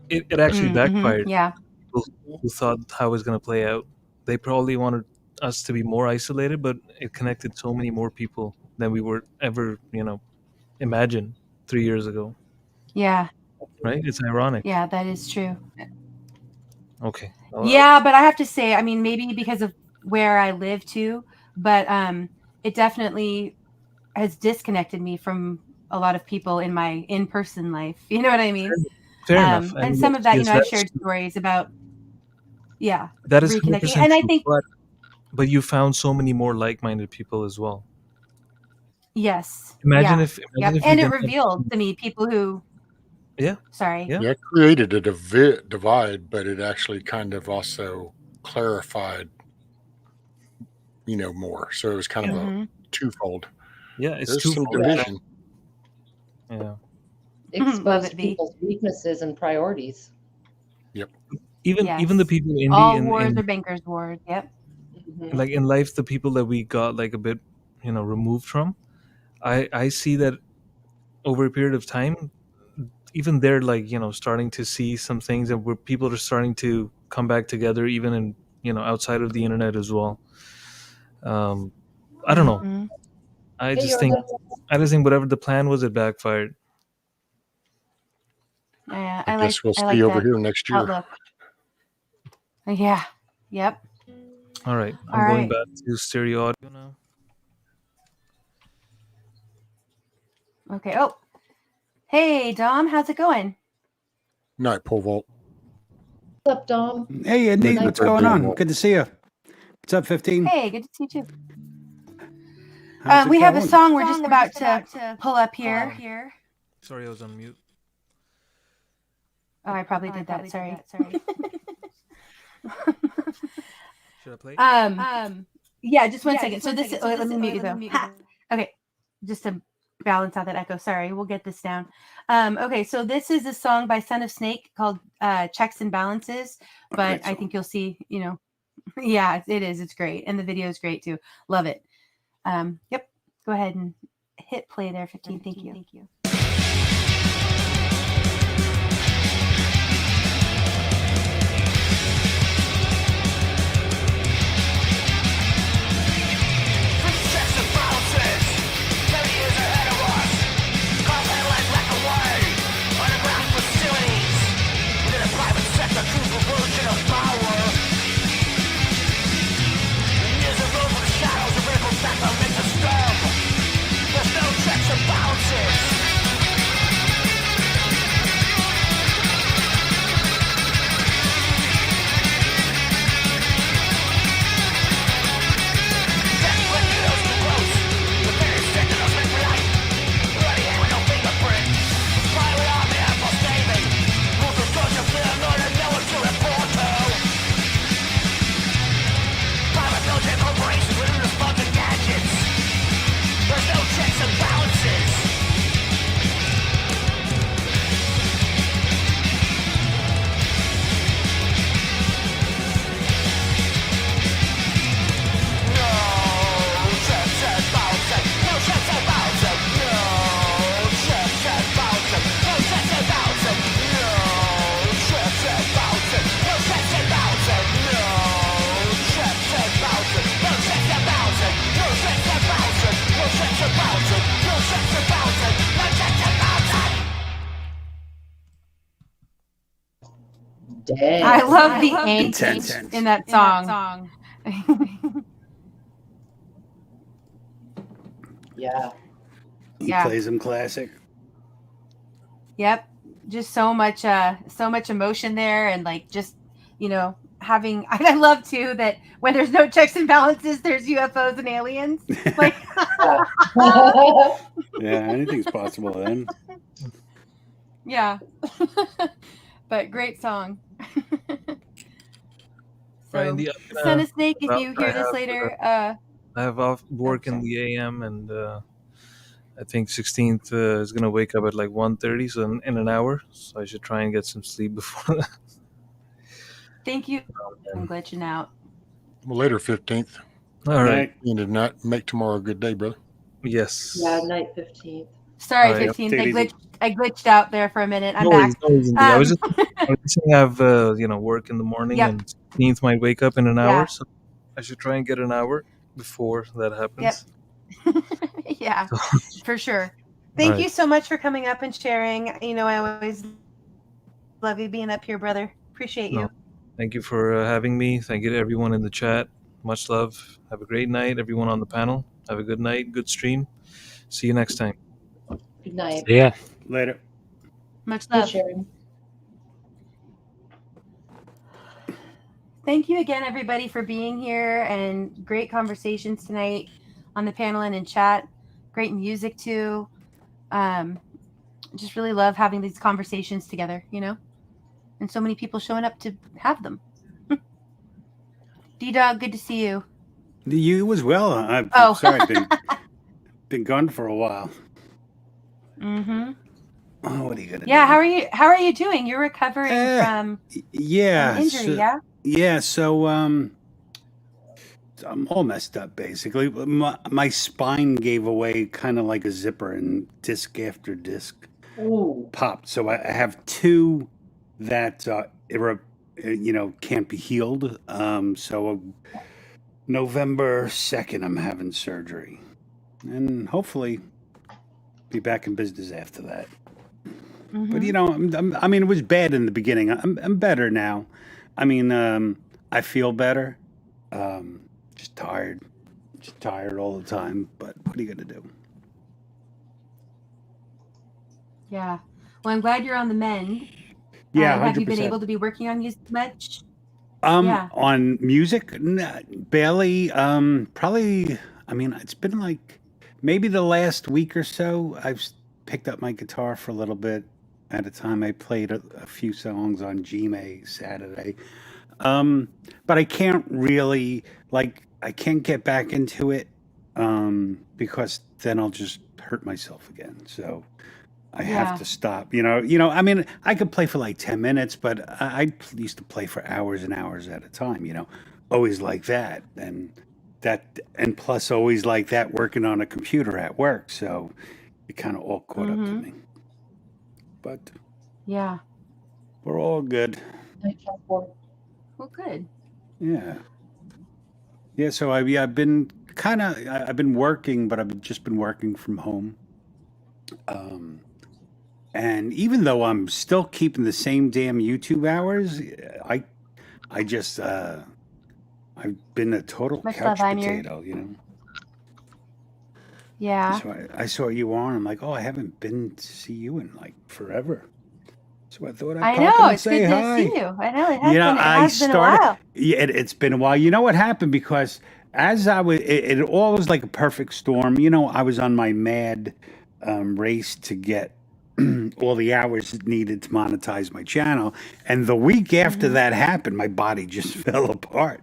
it actually backfired. Yeah. People who thought how it was going to play out, they probably wanted us to be more isolated, but it connected so many more people than we were ever, imagine 3 years ago. Yeah. Right? It's ironic. Yeah, that is true. Okay. Yeah, but I have to say, I mean, maybe because of where I live too, but it definitely has disconnected me from a lot of people in my in-person life. You know what I mean? Fair enough. And some of that, I've shared stories about, that is reconnecting. And I think, but you found so many more like-minded people as well. Yes. Imagine if and it revealed to me people who. Yeah. Sorry. Yeah, it created a divide, but it actually kind of also clarified, more. So it was kind of a twofold. Yeah, it's There's twofold. some division. Yeah. Exposed people's weaknesses and priorities. Yep. Even the people in all wars are bankers' wars. Yep. Like in life, the people that we got like a bit, removed from, I see that over a period of time, even they're like, starting to see some things, and where people are starting to come back together, even in, outside of the internet as well. I don't know. I just think whatever the plan was, it backfired. Yeah, I guess we'll see over here next year. Outlook. Yeah. Yep. All right. I'm going back to stereo audio now. Okay. Oh. Hey, Dom. How's it going? Night, Pole Vault. What's up, Dom? Hey, Indy. What's going on? Good to see you. What's up, 15? Hey, good to see you too. We have a song we're just about to pull up here. Sorry, I was on mute. Oh, I probably did that. Sorry. Should I play? Yeah, just one second. So this is, let me mute you though. Okay, just to balance out that echo. Sorry, we'll get this down. Okay, so this is a song by Son of Snake called Checks and Balances, but I think you'll see, yeah, it is. It's great. And the video is great too. Love it. Yep. Go ahead and hit play there, 15. Thank you. There's no checks and balances. Dang. I love the angst in that song. Yeah. He plays him classic. Yep. Just so much emotion there, and like just, having, I love too that when there's no checks and balances, there's UFOs and aliens. Like yeah, anything's possible then. Yeah. But great song. So, Son of Snake, if you hear this later, I have off work in the AM, and I think 16th is gonna wake up at like 1:30, so in an hour. So I should try and get some sleep before that. Thank you. I'm glitching out. Well, later 15th. All right. You did not make tomorrow a good day, brother. Yes. Yeah, night 15th. Sorry, 15th. I glitched out there for a minute. I'm back. I was just saying I have work in the morning, and 16th might wake up in an hour, so I should try and get an hour before that happens. Yep. Yeah, for sure. Thank you so much for coming up and sharing. I always love you being up here, brother. Appreciate you. Thank you for having me. Thank you to everyone in the chat. Much love. Have a great night, everyone on the panel. Have a good night, good stream. See you next time. Good night. Yeah. Later. Much love. Thank you again, everybody, for being here, and great conversations tonight on the panel and in chat. Great music too. Just really love having these conversations together, and so many people showing up to have them. D-Dog, good to see you. You as well. I'm sorry, been gone for a while. Mm-hmm. Oh, what are you gonna do? Yeah, how are you doing? You're recovering from an injury, yeah? Yeah, so I'm all messed up basically. My spine gave away kind of like a zipper, and disc after disc popped. So I have two that can't be healed. So November 2nd I'm having surgery, and hopefully be back in business after that. Mm-hmm. But it was bad in the beginning. I'm better now. I feel better. Just tired all the time. But what are you gonna do? Yeah. Well, I'm glad you're on the mend. Yeah. Have you been able to be working on music much? On music, barely. Probably. It's been like maybe the last week or so. I've picked up my guitar for a little bit at a time. I played a few songs on Gmail Saturday. But I can't really, I can't get back into it because then I'll just hurt myself again. So I have to stop. I could play for like 10 minutes, but I used to play for hours and hours at a time, always like that. And plus always like that working on a computer at work. So it kind of all caught up to me. But yeah, we're all good. Well, good. Yeah. So I've been working, but I've just been working from home. And even though I'm still keeping the same damn YouTube hours, I just I've been a total couch potato, Yeah. So I saw you on. I'm like, I haven't been to see you in like forever. So I thought I'd pop in and say hi. It's good to see you. I know it has been a while. Yeah, it's been a while. You know what happened? Because as I was, it all was like a perfect storm. I was on my mad race to get all the hours needed to monetize my channel. And the week after that happened, my body just fell apart.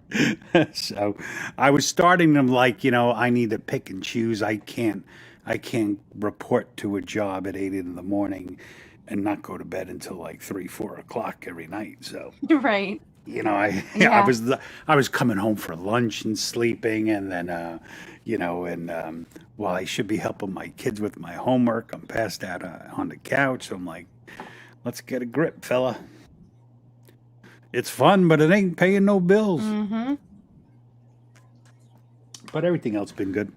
So I was starting to I need to pick and choose. I can't report to a job at 8 in the morning and not go to bed until like 3-4 o'clock every night. So right. I was coming home for lunch and sleeping, and then while I should be helping my kids with my homework, I'm passed out on the couch. So I'm like, let's get a grip, fella. It's fun, but it ain't paying no bills. Mm-hmm. But everything else been good.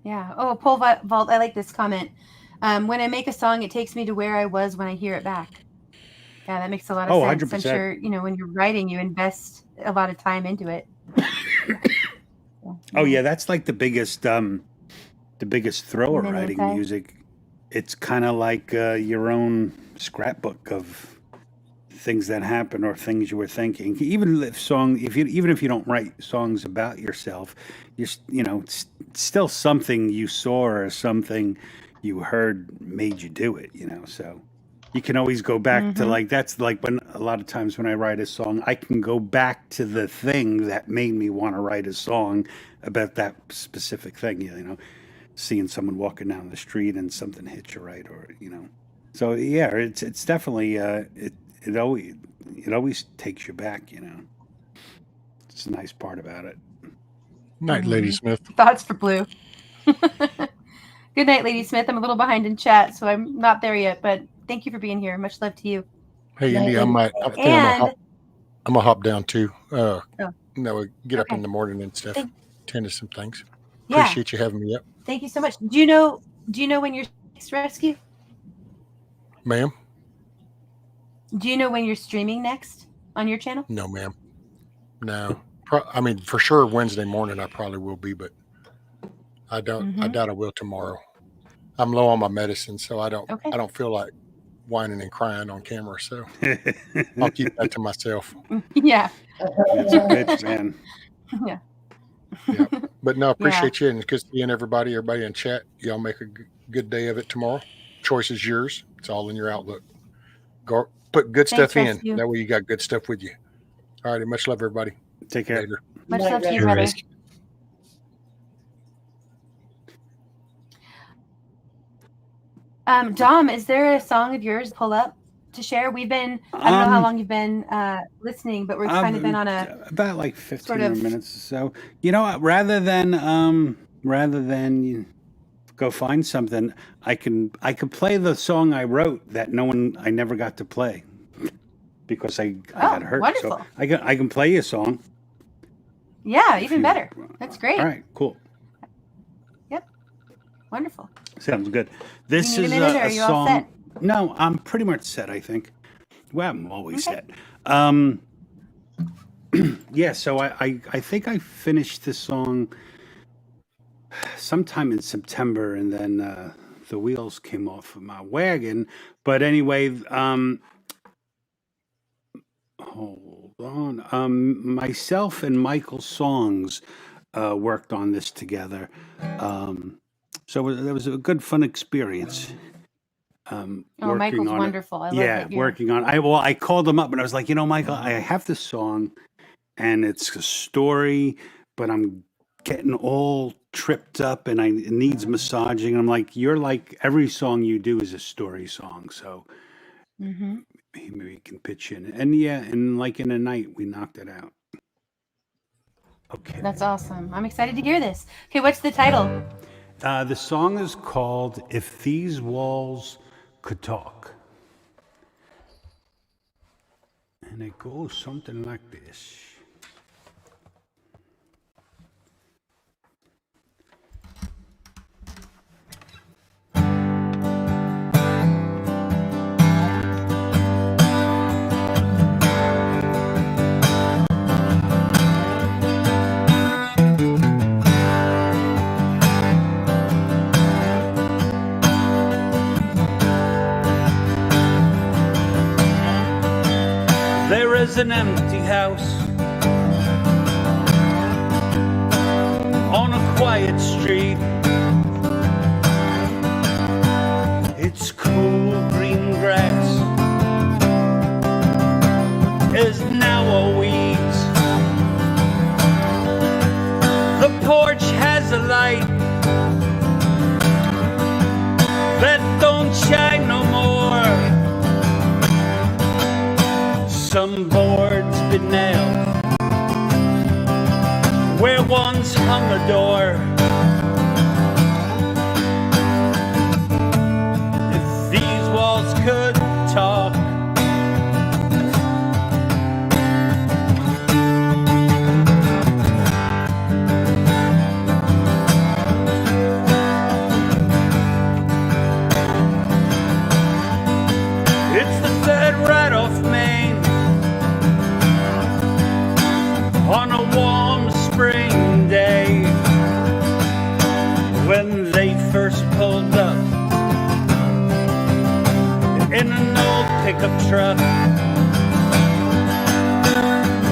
Yeah. Oh, Pole Vault, I like this comment. When I make a song, it takes me to where I was when I hear it back. Yeah, that makes a lot of sense. 100%. I'm sure, you know, when you're writing, you invest a lot of time into it. Oh yeah, that's like the biggest thrill of writing music. It's kind of like your own scrapbook of things that happen or things you were thinking. Even if you don't write songs about yourself, it's still something you saw or something you heard made you do it. You know, so you can always go back to that's like when a lot of times when I write a song, I can go back to the thing that made me want to write a song about that specific thing. You know, seeing someone walking down the street and something hits you right, or So yeah, it's definitely it always takes you back. You know, it's a nice part about it. Night, Lady Smith. Thoughts for Blue. Good night, Lady Smith. I'm a little behind in chat, so I'm not there yet, but thank you for being here. Much love to you. Hey, Indy, I'm gonna hop down too. Get up in the morning and stuff. Tend to some things. Appreciate you having me up. Thank you so much. Do you know when you're next, Rescue? Ma'am? Do you know when you're streaming next on your channel? No, ma'am. No. I mean, for sure Wednesday morning I probably will be, but I doubt I will tomorrow. I'm low on my medicine, so I don't feel like whining and crying on camera, so I'll keep that to myself. Yeah. That's a bitch, man. Yeah. Yeah. But no, appreciate you, and good seeing everybody in chat. Y'all make a good day of it tomorrow. Choice is yours. It's all in your outlook. Go put good stuff in. That way you got good stuff with you. All righty. Much love, everybody. Take care. Later. Much love to you, brother. Dom, is there a song of yours pull up to share? We've been, I don't know how long you've been listening, but we've kind of been on about like 15 minutes or so. You know what? Rather than go find something, I can play the song I wrote that I never got to play because I got hurt. Wonderful. So I can play you a song. Yeah, even better. That's great. All right, cool. Yep. Wonderful. Sounds good. This is a song. No, I'm pretty much set, I think. Well, I'm always set. Yeah, so I think I finished the song sometime in September, and then the wheels came off of my wagon. But anyway, hold on. Myself and Michael Songs worked on this together. So it was a good, fun experience. Michael's wonderful. I love it. Working on. I called him up and I was like, Michael, I have this song, and it's a story, but I'm getting all tripped up and it needs massaging. And I'm like, you're like, every song you do is a story song, so maybe we can pitch in. And like in a night, we knocked it out. Okay. That's awesome. I'm excited to hear this. Okay, what's the title? The song is called If These Walls Could Talk. And it goes something like this. There is an empty house on a quiet street. Its cool green grass is now a weeds. The porch has a light that don't shine no more. Some boards been nailed where once hung a door. If these walls could talk, it's the third right off warm spring day when they first pulled up in an old pickup truck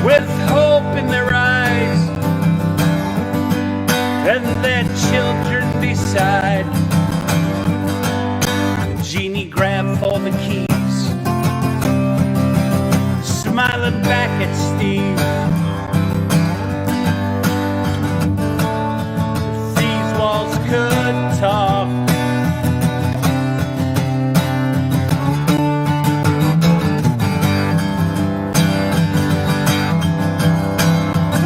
with hope in their eyes and their children beside. Jeannie grabbed for the keys, smiling back at Steve. If these walls could talk,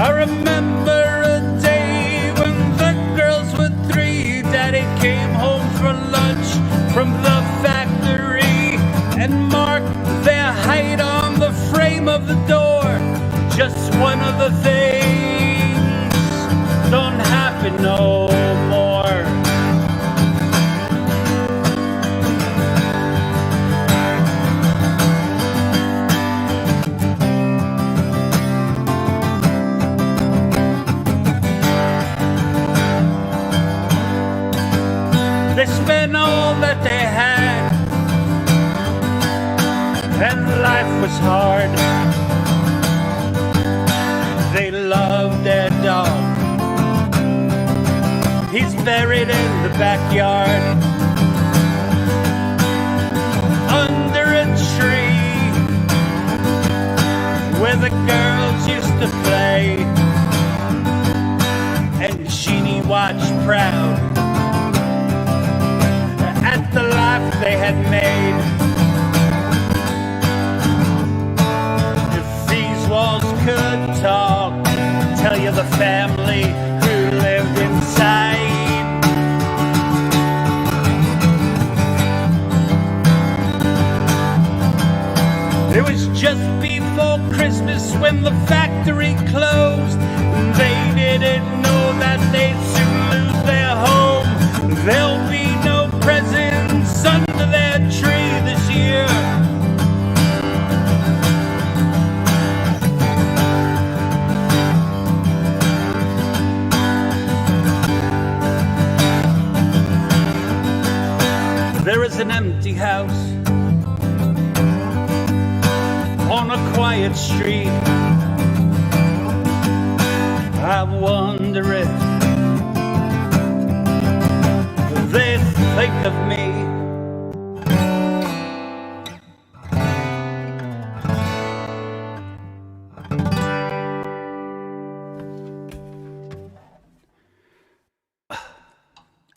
I remember a day when the girls were 3. Daddy came home for lunch from the factory and marked their height on the frame of the door. Just one of the things don't happen no more. They spent all that they had, and life was hard. They loved their dog. He's buried in the backyard under a tree where the girls used to play, and Jeannie watched proud at the life they had made. If these walls could talk, tell you the family who lived inside. It was just before Christmas when the factory closed. They didn't know that they'd soon lose their home. There'll be no presents under their tree this year. There is an empty house on a quiet street. I wonder if they think of me.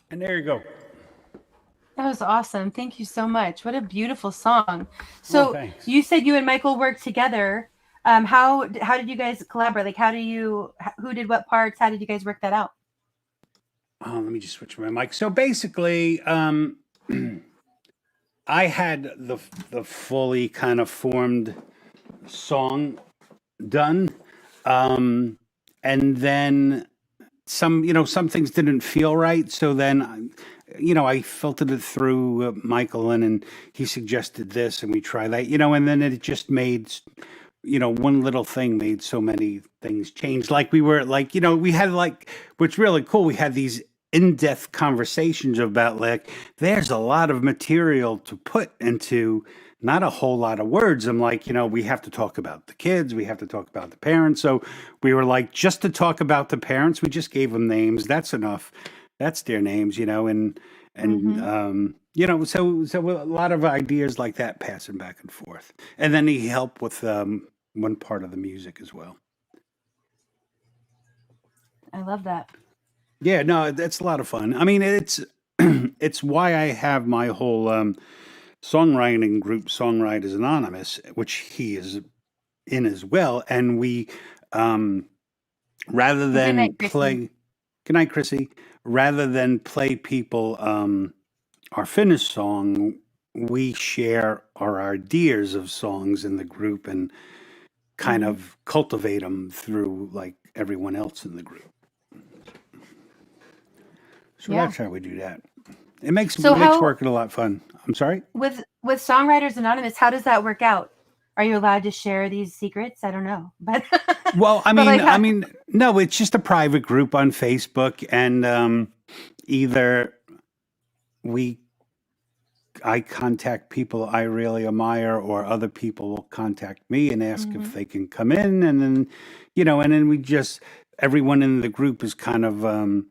And there you go. That was awesome. Thank you so much. What a beautiful song. So you said you and Michael worked together. How did you guys collaborate? Like, who did what parts? How did you guys work that out? Let me just switch my mic. So basically, I had the fully kind of formed song done, and then some things didn't feel right. So then, I filtered it through Michael, and he suggested this, and we tried that, and then it just made, one little thing made so many things change. Like we were like, we had what's really cool. We had these in-depth conversations about there's a lot of material to put into not a whole lot of words. I'm like, we have to talk about the kids. We have to talk about the parents. So we were like, just to talk about the parents, we just gave them names. That's enough. That's their names, and so a lot of ideas like that passing back and forth. And then he helped with one part of the music as well. I love that. Yeah, no, that's a lot of fun. I mean, it's it's why I have my whole songwriting group, Songwriters Anonymous, which he is in as well. And we, rather than play, good night, Chrissy. Rather than play people our finished song, we share our ideas of songs in the group and kind of cultivate them through like everyone else in the group. So that's how we do that. It makes working a lot fun. I'm sorry? With Songwriters Anonymous, how does that work out? Are you allowed to share these secrets? I don't know, but well, but like, no, it's just a private group on Facebook, and either I contact people I really admire, or other people will contact me and ask if they can come in, and then, and then we just, everyone in the group is kind of,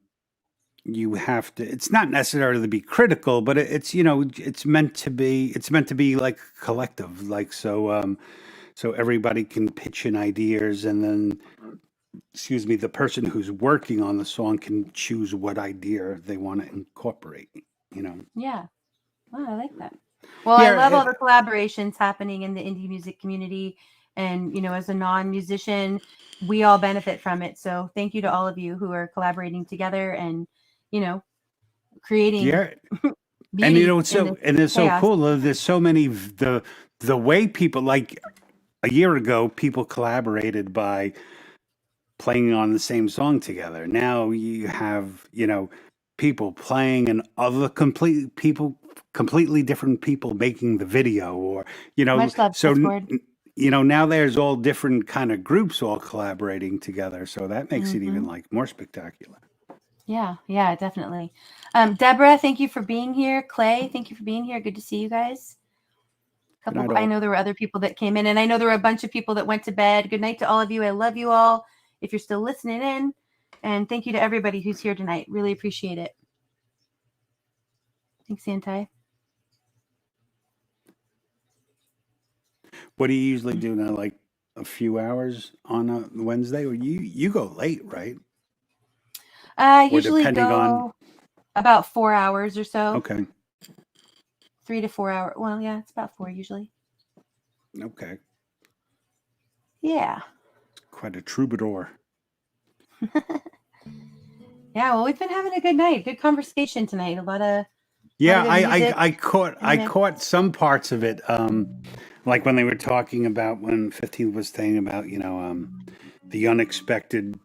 you have to, it's not necessarily to be critical, but it's, it's meant to be like collective, like, so everybody can pitch in ideas, and then, the person who's working on the song can choose what idea they want to incorporate, Yeah. Oh, I like that. Well, I love all the collaborations happening in the indie music community. And, as a non-musician, we all benefit from it. So thank you to all of you who are collaborating together and, creating. Yeah. And it's so cool. There's so many, the way people, like a year ago, people collaborated by playing on the same song together. Now you have, people playing and other completely different people making the video, or, Much love, so, Discord. Now there's all different kind of groups all collaborating together. So that makes it even like more spectacular. Yeah, definitely. Deborah, thank you for being here. Clay, thank you for being here. Good to see you guys. I know there were other people that came in, and I know there were a bunch of people that went to bed. Good night to all of you. I love you all. If you're still listening in, and thank you to everybody who's here tonight. Really appreciate it. Thanks, Anti. What do you usually do now? Like a few hours on a Wednesday, or you go late, right? Usually go about 4 hours or so. Okay. 3 to 4 hours. Well, yeah, it's about 4 usually. Okay. Yeah. Quite a troubadour. Yeah, well, we've been having a good night. Good conversation tonight. A lot of I caught some parts of it. Like when they were talking about, when 15 was saying about, the unexpected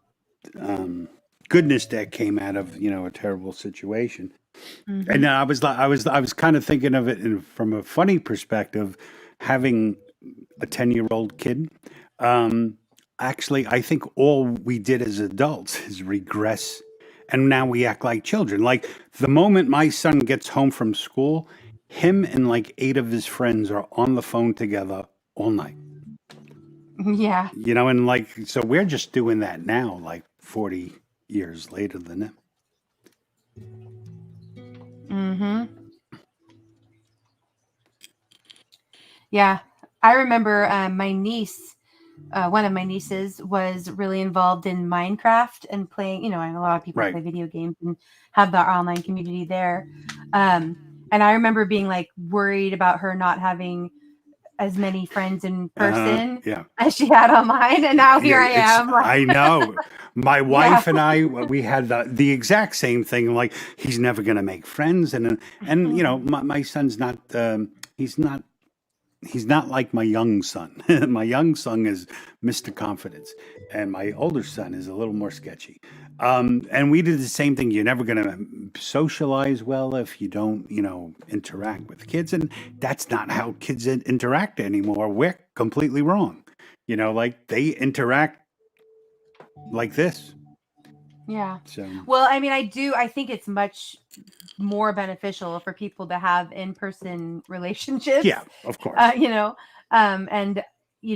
goodness that came out of, a terrible situation. And I was kind of thinking of it from a funny perspective, having a 10-year-old kid. Actually, I think all we did as adults is regress, and now we act like children. Like the moment my son gets home from school, him and like 8 of his friends are on the phone together all night. Yeah. And like, so we're just doing that now, like 40 years later than them. Yeah. I remember my niece, one of my nieces was really involved in Minecraft and playing, a lot of people play video games and have the online community there. And I remember being like worried about her not having as many friends in person as she had online. And now here I am. I know. My wife and I, we had the exact same thing. Like, he's never going to make friends. And my son's not, he's not like my young son. My young son is Mr. Confidence, and my older son is a little more sketchy. And we did the same thing. You're never going to socialize well if you don't, interact with kids. And that's not how kids interact anymore. We're completely wrong. Like they interact like this. Yeah. So. Well, I mean, I think it's much more beneficial for people to have in-person relationships. Yeah, of course. And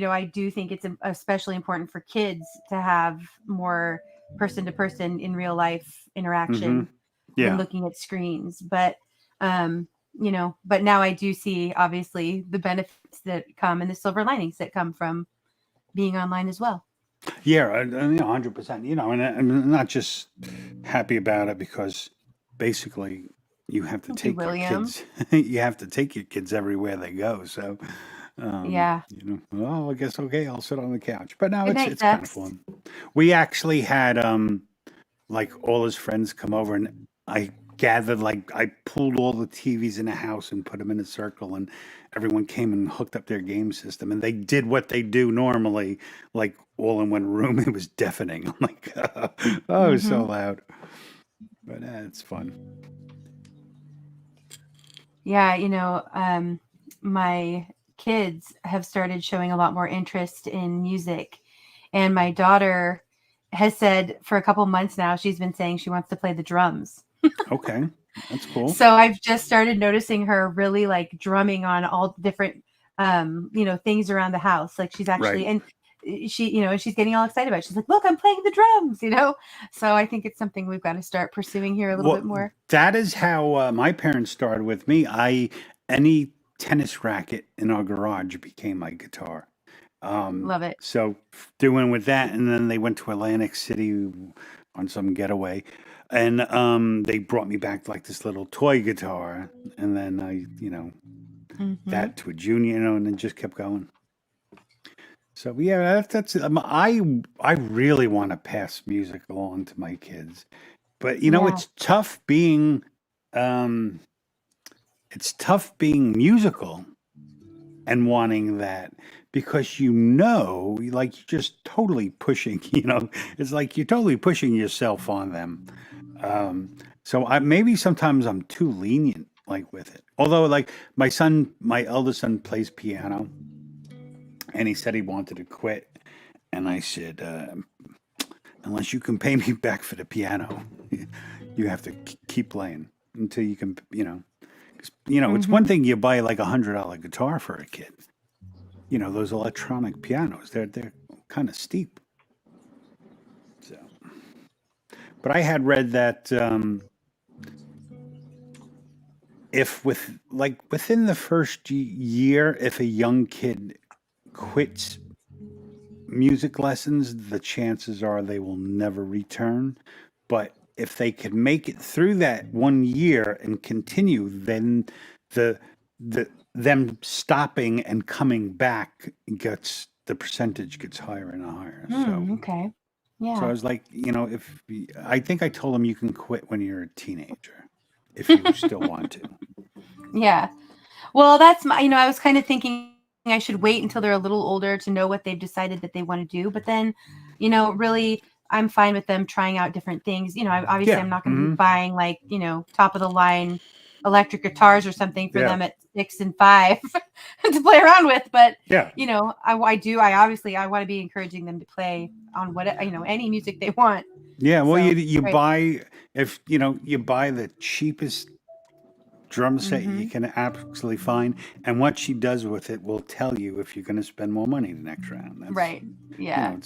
I do think it's especially important for kids to have more person-to-person in real life interaction than looking at screens. But but now I do see obviously the benefits that come and the silver linings that come from being online as well. Yeah, 100%. And I'm not just happy about it because basically you have to take your kids. You have to take your kids everywhere they go. So, I guess I'll sit on the couch. But now it's kind of fun. We actually had like all his friends come over, and I gathered, like I pulled all the TVs in the house and put them in a circle, and everyone came and hooked up their game system, and they did what they do normally, like all in one room. It was deafening. I'm like, it was so loud, but it's fun. Yeah, my kids have started showing a lot more interest in music. And my daughter has said for a couple months now, she's been saying she wants to play the drums. Okay. That's cool. So I've just started noticing her really like drumming on all different, things around the house. Like she's actually, and she, she's getting all excited about it. She's like, look, I'm playing the drums, So I think it's something we've got to start pursuing here a little bit more. That is how my parents started with me. Any tennis racket in our garage became my guitar. Love it. So doing with that, and then they went to Atlantic City on some getaway, and they brought me back like this little toy guitar, and then I, that to a junior, and then just kept going. So yeah, that's I really want to pass music along to my kids, but it's tough being musical and wanting that, because like you're just totally pushing, it's like you're totally pushing yourself on them. So maybe sometimes I'm too lenient like with it. Although like my eldest son plays piano, and he said he wanted to quit, and I said, unless you can pay me back for the piano, you have to keep playing until you can, it's one thing you buy like $100 guitar for a kid. Those electronic pianos, they're kind of steep. So, but I had read that if within the first year, if a young kid quits music lessons, the chances are they will never return. But if they could make it through that 1 year and continue, then them stopping and coming back the percentage gets higher and higher. Okay. Yeah. So I was like, I think I told them you can quit when you're a teenager if you still want to. Yeah. Well, that's I was kind of thinking I should wait until they're a little older to know what they've decided that they want to do. But then, really, I'm fine with them trying out different things. Obviously I'm not going to be buying like, top of the line electric guitars or something for them at 6 and 5 to play around with. But, I want to be encouraging them to play on any music they want. Yeah. Well, you buy, if you buy the cheapest drum set you can absolutely find, and what she does with it will tell you if you're going to spend more money the next round. That's, right. Yeah.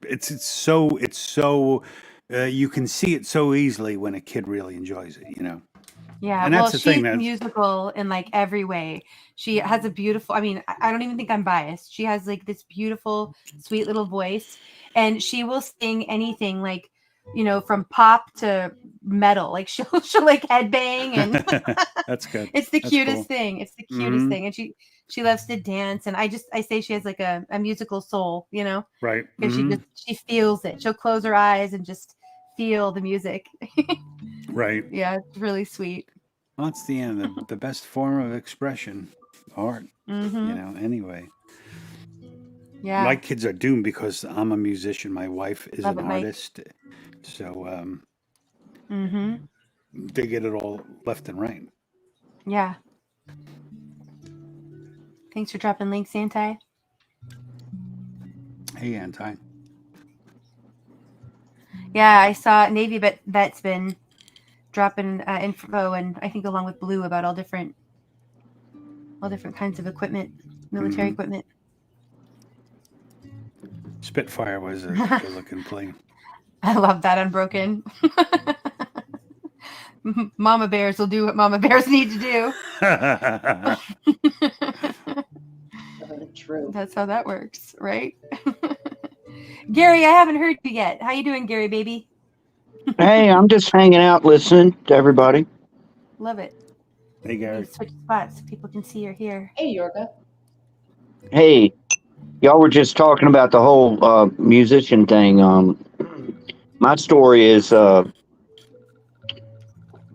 It's so you can see it so easily when a kid really enjoys it. Yeah. And well, that's the thing, she's musical in like every way. She has a beautiful. I don't even think I'm biased. She has like this beautiful, sweet little voice, and she will sing anything like, from pop to metal. Like she'll like headbang, and that's good. It's the cutest thing. It's the cutest thing, and she loves to dance. And I say she has like a musical soul, right? Because she feels it. She'll close her eyes and just feel the music. Right. Yeah, it's really sweet. Well, it's the best form of expression, art. Anyway. Yeah. My kids are doomed because I'm a musician. My wife is an artist. So they get it all left and right. Yeah. Thanks for dropping links, Anti. Hey, Anti. Yeah, I saw Navy Vet's been dropping info, and I think along with Blue, about all different kinds of equipment, military equipment. Spitfire was a good-looking plane. I love that Unbroken. Mama bears will do what mama bears need to do. True. That's how that works, right? Gary, I haven't heard you yet. How you doing, Gary, baby? Hey, I'm just hanging out, listening to everybody. Love it. Hey, Gary. Switch spots so people can see or hear. Hey, Yorga. Hey, y'all were just talking about the whole musician thing. My story is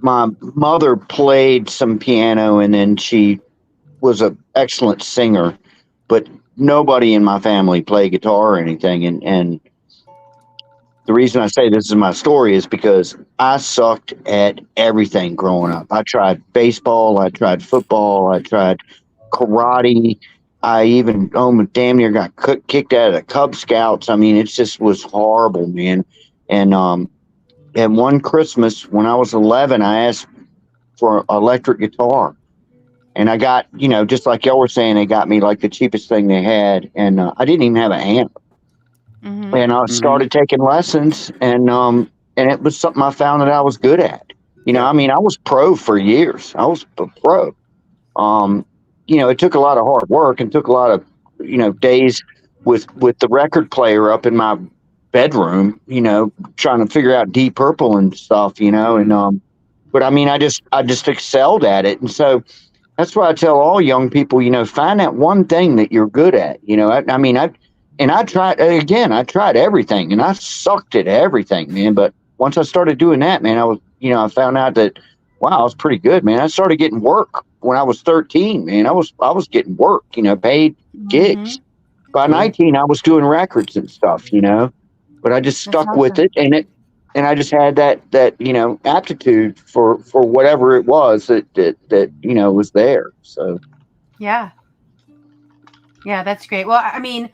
my mother played some piano, and then she was an excellent singer, but nobody in my family played guitar or anything. And the reason I say this is my story is because I sucked at everything growing up. I tried baseball, I tried football, I tried karate, I even damn near got kicked out of the Cub Scouts. I mean, it just was horrible, man. And one Christmas when I was 11, I asked for an electric guitar, and I got, just like y'all were saying, they got me like the cheapest thing they had, and I didn't even have an amp. Mm-hmm. And I started taking lessons, and it was something I found that I was good at. I mean, I was pro for years. I was a pro. It took a lot of hard work and took a lot of, days with the record player up in my bedroom, trying to figure out Deep Purple and stuff, and but I mean, I just excelled at it. And so that's why I tell all young people, find that one thing that you're good at. I tried everything, and I sucked at everything, man. But once I started doing that, man, I found out that, wow, I was pretty good, man. I started getting work when I was 13, man. I was getting work, paid gigs. By 19, I was doing records and stuff, but I just stuck with it, and I just had that aptitude for whatever it was that was there. So yeah, that's great. Well, I mean,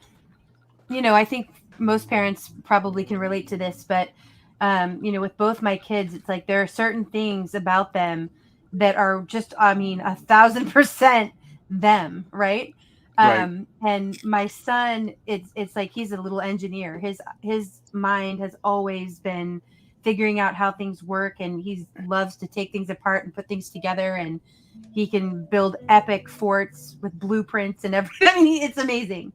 I think most parents probably can relate to this, but with both my kids, it's like there are certain things about them that are just, 1,000% them, right? Right. And my son, it's like he's a little engineer. His mind has always been figuring out how things work, and he loves to take things apart and put things together, and he can build epic forts with blueprints and everything. I mean, it's amazing.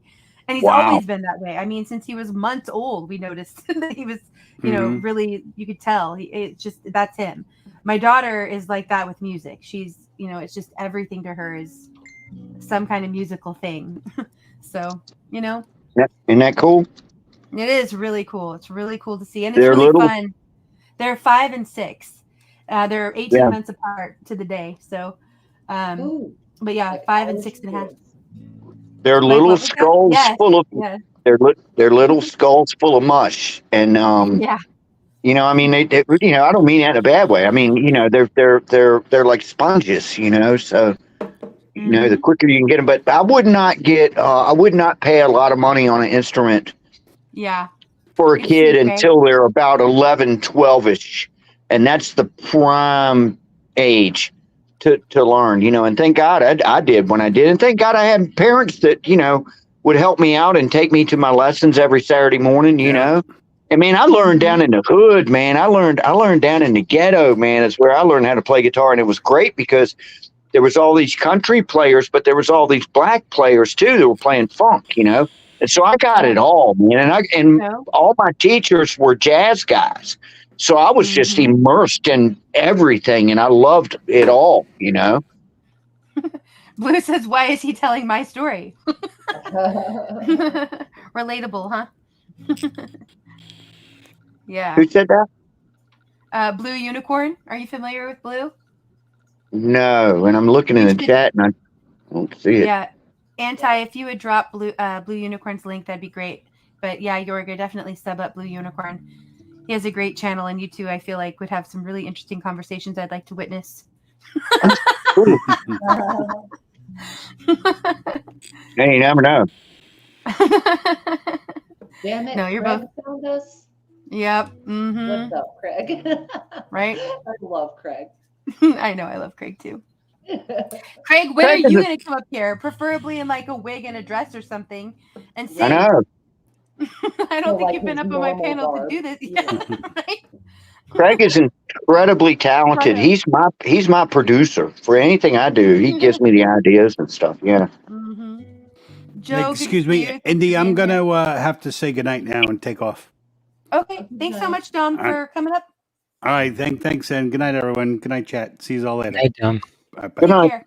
And he's always been that way. I mean, since he was months old, we noticed that he was, really, you could tell. That's him. My daughter is like that with music. She's, it's just everything to her is some kind of musical thing. So, Isn't that cool? It is really cool. It's really cool to see. And it's really fun. They're 5 and 6. They're 18 months apart to the day. So, but yeah, 5 and 6.5. They're little skulls full of they're little skulls full of mush, and I mean, they I don't mean that in a bad way. I mean, they're like sponges, so the quicker you can get them. But I would not pay a lot of money on an instrument for a kid until they're about 11, 12ish, and that's the prime age to learn, and thank God I did when I did. And thank God I had parents that, would help me out and take me to my lessons every Saturday morning, I mean, I learned down in the hood, man. I learned down in the ghetto, man. It's where I learned how to play guitar. And it was great because there was all these country players, but there was all these black players too that were playing funk, And so I got it all, man. And all my teachers were jazz guys. So I was just immersed in everything, and I loved it all, Blue says, why is he telling my story? Relatable, huh? Yeah. Who said that? Blue Unicorn. Are you familiar with Blue? No, and I'm looking in the chat, and I don't see it. Yeah. If you would drop Blue Unicorn's link, that'd be great. But yeah, Yorga, definitely sub up Blue Unicorn. He has a great channel, and you two, I feel like, would have some really interesting conversations I'd like to witness. Hey, you never know. Damn it! No, you're Craig both found us. Yep. Mm-hmm. What's up, Craig? Right? I love Craig. I know. I love Craig too. Craig, when are you going to come up here? Preferably in like a wig and a dress or something, and sing. I know. I don't think you've been up on my panel to do this yet. Right? Craig is incredibly talented. He's my producer for anything I do. He gives me the ideas and stuff. Yeah. Mm-hmm. Joe, excuse me, Indy. I'm gonna have to say goodnight now and take off. Okay. Thanks so much, Dom, for coming up. All right. Thanks, and good night, everyone. Good night, chat. See you all later. Good night, Dom. Bye. Good night.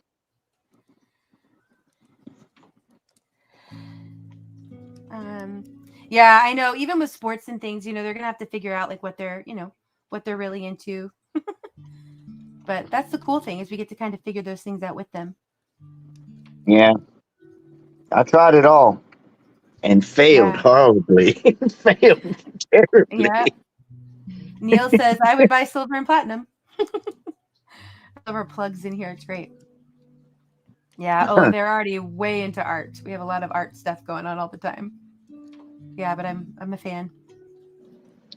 Yeah, I know. Even with sports and things, they're gonna have to figure out like what they're really into. But that's the cool thing is we get to kind of figure those things out with them. Yeah, I tried it all and failed horribly. Failed terribly. Yeah. Neil says I would buy silver and platinum. Silver plugs in here. It's great. Yeah. Oh, they're already way into art. We have a lot of art stuff going on all the time. Yeah, but I'm a fan.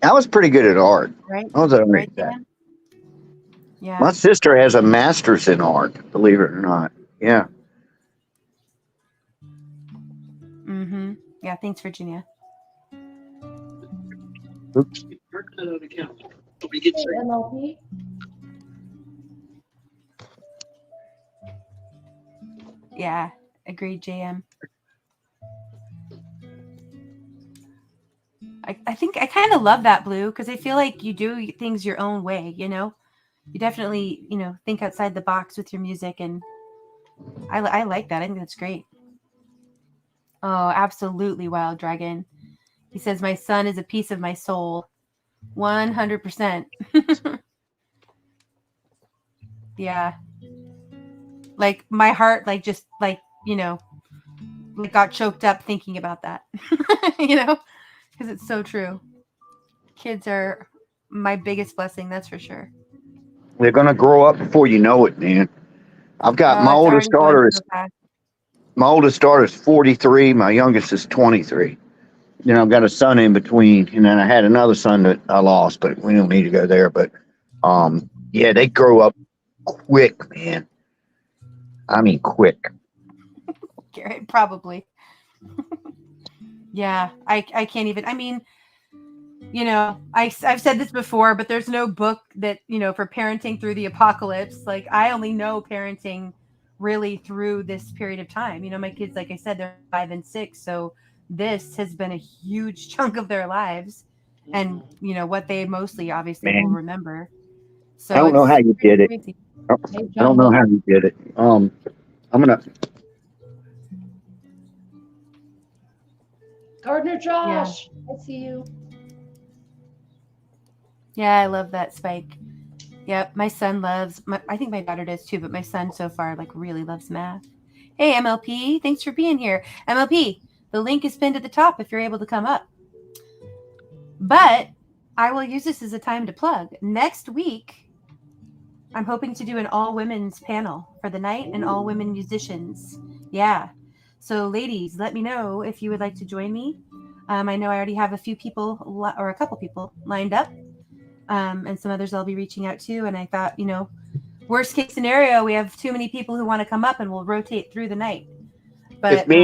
I was pretty good at art. Right. I was at Right, that. Dan? Yeah. My sister has a master's in art, believe it or not. Yeah. Mm-hmm. Yeah, thanks, Virginia. Oops. Hey, MLP. Yeah, agreed, JM. I think I kind of love that, Blue, because I feel like you do things your own way, you know? You definitely, think outside the box with your music, and I like that. I think that's great. Oh, absolutely, Wild Dragon. He says, my son is a piece of my soul. 100%. Yeah. Like, my heart, like, just, like, like got choked up thinking about that. Because it's so true. Kids are my biggest blessing, that's for sure. They're gonna grow up before you know it, man. I've got my It's oldest already going daughter so is fast. 43. My youngest is 23. Then I've got a son in between, and then I had another son that I lost, but we don't need to go there. But yeah, they grow up quick, man. I mean, quick. Garrett, probably. Yeah, I can't even. I mean, I've said this before, but there's no book that, for parenting through the apocalypse. Like, I only know parenting really through this period of time. My kids, like I said, they're 5 and 6. So this has been a huge chunk of their lives and, what they mostly obviously will remember. So I don't know how you did it. crazy. I don't know how you did it. I'm gonna. Gardner Josh, I see you. Yeah, I love that, Spike. Yep, my son loves, I think my daughter does too, but my son so far, like, really loves math. Hey, MLP, thanks for being here. MLP, the link is pinned at the top if you're able to come up. But I will use this as a time to plug. Next week, I'm hoping to do an all-women's panel for the night and all-women musicians. Yeah. So, ladies, let me know if you would like to join me. I know I already have a few people, or a couple people lined up. And some others I'll be reaching out to. And I thought, worst case scenario, we have too many people who want to come up and we'll rotate through the night. But if me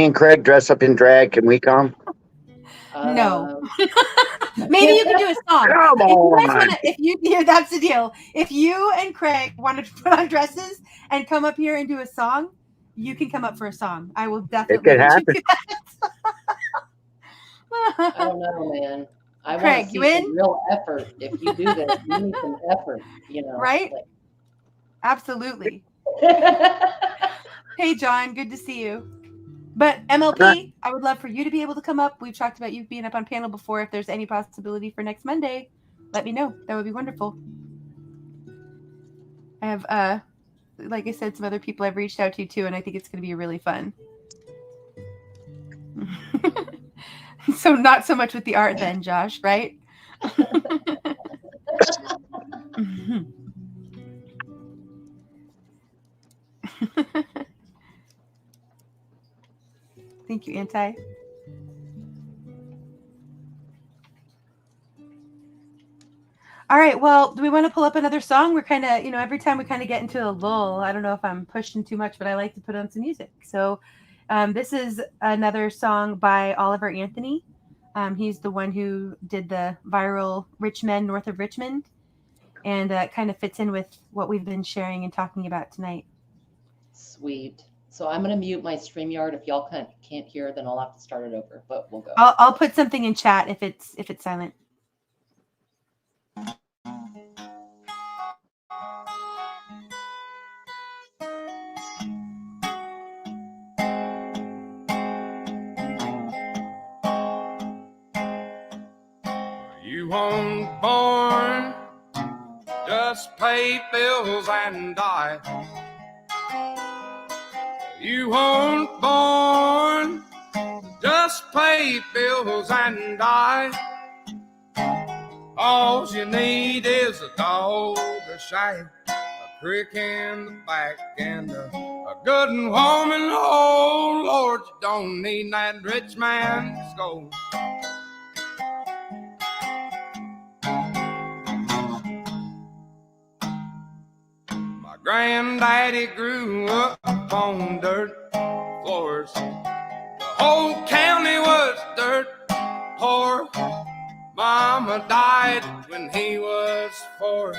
and Craig dress up in drag, can we come? No. Maybe you can do a song. Come on. That's the deal. If you and Craig want to put on dresses and come up here and do a song, you can come up for a song. I will definitely It could happen. do that. I don't know, man. I Craig, want to see some real effort. If you do this, you need some effort, Right? Absolutely. Hey, John, good to see you. But MLP, I would love for you to be able to come up. We've talked about you being up on panel before. If there's any possibility for next Monday, let me know. That would be wonderful. I have, like I said, some other people I've reached out to too, and I think it's going to be really fun. So not so much with the art then, Josh, right? Thank you, Anti. All right, well, do we want to pull up another song? We're kind of, every time we kind of get into a lull, I don't know if I'm pushing too much, but I like to put on some music. So this is another song by Oliver Anthony. He's the one who did the viral Rich Men North of Richmond. And it kind of fits in with what we've been sharing and talking about tonight. Sweet. So I'm going to mute my StreamYard. If y'all can't hear, then I'll have to start it over, but we'll go. I'll put something in chat if it's silent. You weren't born, just pay bills and die. You weren't born, just pay bills and die. All you need is a dog, a shine, a crick in the back, and a a good woman, oh Lord, you don't need that rich man's gold. My granddaddy grew up on dirt floors. The whole county was dirt poor. Mama died when he was 4.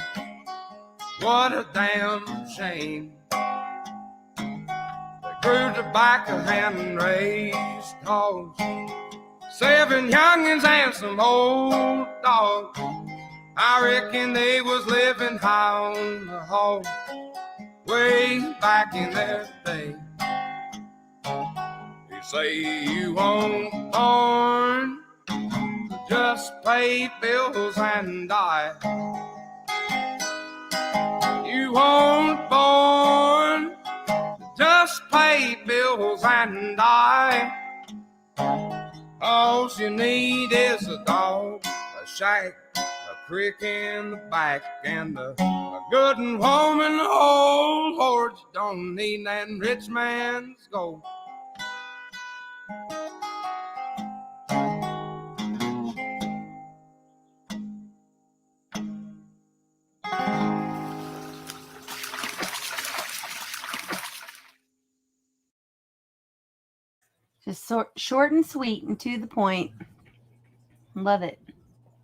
What a damn shame. They grew tobacco and raised hogs, 7 youngins and some old dogs. I reckon they was living high on the hog way back in their day. You say you weren't born to just pay bills and die. You weren't born to just pay bills and die. All you need is a dog, a shack, a creek in the back, and a good woman. Oh Lord, you don't need that rich man's gold. Just short and sweet and to the point. Love it.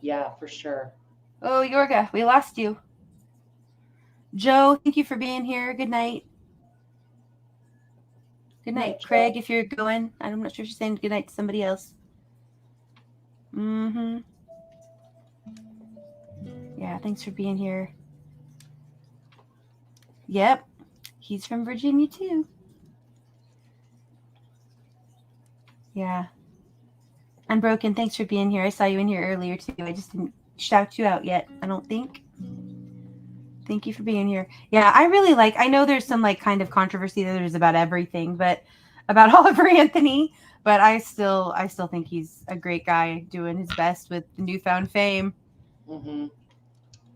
Yeah, for sure. Oh, Yorga, we lost you. Joe, thank you for being here. Good night. Good night, Craig, if you're going. I'm not sure if you're saying good night to somebody else. Mm-hmm. Yeah, thanks for being here. Yep. He's from Virginia, too. Yeah. Unbroken, thanks for being here. I saw you in here earlier, too. I just didn't shout you out yet, I don't think. Thank you for being here. Yeah, I really I know there's some kind of controversy that there's about everything, but about Oliver Anthony, but I still think he's a great guy doing his best with the newfound fame. Mm-hmm.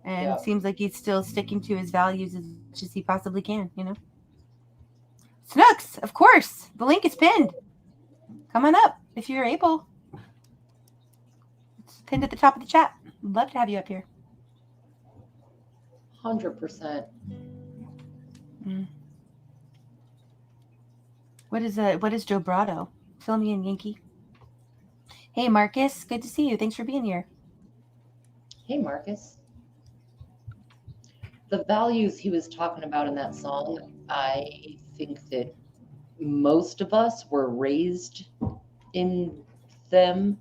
And it seems like he's still sticking to his values as much as he possibly can, Snooks, of course. The link is pinned. Come on up if you're able. It's pinned at the top of the chat. I'd love to have you up here. 100%. What is Joe Brado? Fill me in, Yankee. Hey, Marcus. Good to see you. Thanks for being here. Hey, Marcus. The values he was talking about in that song, I think that most of us were raised in them,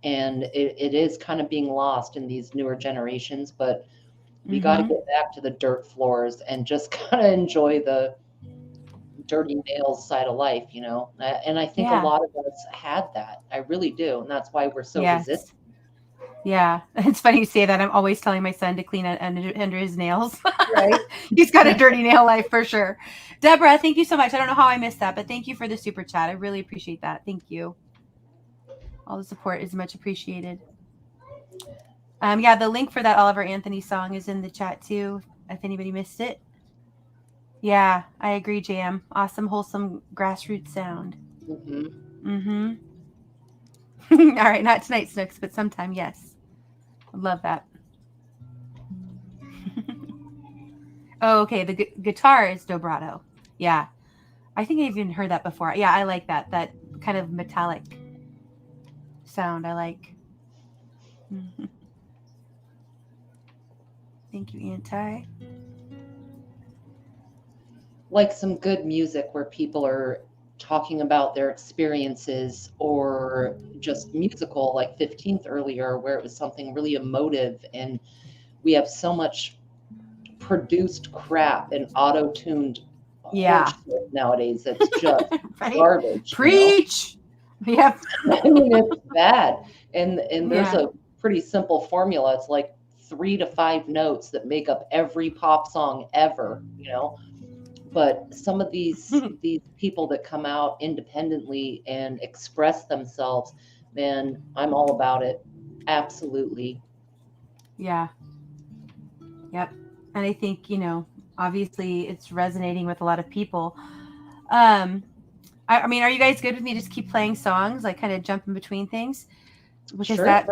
and it is kind of being lost in these newer generations, but we got to get back to the dirt floors and just kind of enjoy the dirty nails side of life, and I think a lot of us had that. I really do, and that's why we're so resistant. Yeah, it's funny you say that. I'm always telling my son to clean under his nails. Right? He's got a dirty nail life for sure. Deborah, thank you so much. I don't know how I missed that, but thank you for the super chat. I really appreciate that. Thank you. All the support is much appreciated. Yeah, the link for that Oliver Anthony song is in the chat too, if anybody missed it. Yeah, I agree, Jam. Awesome, wholesome grassroots sound. All right, not tonight, Snooks, but sometime, yes. I love that. Oh, okay. The guitar is Dobro. Yeah. I think I've even heard that before. Yeah, I like that. That kind of metallic sound I like. Thank you, Anti. Like some good music where people are talking about their experiences, or just musical, like 15th earlier, where it was something really emotive, and we have so much produced crap and auto-tuned horseshit nowadays. It's just garbage. Preach. Yep. I mean, it's bad. And there's a pretty simple formula. It's like 3 to 5 notes that make up every pop song ever, But some of these people that come out independently and express themselves, man, I'm all about it. Absolutely. Yeah. Yep. And I think, obviously it's resonating with a lot of people. I mean, are you guys good with me just keep playing songs, like kind of jumping between things? Because Sure, that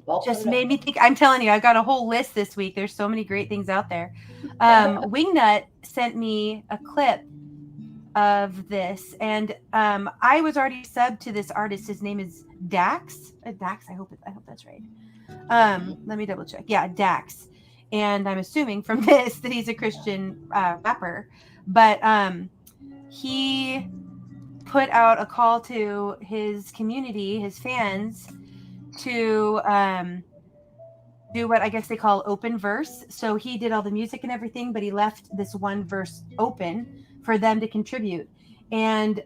I'll just put it made up. me think. I'm telling you, I got a whole list this week. There's so many great things out there. Wingnut sent me a clip of this, and I was already subbed to this artist. His name is Dax. Dax. I hope that's right. Let me double check. Yeah, Dax. And I'm assuming from this that he's a Christian rapper, but he put out a call to his community, his fans, to do what I guess they call open verse. So he did all the music and everything, but he left this one verse open for them to contribute. And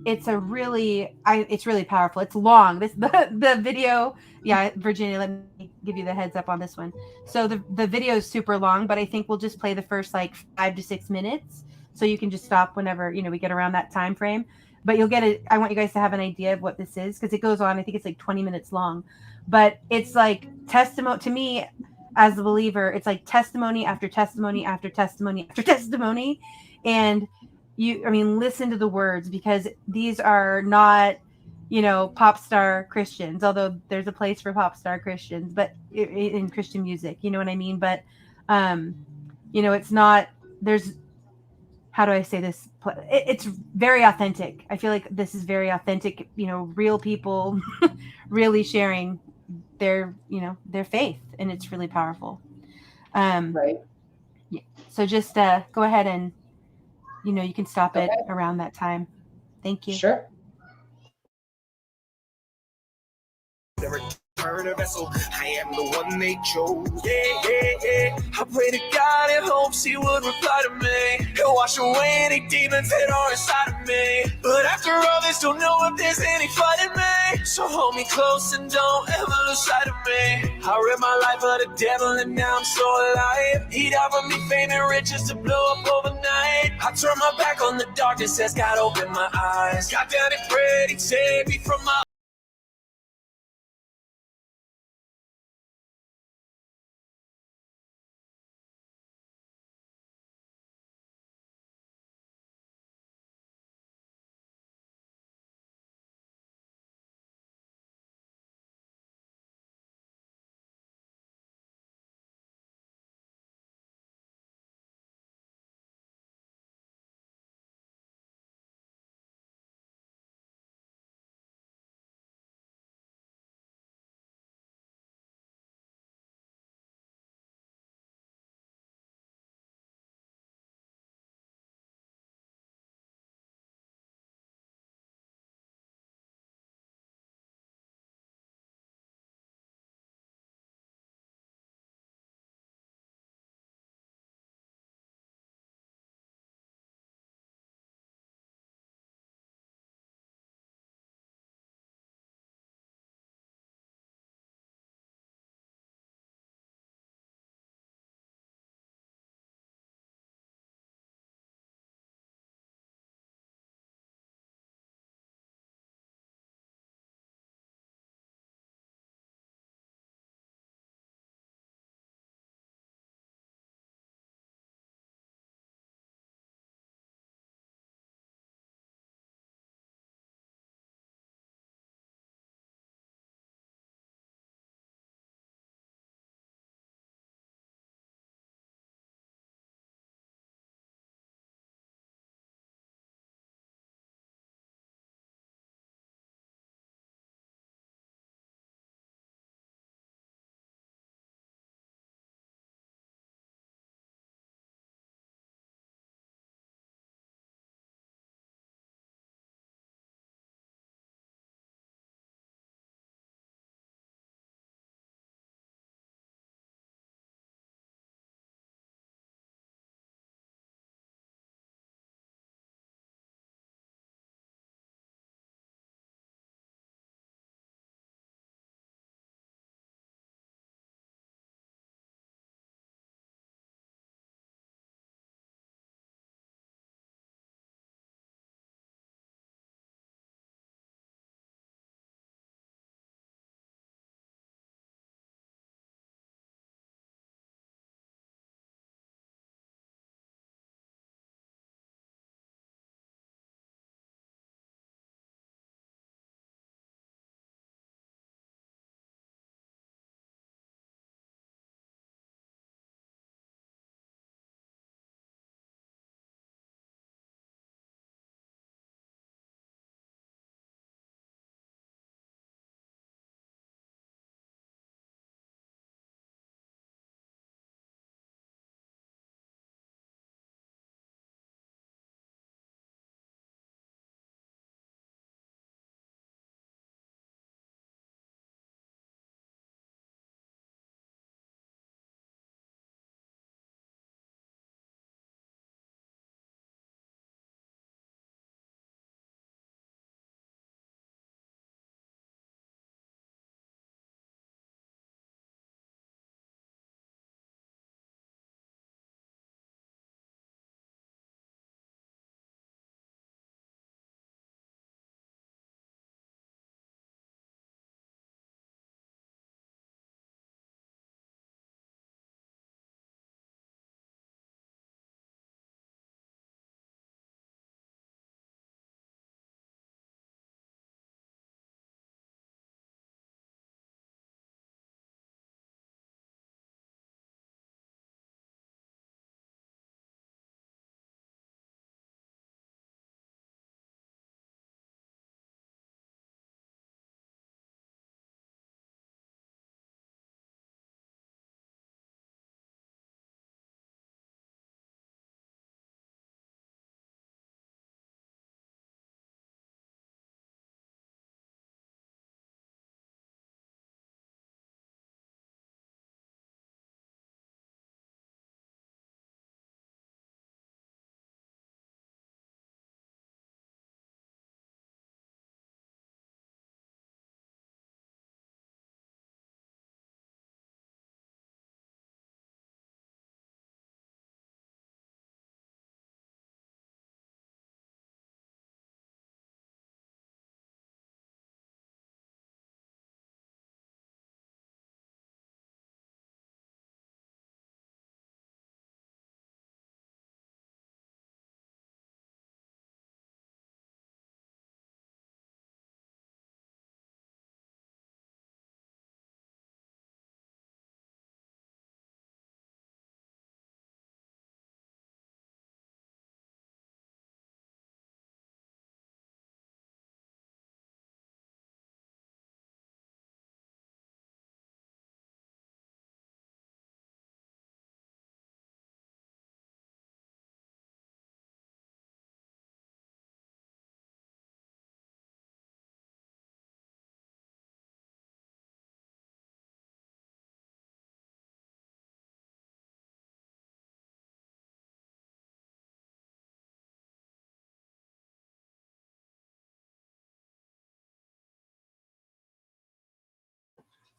it's it's really powerful. It's long. The video, yeah, Virginia, let me give you the heads up on this one. So the video is super long, but I think we'll just play the first like 5 to 6 minutes, so you can just stop whenever we get around that time frame. But you'll get it. I want you guys to have an idea of what this is because it goes on. I think it's like 20 minutes long, but it's like testimony to me as a believer. It's like testimony after testimony after testimony after testimony, and listen to the words because these are not, pop star Christians, although there's a place for pop star Christians, but in Christian music, you know what I mean? But, it's not, there's, how do I say this? It's very authentic. I feel like this is very authentic, real people really sharing their faith, and it's really powerful. Right. Yeah. So just go ahead and you can stop it around that time. Thank you. Sure. Vessel. I am the one they chose. Yeah. I pray to God in hopes he would reply to me. He'll wash away any demons that are inside of me. But after all this, don't know if there's any fight in me. So hold me close and don't ever lose sight of me. I read my life of the devil and now I'm so alive. He'd offer me fame and riches to blow up overnight. I turn my back on the darkness as God opened my eyes. Got down and prayed, he'd save me from my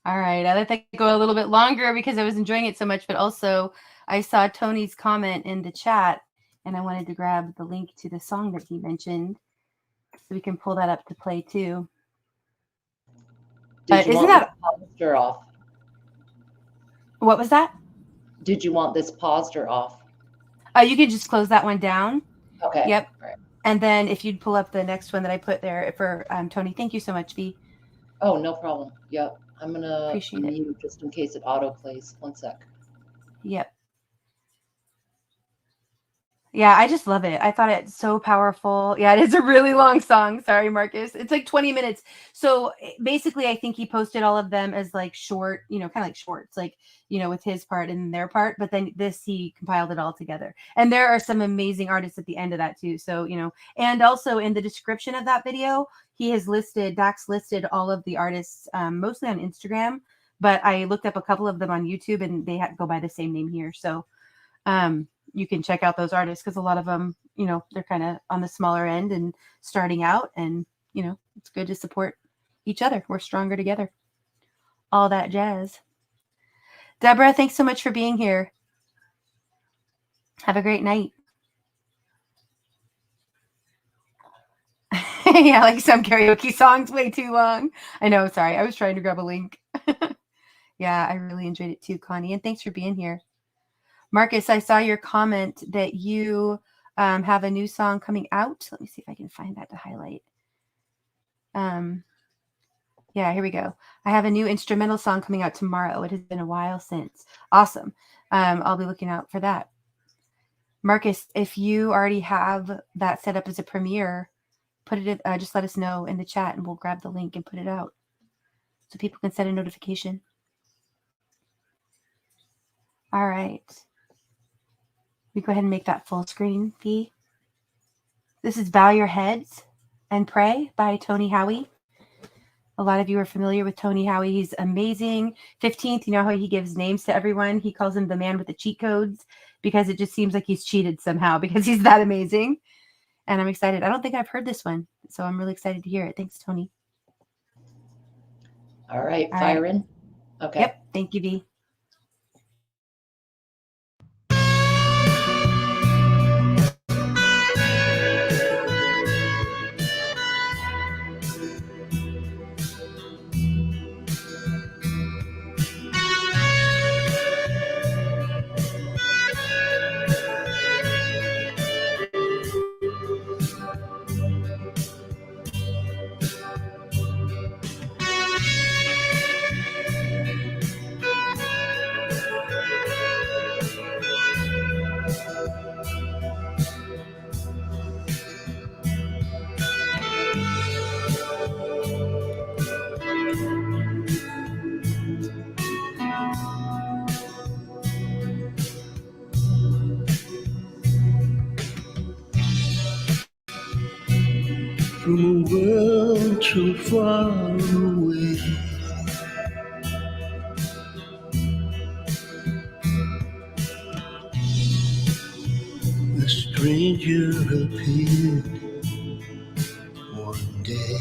All right. I let that go a little bit longer because I was enjoying it so much, but also I saw Tony's comment in the chat and I wanted to grab the link to the song that he mentioned so we can pull that up to play too. Did you want this paused or off? What was that? Did you want this paused or off? You could just close that one down. Okay. Yep. All right. And then if you'd pull up the next one that I put there for Tony. Thank you so much, V. Oh, no problem. Yep. I'm going to Appreciate mute it. just in case it auto plays. 1 sec. Yep. Yeah, I just love it. I thought it's so powerful. Yeah, it is a really long song. Sorry, Marcus. It's like 20 minutes. So basically, I think he posted all of them as like short, kind of like shorts, like, with his part and their part. But then he compiled it all together. And there are some amazing artists at the end of that too. So, and also in the description of that video, Dax listed all of the artists, mostly on Instagram. But I looked up a couple of them on YouTube and they go by the same name here. So, you can check out those artists because a lot of them, they're kind of on the smaller end and starting out, and it's good to support each other. We're stronger together. All that jazz. Deborah, thanks so much for being here. Have a great night. Yeah, like some karaoke songs way too long. I know, sorry. I was trying to grab a link. Yeah, I really enjoyed it too, Connie, and thanks for being here. Marcus, I saw your comment that you have a new song coming out. Let me see if I can find that to highlight. Yeah, here we go. I have a new instrumental song coming out tomorrow. It has been a while since. Awesome. I'll be looking out for that. Marcus, if you already have that set up as a premiere, just let us know in the chat and we'll grab the link and put it out so people can set a notification. All right. We go ahead and make that full screen, V. This is Bow Your Heads and Pray by Tony Howie. A lot of you are familiar with Tony Howie. He's amazing. 15th, you know how he gives names to everyone? He calls him the man with the cheat codes because it just seems like he's cheated somehow because he's that amazing. And I'm excited. I don't think I've heard this one, so I'm really excited to hear it. Thanks, Tony. All right, fire in. Okay. Yep. Thank you, V. From a world too far away, a stranger appeared one day.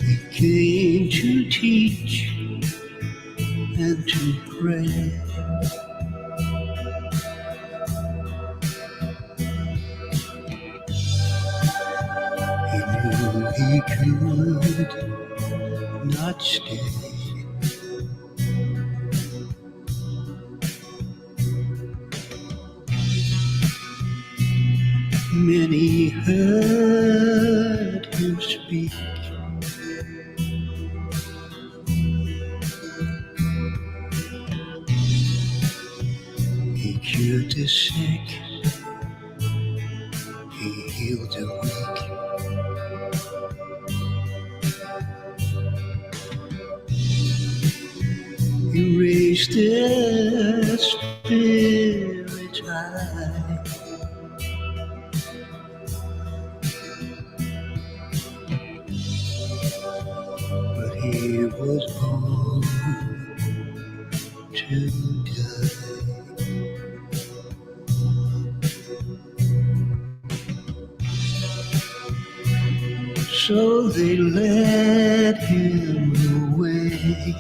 He came to teach and to pray. He could not stay. Many heard him speak. He cured the sick. He healed the weak. He raised their spirits high. But he was born to die. So they led him away.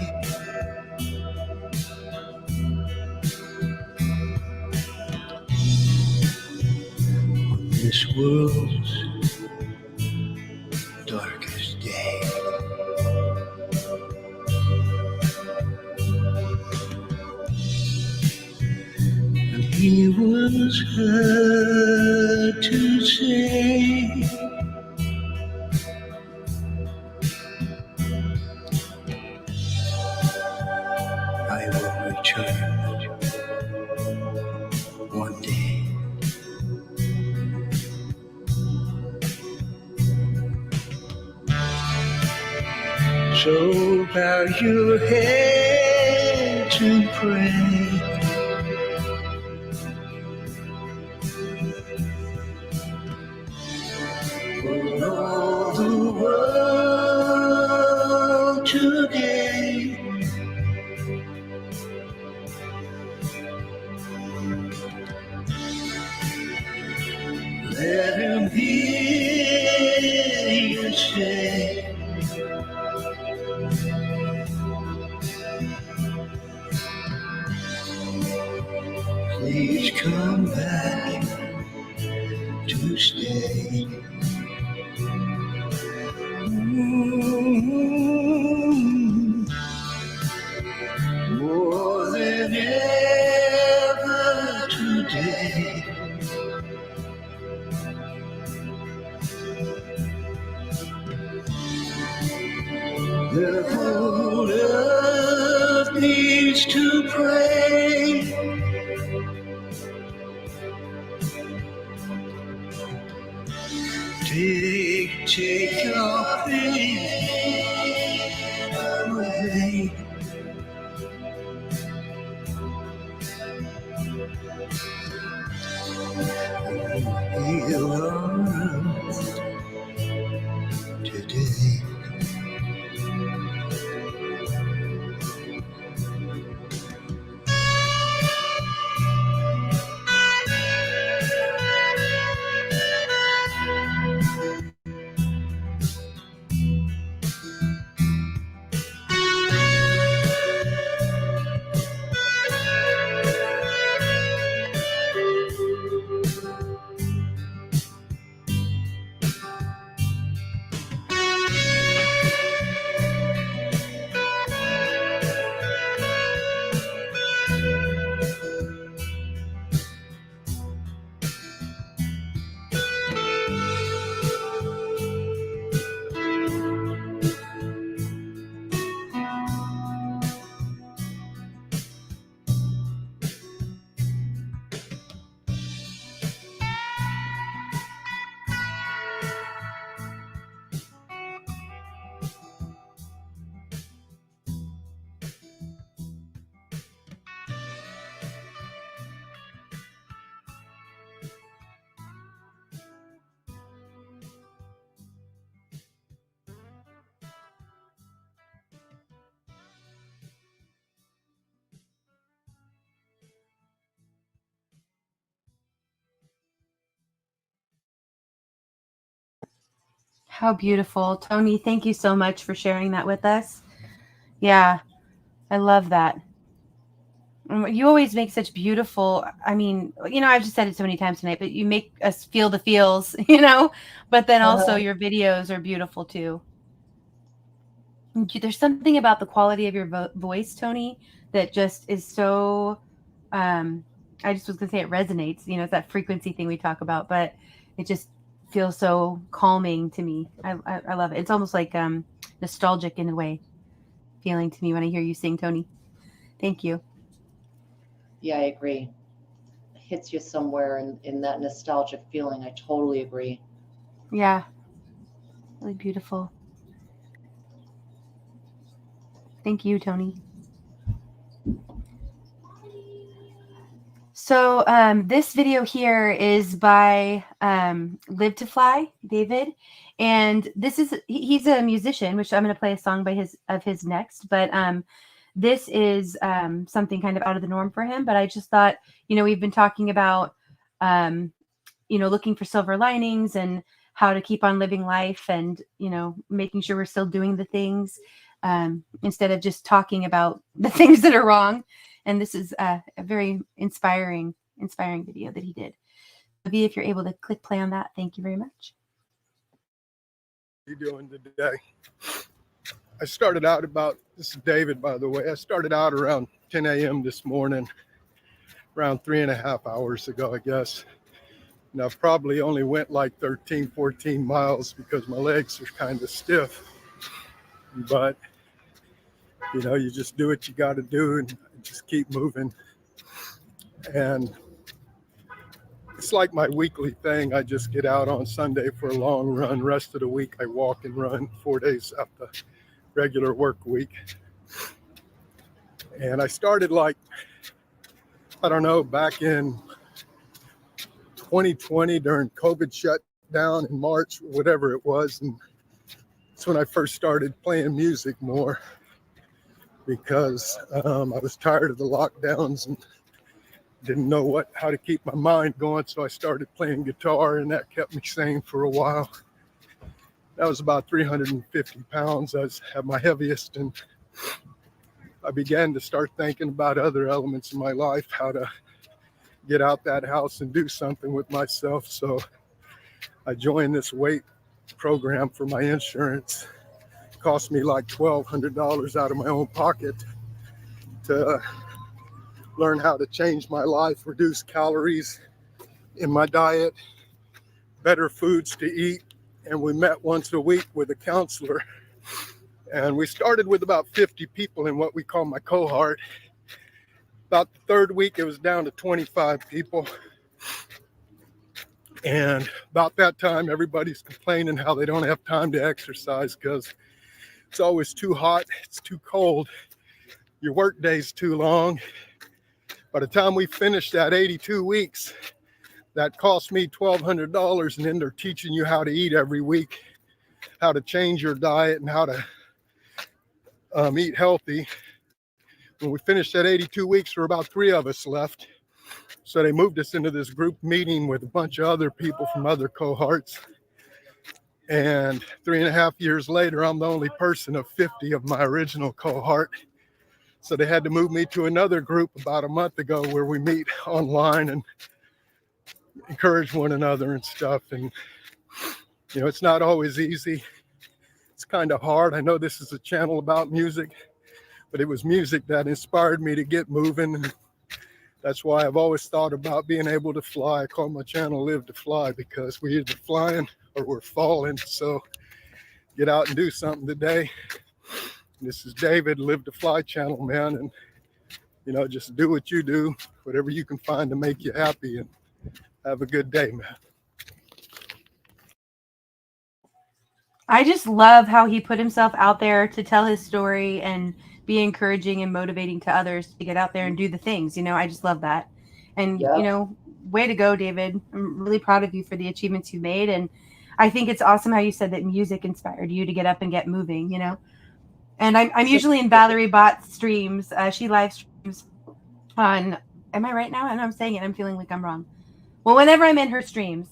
On this world's darkest day. And he was heard to say, I will return one day. So bow your heads and pray. For all the world today. Let him hear you say, please come back to stay. More than ever today. The whole earth needs to pray. Take your pain away. Heal our earth today. How beautiful. Tony, thank you so much for sharing that with us. Yeah, I love that. You always make such beautiful, I mean, I've just said it so many times tonight, but you make us feel the feels, but then also your videos are beautiful too. There's something about the quality of your voice, Tony, that just is so, I just was going to say it resonates, it's that frequency thing we talk about, but it just feels so calming to me. I love it. It's almost like nostalgic in a way feeling to me when I hear you sing, Tony. Thank you. Yeah, I agree. It hits you somewhere in that nostalgic feeling. I totally agree. Yeah. Really beautiful. Thank you, Tony. So this video here is by Live to Fly, David. And he's a musician, which I'm going to play a song of his next. But this is something kind of out of the norm for him. But I just thought, we've been talking about, looking for silver linings and how to keep on living life and, making sure we're still doing the things instead of just talking about the things that are wrong. And this is a very inspiring video that he did. V, if you're able to click play on that, thank you very much. What are you doing today? I started out this is David, by the way. I started out around 10 a.m. this morning, around 3.5 hours ago, I guess. And I've probably only went like 13, 14 miles because my legs are kind of stiff. But, you just do what you got to do and just keep moving. And it's like my weekly thing. I just get out on Sunday for a long run. Rest of the week, I walk and run 4 days after regular work week. And I started back in 2020 during COVID shutdown in March, whatever it was. And that's when I first started playing music more because I was tired of the lockdowns and didn't know how to keep my mind going. So I started playing guitar, and that kept me sane for a while. That was about 350 pounds. I was at my heaviest, and I began to start thinking about other elements of my life, how to get out that house and do something with myself. So I joined this weight program for my insurance. It cost me like $1,200 out of my own pocket to learn how to change my life, reduce calories in my diet, better foods to eat. And we met once a week with a counselor. And we started with about 50 people in what we call my cohort. About the third week, it was down to 25 people. And about that time, everybody's complaining how they don't have time to exercise because it's always too hot, it's too cold, your work day's too long. By the time we finished that 82 weeks, that cost me $1,200, and then they're teaching you how to eat every week, how to change your diet, and how to eat healthy. When we finished that 82 weeks, there were about 3 of us left. So they moved us into this group meeting with a bunch of other people from other cohorts. And 3.5 years later, I'm the only person of 50 of my original cohort. So they had to move me to another group about a month ago where we meet online and encourage one another and stuff. And, it's not always easy. It's kind of hard. I know this is a channel about music, but it was music that inspired me to get moving. And that's why I've always thought about being able to fly. I call my channel Live to Fly because we're either flying or we're falling. So get out and do something today. This is David, Live to Fly channel, man. And, just do what you do, whatever you can find to make you happy, and have a good day, man. I just love how he put himself out there to tell his story and be encouraging and motivating to others to get out there and do the things. I just love that. And, way to go, David. I'm really proud of you for the achievements you made. And I think it's awesome how you said that music inspired you to get up and get moving, And I'm usually in Valerie Bott's streams. She live streams on, am I right now? I know I'm saying it. I'm feeling like I'm wrong. Well, whenever I'm in her streams,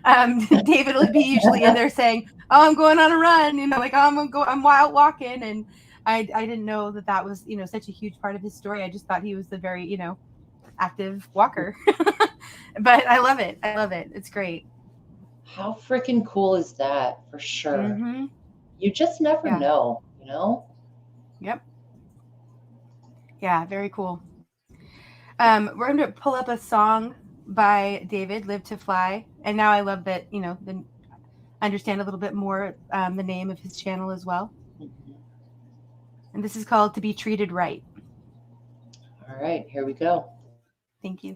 David will be usually in there saying, "Oh, I'm going on a run," I'm wild walking, and I didn't know that was such a huge part of his story. I just thought he was the very active walker, but I love it. It's great. How freaking cool is that? For sure. Mm-hmm. You just never know, Yep. Yeah, very cool. We're going to pull up a song by David, Live to Fly. And now I love that, then understand a little bit more the name of his channel as well. And this is called To Be Treated Right. All right, here we go. Thank you.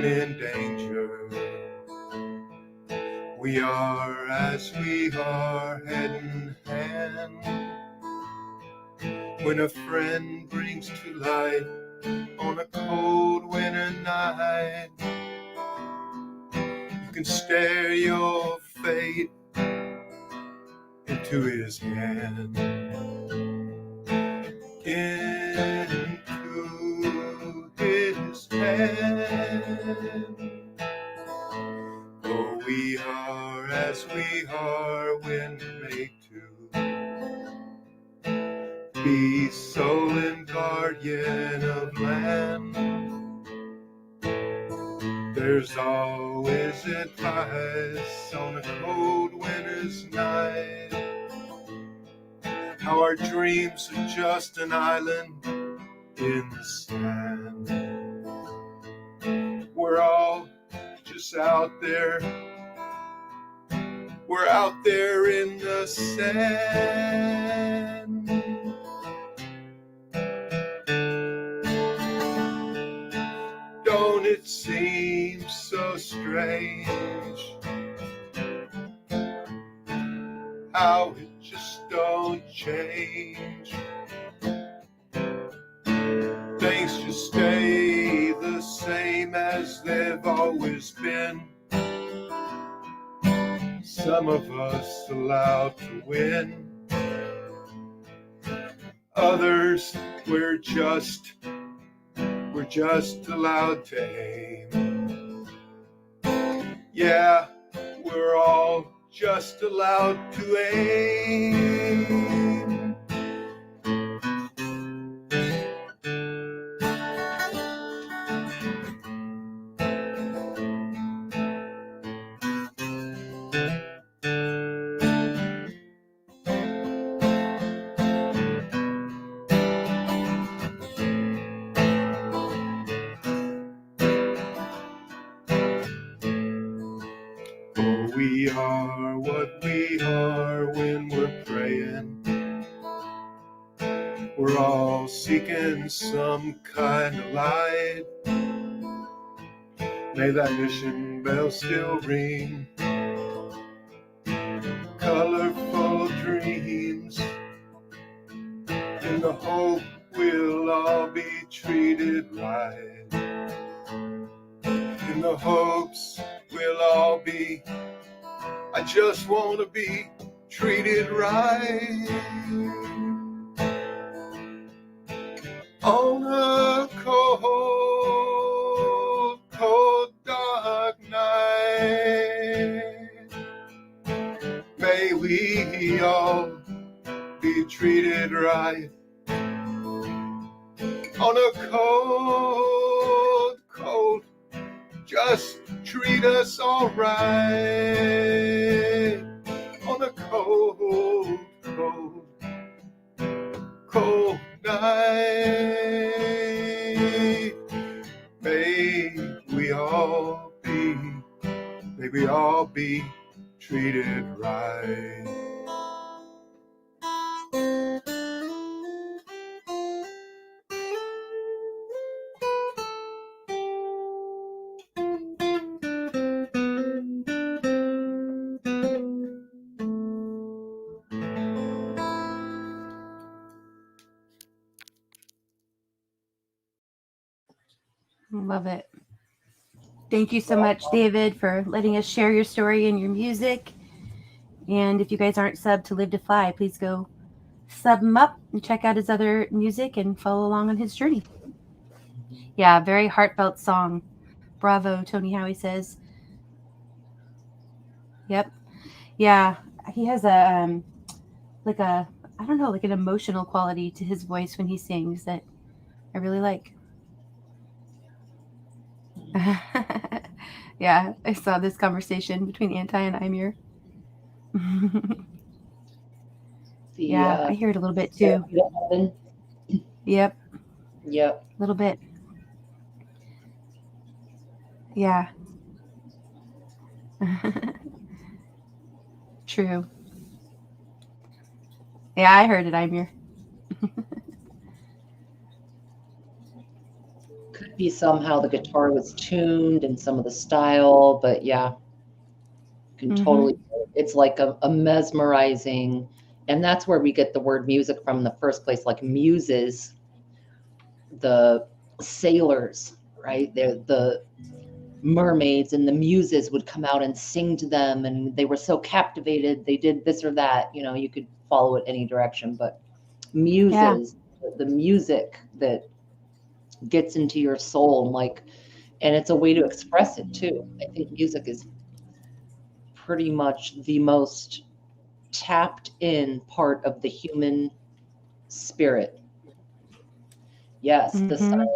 when in danger. We are as we are, head in hand. When a friend brings to light on a cold winter night, you can stare your fate into his hand. Into his hand. Oh, we are as we are when made to be soul and guardian of land. There's always advice on a cold winter's night, how our dreams are just an island in the sand. We're all just out there. We're out there in the sand. Don't it seem so strange how it just don't change? Things just stay the same as they've always been. Some of us allowed to win. Others, we're just allowed to aim. Yeah, we're all just allowed to aim. We are what we are when we're praying. We're all seeking some kind of light. May that mission bell still ring. Colorful dreams in the hope we'll all be treated right. In the hopes we'll all be, I just want to be treated right. On a cold, cold, dark night, may we all be treated right. On a cold, cold, just treat us all right. On a cold, cold, cold night, may we all be treated right. Love it. Thank you so much, David, for letting us share your story and your music. And if you guys aren't subbed to Live to Fly, please go sub him up and check out his other music and follow along on his journey. Yeah, very heartfelt song. Bravo, Tony Howie says. Yep. Yeah, he has a like a, I don't know, like an emotional quality to his voice when he sings that I really like. Yeah, I saw this conversation between Anti and Imir. Yeah, I hear it a little bit too. Yep. Yep. A little bit. Yeah. True. Yeah, I heard it, Imir. Could be somehow the guitar was tuned and some of the style, but yeah, can totally, it's like a mesmerizing, and that's where we get the word music from in the first place, like muses, the sailors, right? They're the mermaids, and the muses would come out and sing to them, and they were so captivated, they did this or that, you know, you could follow it any direction, but muses, the music that gets into your soul, like, and it's a way to express it too. I think music is pretty much the most tapped in part of the human spirit. Yes, the sirens,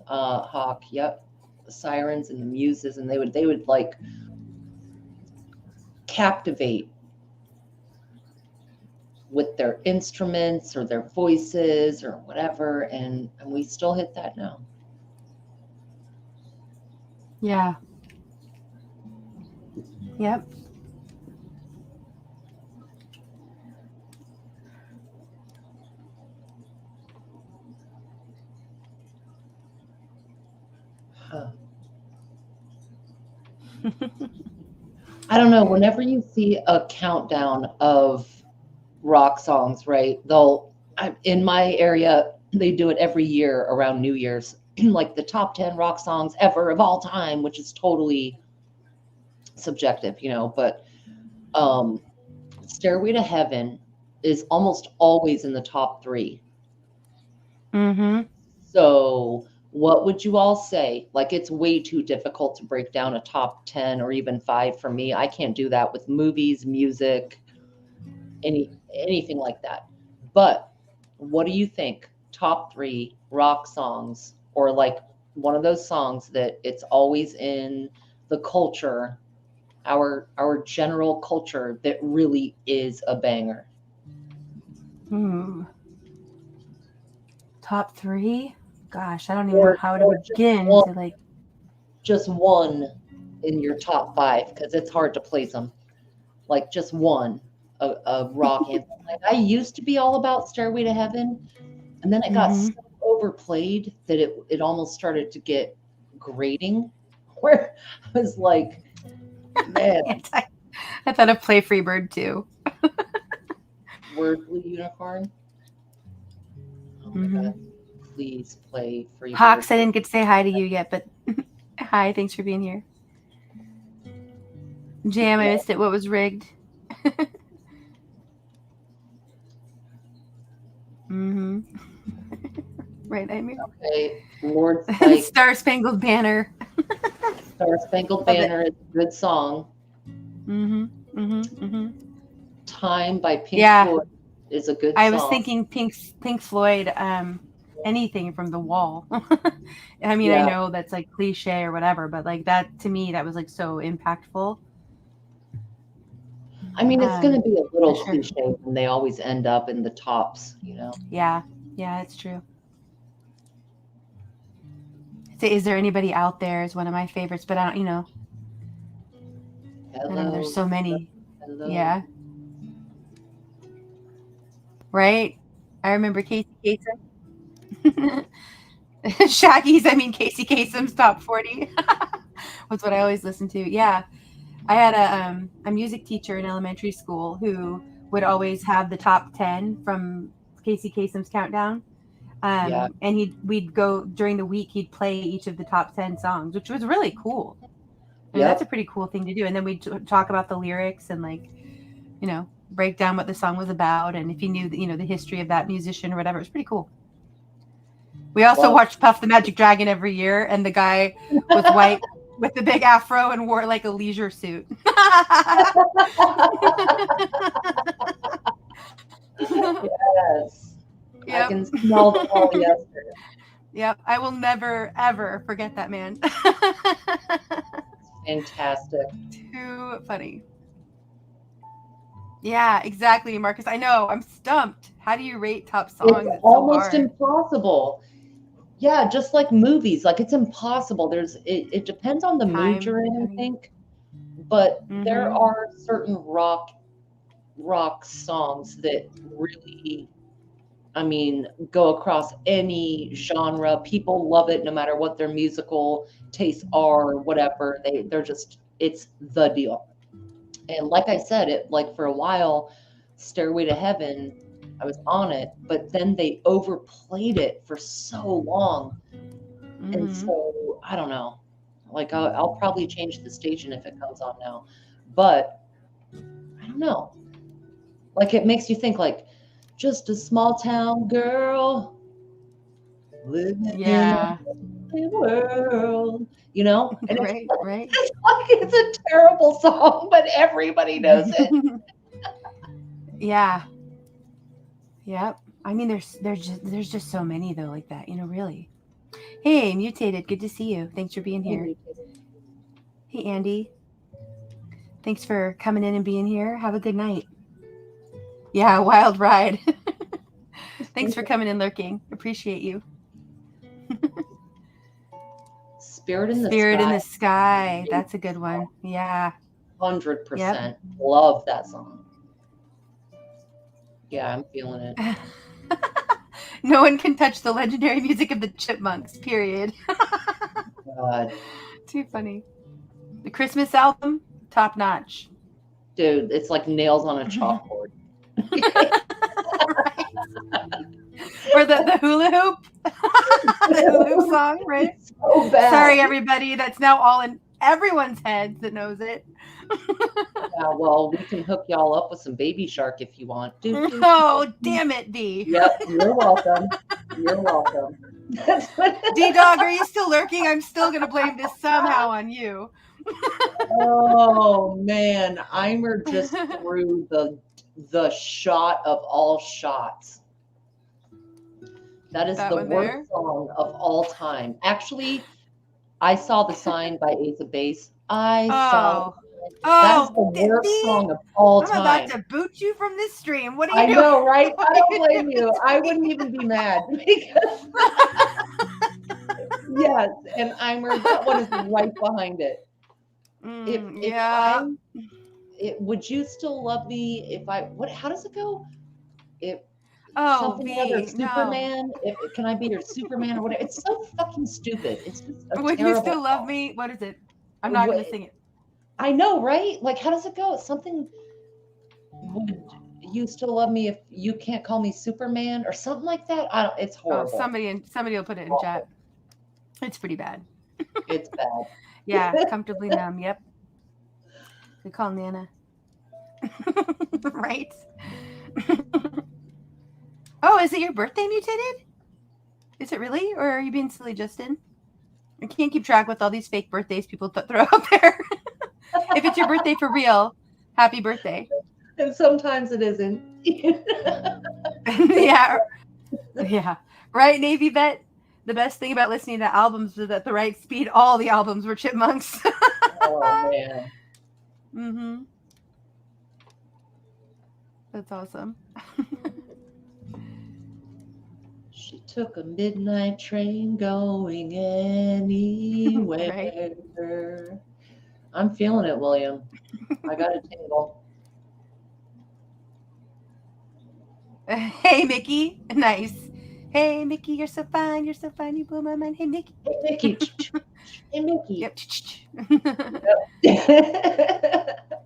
Hawk, yep, the sirens and the muses, and they would like captivate with their instruments or their voices or whatever, and we still hit that now. Yeah. Yep. Huh. I don't know, whenever you see a countdown of rock songs, right? In my area, they do it every year around New Year's, like the top 10 rock songs ever of all time, which is totally subjective, you know, but Stairway to Heaven is almost always in the top 3. So what would you all say? Like, it's way too difficult to break down a top 10 or even 5 for me. I can't do that with movies, music, anything like that. But what do you think? Top 3 rock songs, or like one of those songs that it's always in the culture, our general culture, that really is a banger. Top 3? Gosh, I don't even know how to begin to like. Just one in your top 5, because it's hard to place them. Like just one, a rock anthem. Like, I used to be all about Stairway to Heaven, and then it got so overplayed that it almost started to get grating, where I was like, man. I thought of Play Freebird too. Word Blue Unicorn. Oh my God. Please play Freebird. Hawks, I didn't get to say hi to you yet, but hi, thanks for being here. Jam, I missed it. What was rigged? Right, I mean. Okay, Lord's like Star Spangled Banner. Star Spangled Banner is a good song. Time by Pink Floyd is a good song. I was thinking Pink Floyd, anything from The Wall. I mean, I know that's like cliche or whatever, but like that, to me, that was like so impactful. I mean, it's going to be a little cliche when they always end up in the tops, you know? Yeah, it's true. So is there anybody out there is one of my favorites, but I don't, you know. Hello, I don't know, there's so many. hello. Yeah. Right? I remember Casey Kasem. Casey Kasem's top 40 was what I always listened to. Yeah. I had a music teacher in elementary school who would always have the top 10 from Casey Kasem's countdown. And we'd go during the week, he'd play each of the top 10 songs, which was really cool. I mean, that's a pretty cool thing to do. And then we'd talk about the lyrics and like, you know, break down what the song was about. And if you knew, the history of that musician or whatever, it was pretty cool. We also watched Puff the Magic Dragon every year. And the guy was white with the big afro and wore like a leisure suit. Yes. Yep. I can smell the polyester. Yep. I will never, ever forget that man. Fantastic. Too funny. Yeah, exactly, Marcus. I know. I'm stumped. How do you rate top songs? It's almost impossible. Yeah, just like movies. Like, it's impossible. It depends on the mood you're in, I think. But there are certain rock songs that really I mean, go across any genre. People love it no matter what their musical tastes are or whatever. They're just, it's the deal. And like I said, it like for a while, Stairway to Heaven, I was on it, but then they overplayed it for so long. And so I don't know. Like I'll probably change the station if it comes on now. But I don't know. Like it makes you think like just a small town girl living in a world, you know? And right, right. It's like it's a terrible song, but everybody knows it. Yeah. Yep. I mean, there's just so many though, like that. You know, really. Hey, Mutated. Good to see you. Thanks for being here. Hey, Andy. Thanks for coming in and being here. Have a good night. Yeah, wild ride. Thanks for coming and lurking. Appreciate you. Spirit in the Spirit Sky. in the Sky. That's a good one. Yeah. 100%. Yep. Love that song. Yeah, I'm feeling it. No one can touch the legendary music of the Chipmunks, period. God. Too funny. The Christmas album, top notch. Dude, it's like nails on a chalkboard. Right. Or the hula hoop. The hula hoop song, right? It's so bad. Sorry, everybody. That's now all in everyone's heads that knows it. Yeah, well, we can hook y'all up with some Baby Shark if you want. Oh, damn it, D. Yep, you're welcome. You're welcome. D-Dog, are you still lurking? I'm still going to blame this somehow on you. Oh, man. Eimer just threw the shot of all shots. That is the worst song of all time. Actually, I saw the sign by Ace of Base. That is the worst song of all time. I'm about to boot you from this stream. What are you doing? I know, right? I don't blame you. I wouldn't even be mad because yes, and Eimer, that one is right behind it. Would you still love me if I? How does it go? Something other Superman. No. Can I be your Superman or whatever? It's so fucking stupid. It's just would you still love me? What is it? I'm not going to sing it. I know, right? Like, how does it go? It's something. Would you still love me if you can't call me Superman or something like that? It's horrible. Oh, somebody will put it in chat. It's pretty bad. It's bad. Yeah, comfortably numb. Yep. Good call, Nana. Right. Oh, is it your birthday, Mutated? Is it really? Or are you being silly, Justin? I can't keep track with all these fake birthdays people throw out there. If it's your birthday for real, happy birthday. And sometimes it isn't. Yeah. Yeah. Right, Navy Vet? The best thing about listening to albums is at the right speed, all the albums were Chipmunks. Oh, man. Mm-hmm. That's awesome. She took a midnight train going anywhere. Right. I'm feeling it, William. I got a tingle. Hey, Mickey. Nice. Hey, Mickey, you're so fine. You're so fine. You blow my mind. Hey, Mickey. Hey, Mickey. Hey, Mickey. Yep. Yep.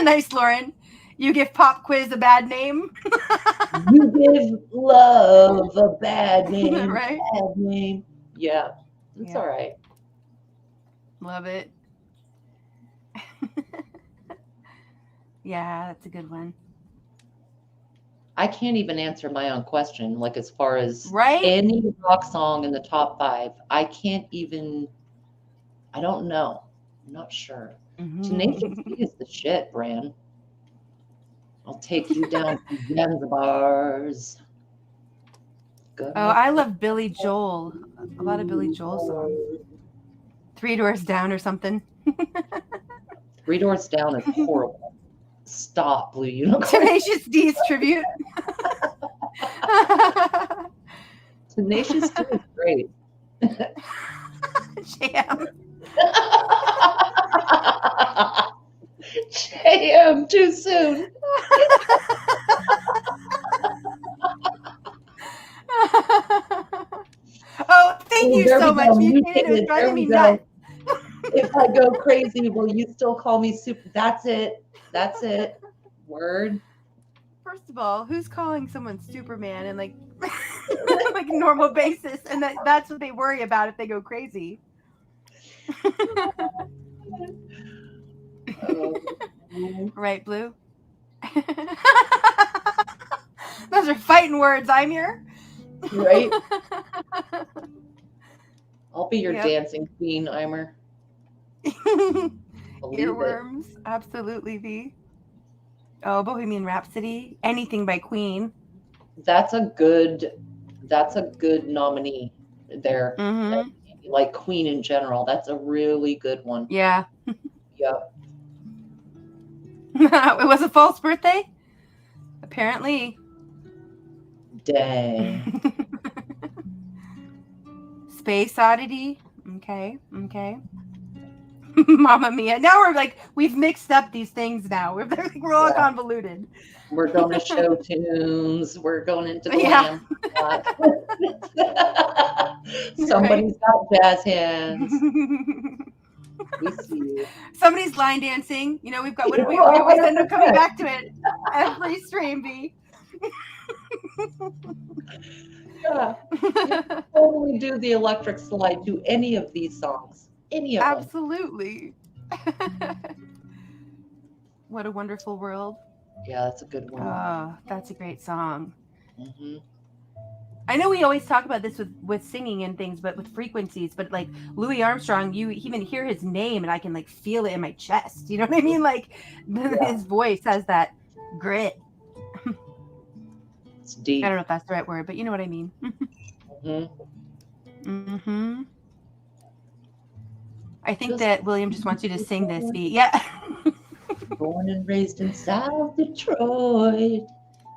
Nice, Lauren. You give Pop Quiz a bad name. You give love a bad name. Right? Bad name. Yeah. It's all right. Love it. Yeah, that's a good one. I can't even answer my own question. Like as far as any rock song in the top 5, I can't even. I don't know. I'm not sure. Mm-hmm. Tenacious D is the shit, Bran. I'll take you down to Zanzibar's. Oh, I love Billy Joel. A lot of Billy Joel songs. 3 Doors Down or something. 3 Doors Down is horrible. Stop, Blue Unicorn. Tenacious D's tribute. Tenacious D is great. Jam. JM, too soon. Thank you so much. You did. It was driving me nuts. If I go crazy, will you still call me super? That's it. That's it. Word. First of all, who's calling someone Superman and like like normal basis? And that's what they worry about if they go crazy. Right, Blue? Those are fighting words, I'm here. Right? I'll be your dancing queen, Eimer. Earworms, absolutely, V. Oh, Bohemian Rhapsody, anything by Queen. That's a good nominee there. Mm-hmm. Like Queen in general. That's a really good one. Yeah. Yep. It was a false birthday? Apparently. Dang. Space Oddity. Okay. Mamma Mia. Now we've mixed up these things now. We're all convoluted. We're going to show tunes. We're going into glam. Somebody's got jazz hands. We see you. Somebody's line dancing. You know, we've got. We always end up coming back to it every stream, B. Yeah. Totally do the electric slide to any of these songs. Any of them. Absolutely. What a wonderful world. Yeah, that's a good one. Oh, that's a great song. Mm-hmm. I know we always talk about this with singing and things, but with frequencies. But like Louis Armstrong, you even hear his name, and I can like feel it in my chest. You know what I mean? Like his voice has that grit. It's deep. I don't know if that's the right word, but you know what I mean. Mm-hmm. I think that William just wants you to sing this beat. Yeah. Born and raised in South Detroit,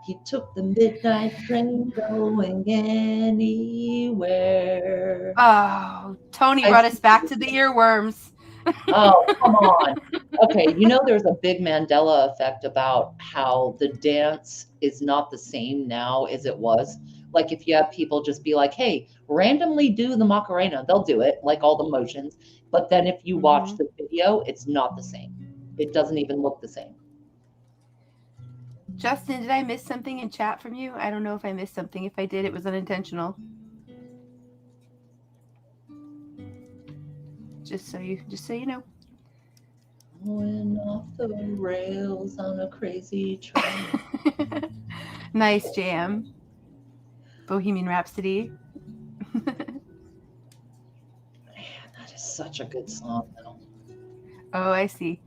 he took the midnight train going anywhere. Oh, Tony brought us back to the earworms. Oh, come on. Okay, you know there's a big Mandela effect about how the dance is not the same now as it was. Like if you have people just be like, hey, randomly do the Macarena, they'll do it, like all the motions. But then if you watch the video, it's not the same. It doesn't even look the same. Justin, did I miss something in chat from you? I don't know if I missed something. If I did, it was unintentional. Just so you know. Going off the rails on a crazy train. Nice jam. Bohemian Rhapsody. Man, that is such a good song, though. Oh, I see.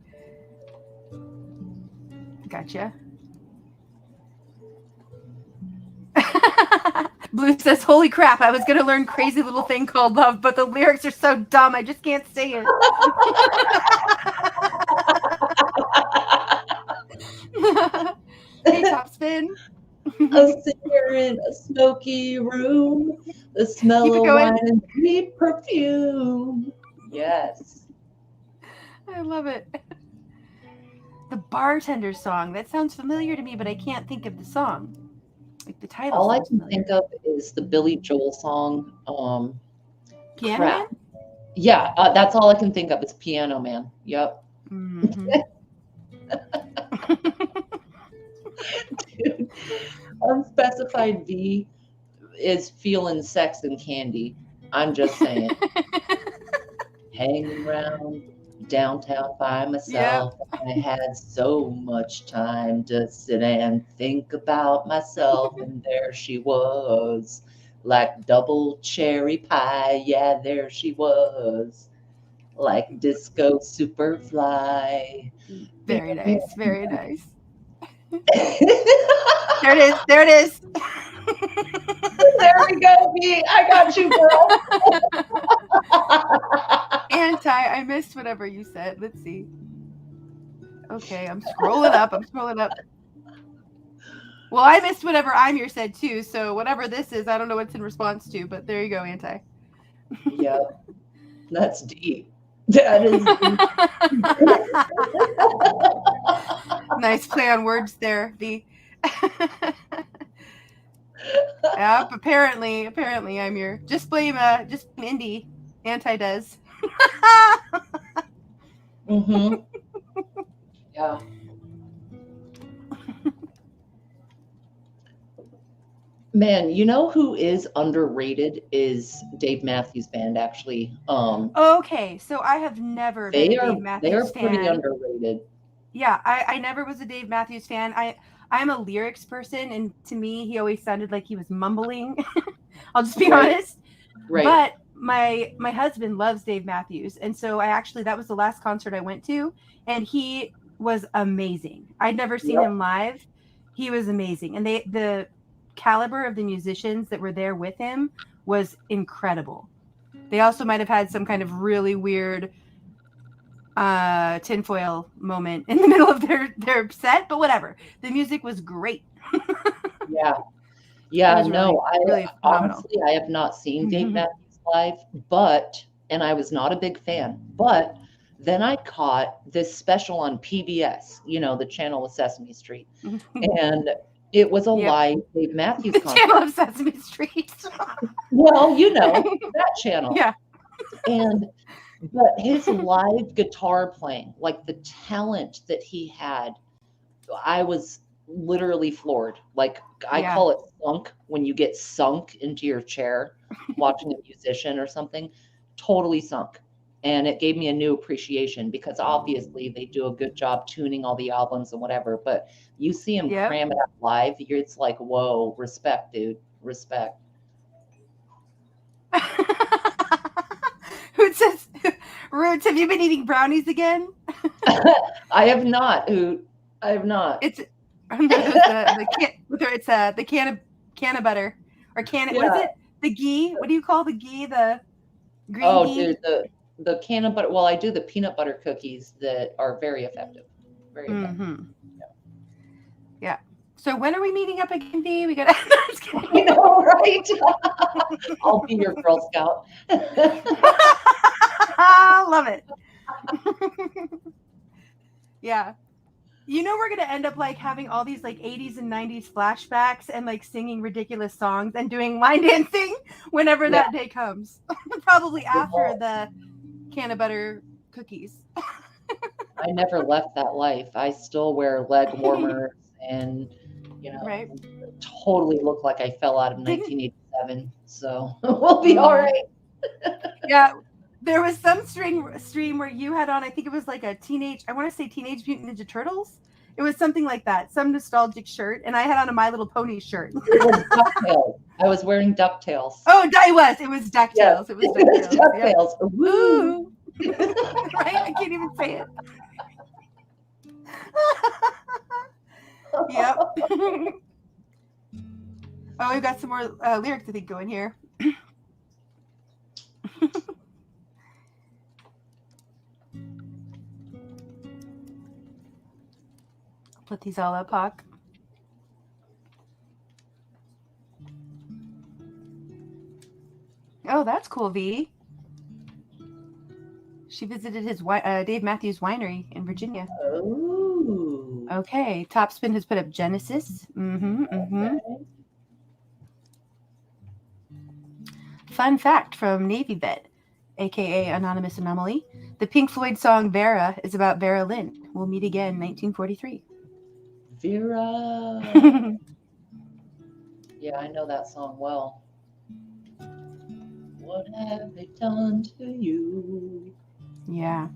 Gotcha. Blue says, holy crap, I was going to learn Crazy Little Thing Called Love, but the lyrics are so dumb, I just can't say it. Hey, Topspin. A singer in a smoky room, the smell of wine and sweet perfume. Yes. I love it. The Bartender song. That sounds familiar to me, but I can't think of the song. Like the title. All I can think of is the Billy Joel song. Piano Man? Yeah, that's all I can think of. It's Piano Man. Yep. Mm-hmm. Dude, Unspecified V is feeling sex and candy. I'm just saying. Hanging around downtown by myself. Yep. I had so much time to sit and think about myself, and there she was, like double cherry pie. Yeah, there she was, like disco superfly. Very nice, very nice. There it is. There it is. There we go, V. I got you, girl. I missed whatever you said. Let's see. Okay, I'm scrolling up. Well, I missed whatever I'm here said too. So whatever this is, I don't know what's in response to. But there you go, Anti. Yep, that's deep. That is deep. Nice play on words there, V. Yep. Apparently, I'm your. Just blame Indy. Anti does. Mm-hmm. Yeah. Man, you know who is underrated is Dave Matthews Band, actually. Okay, so I have never been a Dave Matthews fan. Pretty underrated. Yeah, I never was a Dave Matthews fan. I'm a lyrics person, and to me, he always sounded like he was mumbling. I'll just be honest. Right. But my husband loves Dave Matthews, and so that was the last concert I went to, and he was amazing. I'd never seen him live. He was amazing, and the caliber of the musicians that were there with him was incredible. They also might have had some kind of really weird tinfoil moment in the middle of their set, but whatever. The music was great. Yeah, no, really honestly, I have not seen Dave Matthews live, and I was not a big fan, but then I caught this special on PBS, the channel with Sesame Street, and it was a live Dave Matthews concert. Channel of Sesame Street. Well, that channel. Yeah. But his live guitar playing, like the talent that he had, I was literally floored. Like I call it sunk, when you get sunk into your chair watching a musician or something, totally sunk. And it gave me a new appreciation, because obviously they do a good job tuning all the albums and whatever, but you see him cram it out live, it's like, whoa, respect, dude, respect. Who says, Roots, have you been eating brownies again? I have not, Hoot. I have not. It's the can of butter, or what is it? The ghee? What do you call the ghee? The green ghee? Dude, the can of butter. Well, I do the peanut butter cookies that are very effective. Very effective. Mm-hmm. Yeah. So when are we meeting up again, Dee? We gotta. I know, right? I'll be your Girl Scout. Love it. Yeah. We're going to end up like having all these like 80s and 90s flashbacks and like singing ridiculous songs and doing line dancing whenever that day comes. Probably after the can of butter cookies. I never left that life. I still wear leg warmers and, totally look like I fell out of 1987. So we'll be all right. Yeah. There was some stream where you had on, I think it was like Teenage Mutant Ninja Turtles. It was something like that, some nostalgic shirt, and I had on a My Little Pony shirt. It was DuckTales. I was wearing DuckTales. Oh, it was DuckTales. Yes. It was DuckTales. Yep. Woo! Right? I can't even say it. Yep. Oh, we've got some more lyrics I think going here. Put these all up, Hawk. Oh, that's cool, V. She visited his Dave Matthews Winery in Virginia. Oh. Okay. Topspin has put up Genesis. Okay. Fun fact from Navy Vet, aka Anonymous Anomaly. The Pink Floyd song Vera is about Vera Lynn. We'll meet again, 1943. Vera. Yeah, I know that song well. What have they done to you? Yeah.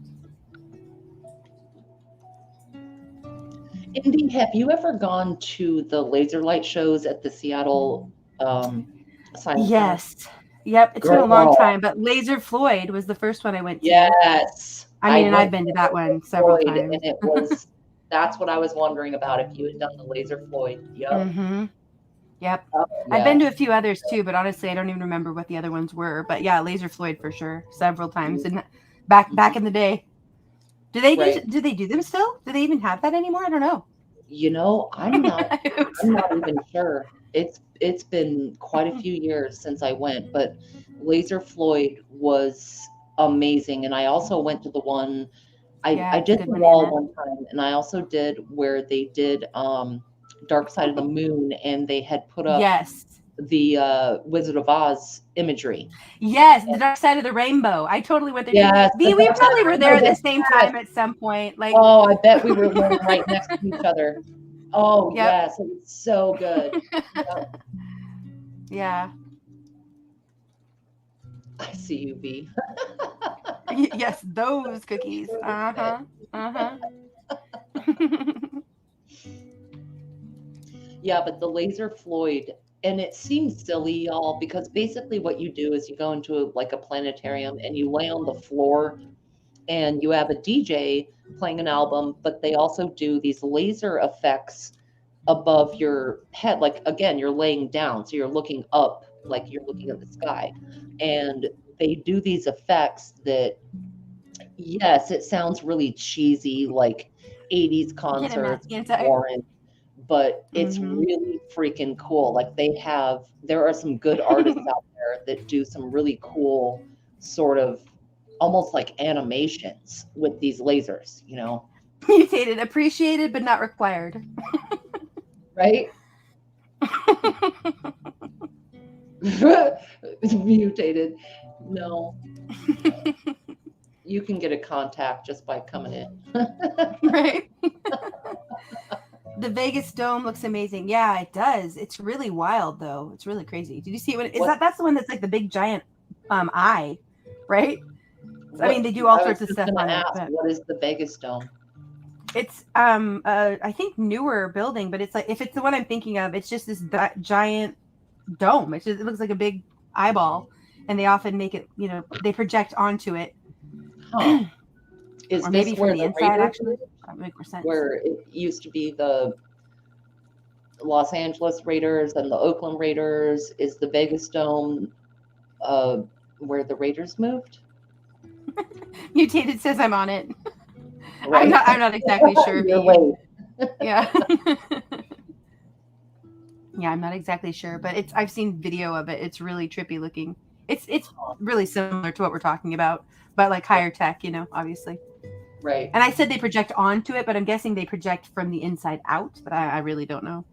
Indy, have you ever gone to the laser light shows at the Seattle Science Yes. Center? Yep. It's been a long time, but Laser Floyd was the first one I went to. Yes. I've been to that one several times. And it was, that's what I was wondering about, if you had done the Laser Floyd. Yep. Mm-hmm. Yep. Oh, yeah. I've been to a few others too, but honestly, I don't even remember what the other ones were. But yeah, Laser Floyd for sure, several times, and back in the day. Do they do them still? Do they even have that anymore? I don't know. I'm not even sure. It's been quite a few years since I went, but Laser Floyd was amazing. And I also went to the one, I did the wall one time, and I also did where they did Dark Side of the Moon, and they had put up the Wizard of Oz imagery. Yes, the dark side of the rainbow. I totally went there. Yes, too. We probably were there at the same time at some point. Like, oh, I bet we were laying right next to each other. Oh, yes, it was so good. Yep. Yeah. I see you, B. Yes, those cookies. Uh-huh. Uh-huh. Yeah, but the laser Floyd, and it seems silly, y'all, because basically what you do is you go into like a planetarium and you lay on the floor and you have a DJ playing an album, but they also do these laser effects above your head. Like, again, you're laying down, so you're looking up, like you're looking at the sky. And they do these effects that, yes, it sounds really cheesy, like 80s concerts, boring, but it's really freaking cool. Like there are some good artists out there that do some really cool sort of almost like animations with these lasers, you know? Mutated, appreciated, but not required. Right? Mutated. No. You can get a contact just by coming in. Right? The Vegas Dome looks amazing. Yeah, it does. It's really wild, though. It's really crazy. Did you see it? That's the one that's like the big giant eye, right? I mean, they do all sorts of stuff on it. But what is the Vegas Dome? It's I think newer building, but it's like, if it's the one I'm thinking of, it's just this giant dome. It looks like a big eyeball, and they often make it, you know, they project onto it. Huh. Or maybe from the inside, actually. That would make more sense. Where it used to be the Los Angeles Raiders and the Oakland Raiders, is the Vegas Dome where the Raiders moved? Mutated says I'm on it. Right. I'm not exactly sure. Yeah. Yeah, I'm not exactly sure, but I've seen video of it. It's really trippy looking. It's really similar to what we're talking about, but like higher tech, you know, obviously. Right. And I said they project onto it, but I'm guessing they project from the inside out, but I really don't know.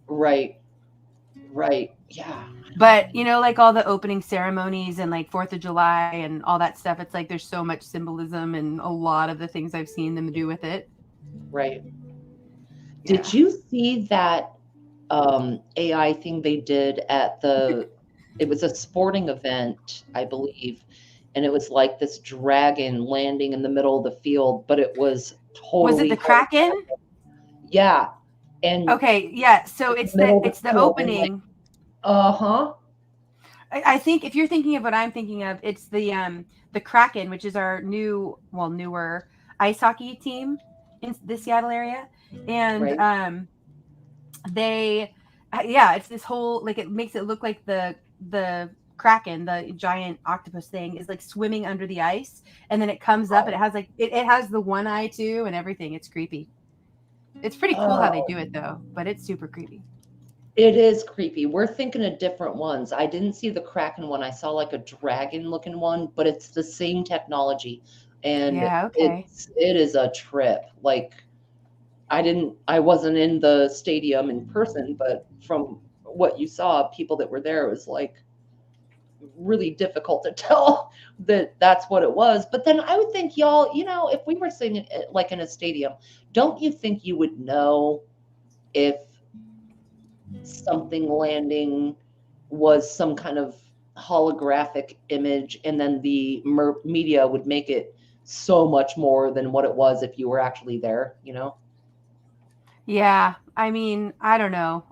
Right. Right. Yeah. But, you know, like all the opening ceremonies and like 4th of July and all that stuff, it's like there's so much symbolism and a lot of the things I've seen them do with it. Right. Yeah. Did you see that AI thing they did at it was a sporting event, I believe, and it was like this dragon landing in the middle of the field, but it was totally... Was it the Kraken? Yeah. And okay, yeah, so it's the opening. Uh-huh. I think if you're thinking of what I'm thinking of, it's the Kraken, which is our newer ice hockey team in the Seattle area. And it's this whole, like, it makes it look like the Kraken, the giant octopus thing, is like swimming under the ice, and then it comes up and it has like it has the one eye too and everything. It's creepy. It's pretty cool how they do it though, but it's super creepy. It is creepy. We're thinking of different ones. I didn't see the Kraken one. I saw like a dragon looking one, but it's the same technology. And it is a trip. Like, I wasn't in the stadium in person, but from what you saw, people that were there, it was like really difficult to tell that that's what it was. But then I would think, y'all, you know, if we were sitting like in a stadium, don't you think you would know if something landing was some kind of holographic image, and then the media would make it so much more than what it was if you were actually there, you know? Yeah, I mean, I don't know.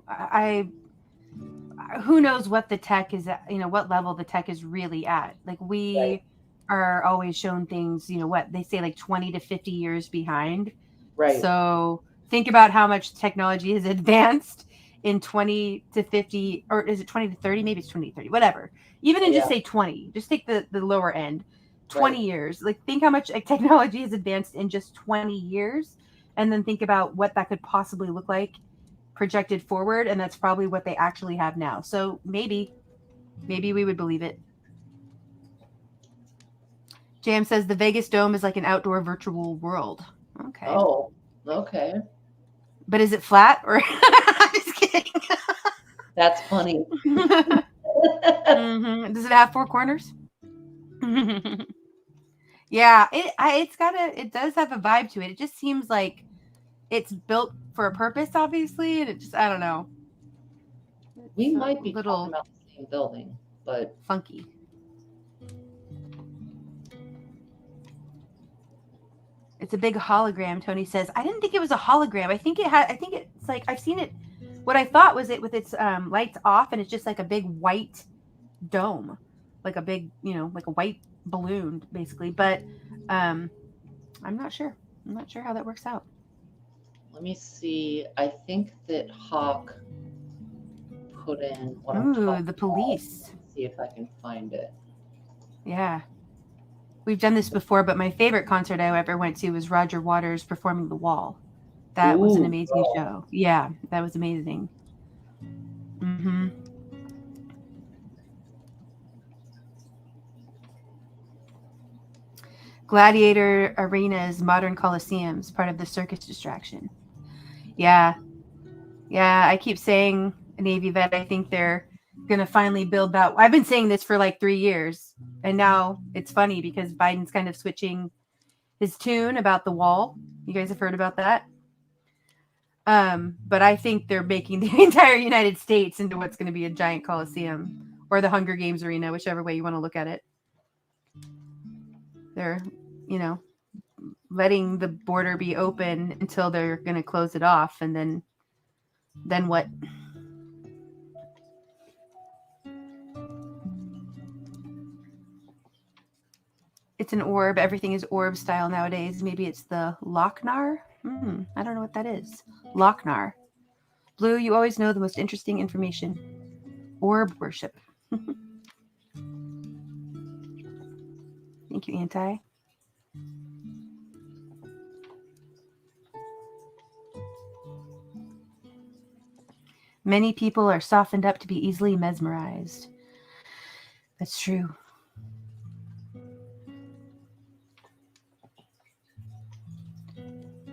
Who knows what the tech is at, you know, what level the tech is really at. Like, we are always shown things, you know, what they say, like 20 to 50 years behind. Right. So think about how much technology has advanced in 20 to 50, or is it 20 to 30? Maybe it's 20 to 30, whatever. Even in just say 20, just take the lower end, 20 years. Like, think how much technology has advanced in just 20 years. And then think about what that could possibly look like projected forward. And that's probably what they actually have now. So maybe we would believe it. Jam says the Vegas Dome is like an outdoor virtual world. Okay. Oh, okay. But is it flat or I'm just kidding. That's funny. Mm-hmm. Does it have 4 corners? Yeah, it does have a vibe to it. It just seems like it's built for a purpose, obviously, and it just, I don't know. We It's might be a little talking about the same building, but funky. It's a big hologram, Tony says. I didn't think it was a hologram. I think it's like, I've seen it. What I thought was it with its lights off, and it's just like a big white dome, like a big, like a white balloon, basically. But I'm not sure. I'm not sure how that works out. let me see. I think that Hawk put in what I'm talking Ooh, the police. about. Let's see if I can find it. Yeah. We've done this before, but my favorite concert I ever went to was Roger Waters performing The Wall. That was an amazing show. Yeah, that was amazing. Mm-hmm. Gladiator arenas, modern coliseums, part of the circus distraction. Yeah. Yeah, I keep saying, Navy vet, I think they're going to finally build that. I've been saying this for like 3 years. And now it's funny because Biden's kind of switching his tune about the wall. You guys have heard about that? But I think they're making the entire United States into what's going to be a giant coliseum, or the Hunger Games arena, whichever way you want to look at it. They're, letting the border be open until they're going to close it off. And then what? It's an orb. Everything is orb style nowadays. Maybe it's the Lochnar. I don't know what that is. Lochnar. Blue, you always know the most interesting information. Orb worship. Thank you, Anti. Many people are softened up to be easily mesmerized. That's true.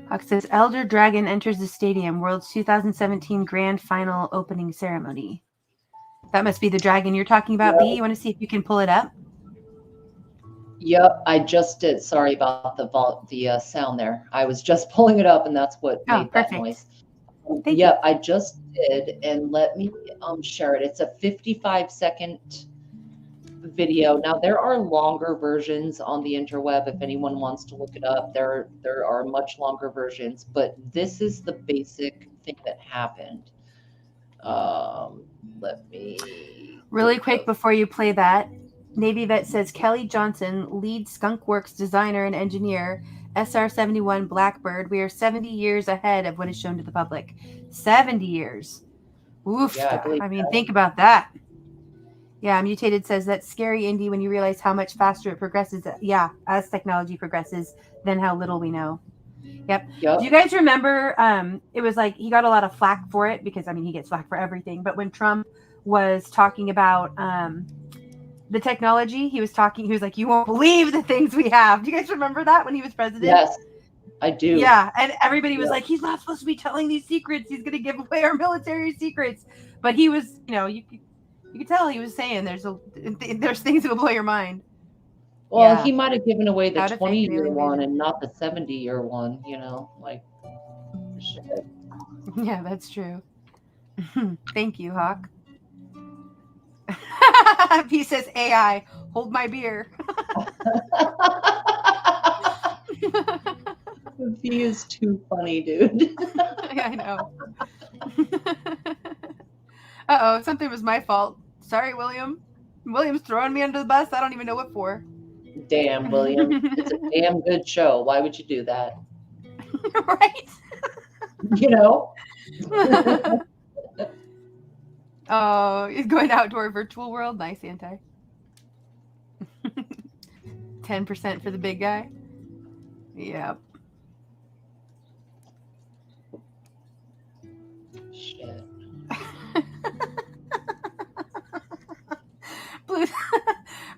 Hawk says, Elder Dragon enters the stadium, World's 2017 Grand Final opening ceremony. That must be the dragon you're talking about, B. You want to see if you can pull it up? Yep, I just did. Sorry about the sound there. I was just pulling it up, and that's what made that noise. Yep, I just did, and let me share it. It's a 55-second video. Now, there are longer versions on the interweb if anyone wants to look it up. There are much longer versions, but this is the basic thing that happened. Let me... Really quick before you play that, Navy Vet says, Kelly Johnson, lead Skunkworks designer and engineer, SR-71 Blackbird. We are 70 years ahead of what is shown to the public. 70 years. Oof. Yeah, I mean, think about that. Yeah, Mutated says that's scary, Indy, when you realize how much faster it progresses. Yeah, as technology progresses, than how little we know. Yep. Do you guys remember, it was like he got a lot of flack for it because, I mean, he gets flack for everything. But when Trump was talking about the technology, he was like, you won't believe the things we have. Do you guys remember that when he was president? Yes, I do. Yeah, and everybody was like, he's not supposed to be telling these secrets. He's going to give away our military secrets. But he was, you could tell he was saying there's things that will blow your mind. Well, he might have given away the 20-year one and not the 70-year one, like shit. Yeah, that's true. Thank you, Hawk. He says, AI, hold my beer. He is too funny, dude. Yeah, I know. Uh-oh, something was my fault. Sorry, William. William's throwing me under the bus. I don't even know what for. Damn, William. It's a damn good show. Why would you do that? Right? Oh, he's going out to our virtual world. Nice, Anti. 10% for the big guy. Yep. Shit.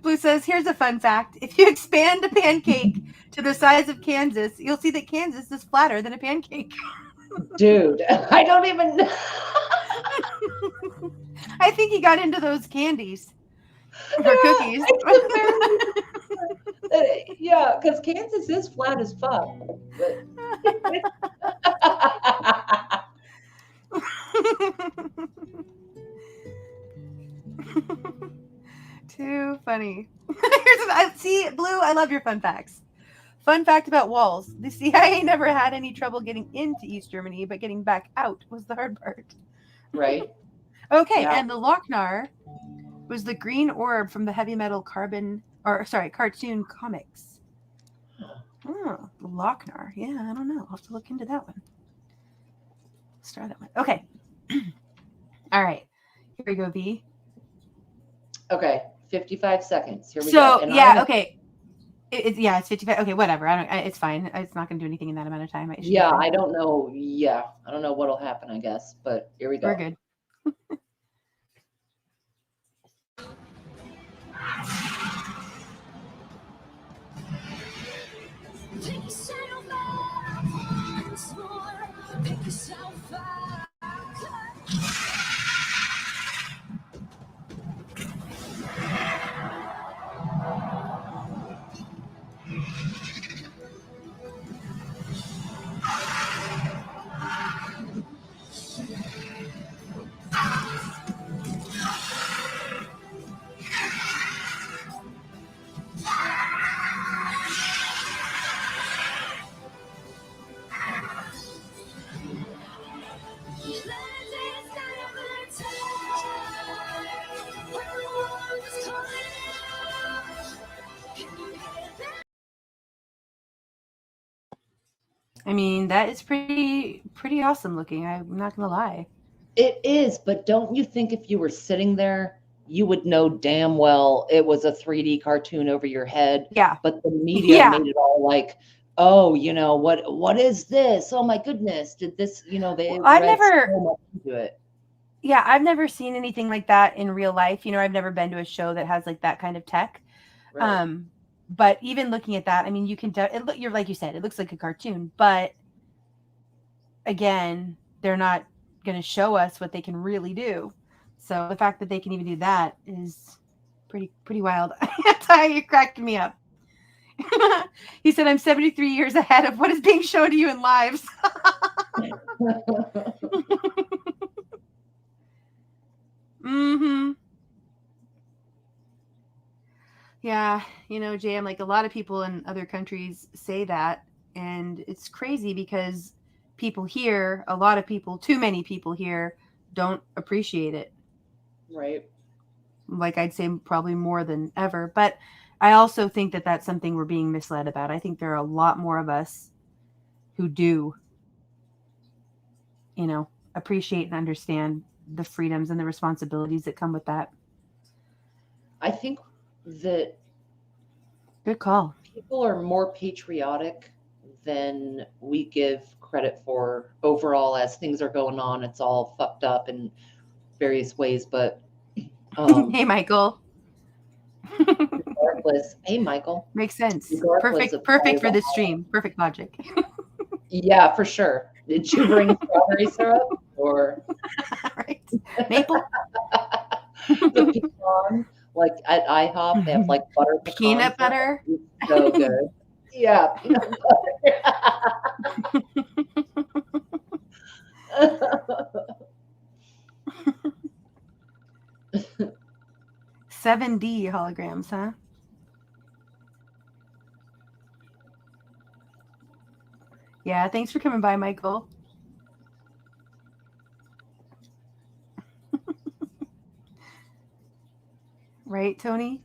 Blue says, here's a fun fact. If you expand a pancake to the size of Kansas, you'll see that Kansas is flatter than a pancake. Dude, I don't even know. I think he got into those candies or cookies. Yeah, because Kansas is flat as fuck. But Too funny. See, Blue, I love your fun facts. Fun fact about walls. The CIA never had any trouble getting into East Germany, but getting back out was the hard part. Right. Okay, Yeah. and the Lochnar was the green orb from the heavy metal cartoon comics. Oh, the Lochnar. Yeah, I don't know. I'll have to look into that one. Let's try that one. Okay. All right. Here we go, V. Okay, 55 seconds. Here we So, go. yeah, okay. It's 55. Okay, whatever. It's fine. It's not going to do anything in that amount of time. Yeah, I don't know. Yeah, I don't know what'll happen, I guess. But here we go. We're good. I mean, that is pretty awesome looking. I'm not going to lie. It is, but don't you think if you were sitting there, you would know damn well it was a 3D cartoon over your head? Yeah. But the media made it all like, oh, what is this? Oh my goodness, did this? I've never so much into it. Yeah, I've never seen anything like that in real life. I've never been to a show that has like that kind of tech. Right. But even looking at that, I mean, you can you're like you said, it looks like a cartoon, but again, they're not going to show us what they can really do. So the fact that they can even do that is pretty wild. That's how you cracked me up. He said, I'm 73 years ahead of what is being shown to you in lives. Mm-hmm. Yeah, Jam, like a lot of people in other countries say that, and it's crazy because a lot of people, too many people here, don't appreciate it. Right. Like I'd say probably more than ever. But I also think that that's something we're being misled about. I think there are a lot more of us who do, appreciate and understand the freedoms and the responsibilities that come with that. I think that good call. People are more patriotic than we give credit for overall. As things are going on, it's all fucked up in various ways, but hey Michael. Regardless, hey Michael. Makes sense. Perfect for this stream. Perfect logic. Yeah, for sure. Did you bring strawberry syrup or right. Maple? The pecan, like at IHOP, they have like butter peanut butter. It's so good. Yeah, peanut butter. 7D holograms, huh? Yeah, thanks for coming by, Michael. Right, Tony?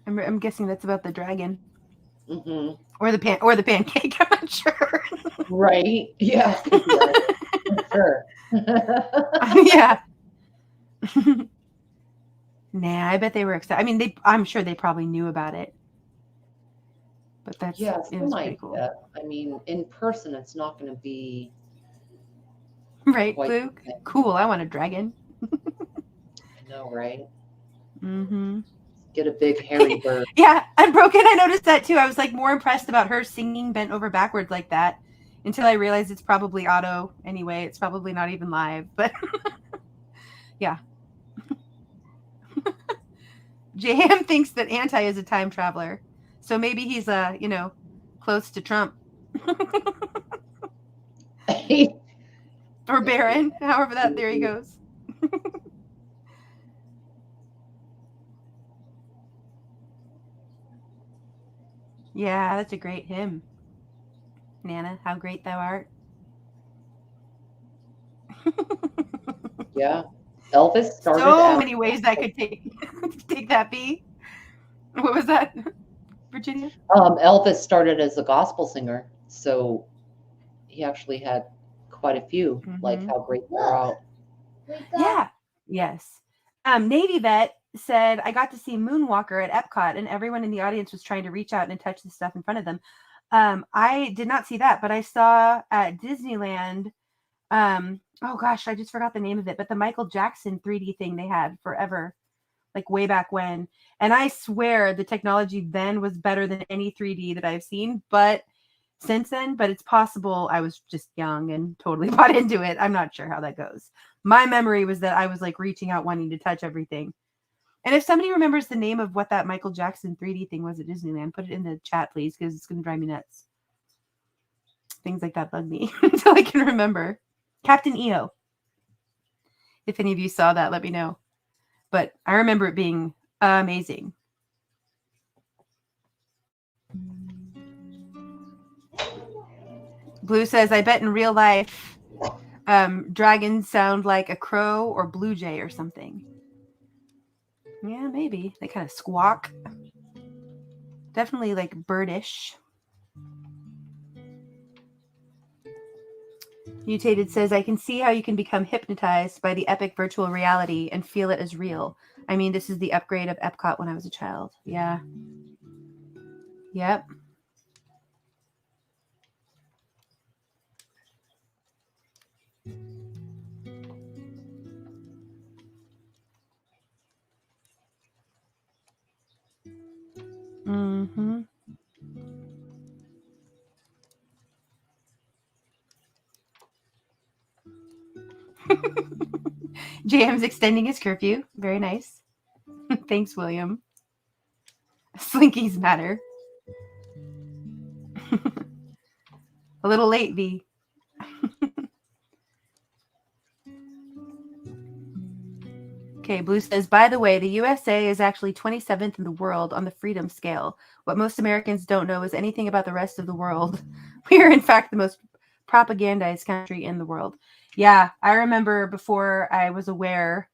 I'm guessing that's about the dragon. Mm-hmm. Or the pancake. I'm not sure. Right? Yeah. Sure. Yeah. Nah, I bet they were excited. I mean, I'm sure they probably knew about it. But that's pretty cool. I mean, in person, it's not going to be right, Luke. Cool. I want a dragon. I know, right? Mm-hmm. Get a big hairy bird. Yeah, Unbroken. I noticed that too. I was like more impressed about her singing bent over backwards like that until I realized it's probably auto anyway. It's probably not even live, but yeah. JM thinks that Anti is a time traveler. So maybe he's close to Trump. Or Barron, however that theory goes. Yeah, that's a great hymn. Nana, how great thou art. Yeah. Elvis started so many ways that could take that be. What was that, Virginia? Elvis started as a gospel singer, so he actually had quite a few, like How Great Thou Art. Yeah. Yes. Navy Vet said, I got to see Moonwalker at Epcot, and everyone in the audience was trying to reach out and touch the stuff in front of them. I did not see that, but I saw at Disneyland, oh gosh, I just forgot the name of it, but the Michael Jackson 3D thing they had forever, like way back when. And I swear the technology then was better than any 3D that I've seen, but since then, but it's possible I was just young and totally bought into it. I'm not sure how that goes. My memory was that I was like reaching out, wanting to touch everything. And if somebody remembers the name of what that Michael Jackson 3D thing was at Disneyland, put it in the chat, please, because it's going to drive me nuts. Things like that bug me until I can remember. Captain EO. If any of you saw that, let me know. But I remember it being amazing. Blue says, I bet in real life, dragons sound like a crow or blue jay or something. Yeah, maybe. They kind of squawk. Definitely like birdish. Mutated says, I can see how you can become hypnotized by the epic virtual reality and feel it as real. I mean, this is the upgrade of Epcot when I was a child. Yeah. Yep. Mm-hmm. JM's extending his curfew. Very nice. Thanks, William. Slinkies matter. A little late, V. Okay, Blue says, by the way, the USA is actually 27th in the world on the freedom scale. What most Americans don't know is anything about the rest of the world. We are, in fact, the most propagandized country in the world. Yeah, I remember before I was aware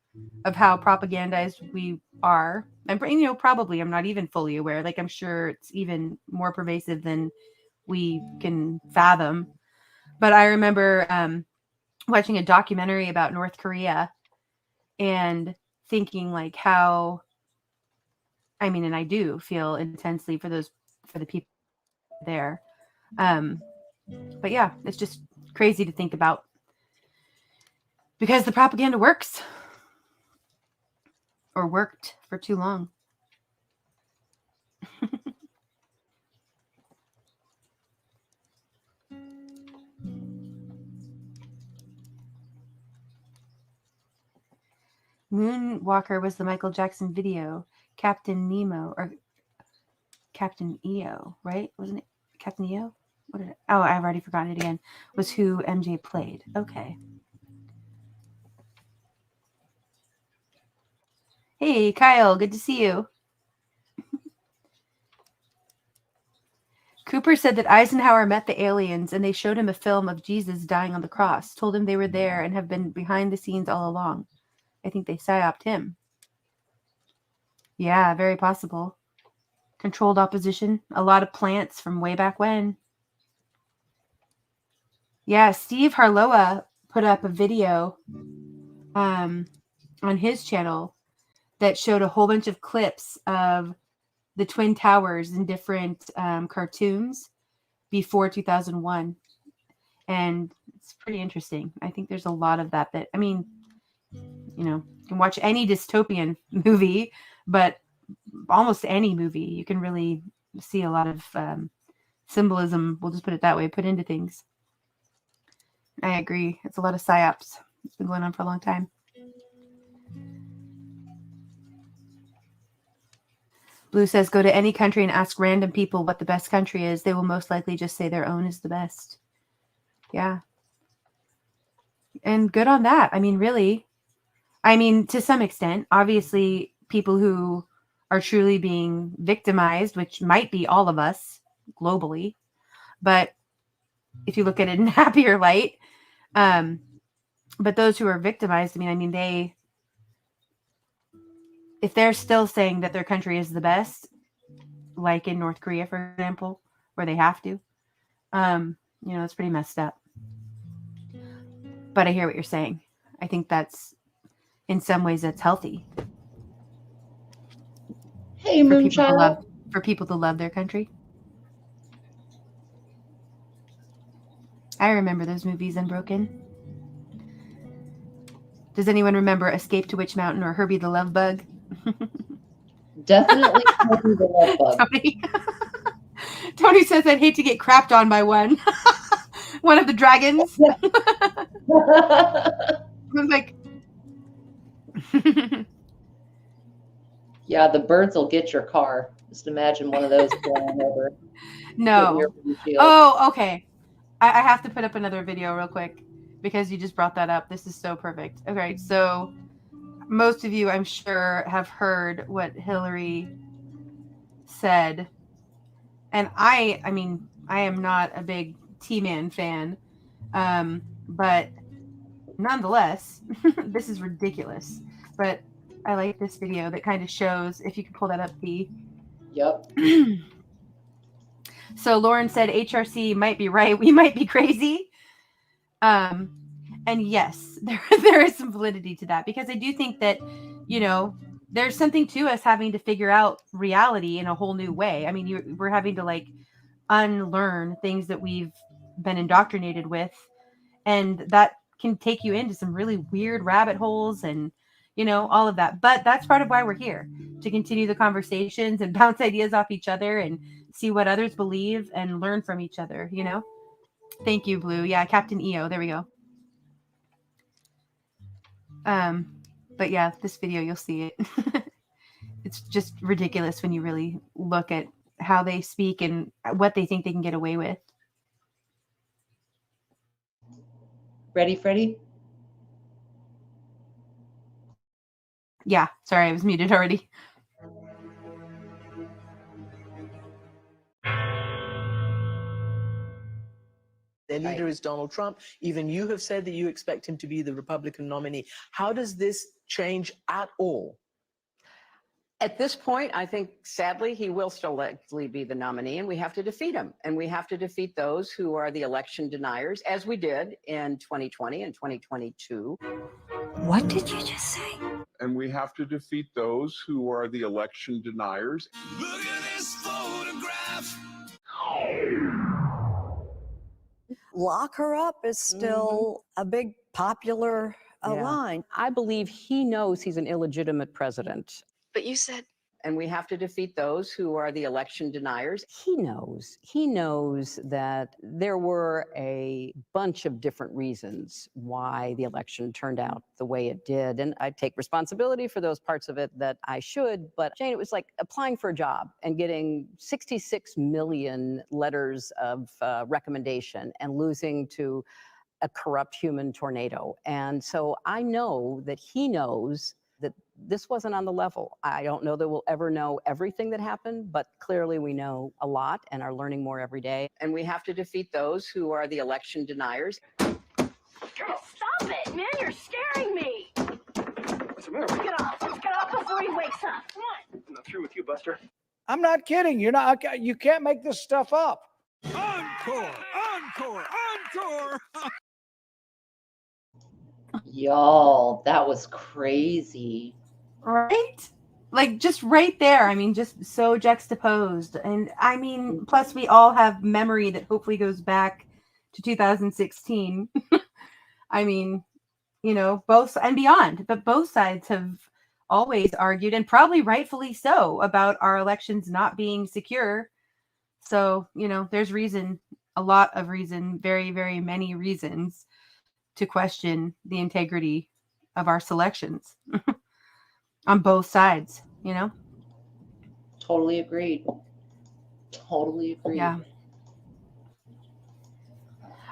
of how propagandized we are. And, probably I'm not even fully aware. Like, I'm sure it's even more pervasive than we can fathom. But I remember watching a documentary about North Korea and thinking like how, and I do feel intensely for the people there. But yeah, it's just crazy to think about because the propaganda works or worked for too long. Moonwalker was the Michael Jackson video. Captain Nemo or Captain EO, right? Wasn't it Captain EO? I've already forgotten it again. Was who MJ played. Okay. Hey, Kyle, good to see you. Cooper said that Eisenhower met the aliens and they showed him a film of Jesus dying on the cross, told him they were there and have been behind the scenes all along. I think they psyoped him. Yeah, very possible. Controlled opposition. A lot of plants from way back when. Yeah, Steve Harloa put up a video on his channel that showed a whole bunch of clips of the Twin Towers in different cartoons before 2001. And it's pretty interesting. I think there's a lot of that you can watch any dystopian movie, but almost any movie, you can really see a lot of symbolism, we'll just put it that way, put into things. I agree. It's a lot of psyops. It's been going on for a long time. Blue says, go to any country and ask random people what the best country is. They will most likely just say their own is the best. Yeah. And good on that. I mean, really. I mean, to some extent, obviously, people who are truly being victimized, which might be all of us globally, but if you look at it in a happier light, but those who are victimized, I mean, if they're still saying that their country is the best, like in North Korea, for example, where they have to, it's pretty messed up. But I hear what you're saying. I think that's, in some ways, that's healthy. Hey, Moonchild. For people to love their country. I remember those movies, Unbroken. Does anyone remember Escape to Witch Mountain or Herbie the Love Bug? Definitely Herbie the Love Bug. Tony says, I'd hate to get crapped on by one. One of the dragons. I was like... Yeah, the birds will get your car. Just imagine one of those flying over. No. Oh, okay. I have to put up another video real quick because you just brought that up. This is so perfect. Okay, so most of you, I'm sure, have heard what Hillary said. And I mean, I am not a big T-Man fan, but nonetheless, this is ridiculous. But I like this video that kind of shows, if you can pull that up, P. Yep. So Lauren said HRC might be right. We might be crazy. And yes, there is some validity to that, because I do think that, there's something to us having to figure out reality in a whole new way. I mean, we're having to like unlearn things that we've been indoctrinated with, and that can take you into some really weird rabbit holes and, all of that. But that's part of why we're here, to continue the conversations and bounce ideas off each other and see what others believe and learn from each other, Thank you, Blue. Yeah, Captain EO. There we go. But yeah, this video, you'll see it. It's just ridiculous when you really look at how they speak and what they think they can get away with. Ready, Freddie? Yeah, sorry, I was muted already. Their leader is Donald Trump. Even you have said that you expect him to be the Republican nominee. How does this change at all? At this point, I think, sadly, he will still likely be the nominee, and we have to defeat him. And we have to defeat those who are the election deniers, as we did in 2020 and 2022. What did you just say? And we have to defeat those who are the election deniers. Look at this photograph. Lock her up is still a big popular line. I believe he knows he's an illegitimate president. But you said... And we have to defeat those who are the election deniers. He knows that there were a bunch of different reasons why the election turned out the way it did. And I take responsibility for those parts of it that I should. But Jane, it was like applying for a job and getting 66 million letters of recommendation and losing to a corrupt human tornado. And so I know that he knows that this wasn't on the level. I don't know that we'll ever know everything that happened, but clearly we know a lot and are learning more every day. And we have to defeat those who are the election deniers. Girl, stop it, man. You're scaring me. What's the matter? Get off. Let's get off before he wakes up. Come on. I'm not through with you, Buster. I'm not kidding. You can't make this stuff up. Encore! Encore! Encore! Y'all, that was crazy. Right? Like, just right there. I mean, just so juxtaposed. And I mean, plus we all have memory that hopefully goes back to 2016. I mean, both and beyond, but both sides have always argued, and probably rightfully so, about our elections not being secure. So, there's a lot of reason, very, very many reasons to question the integrity of our selections on both sides, Totally agreed. Totally agreed. Yeah.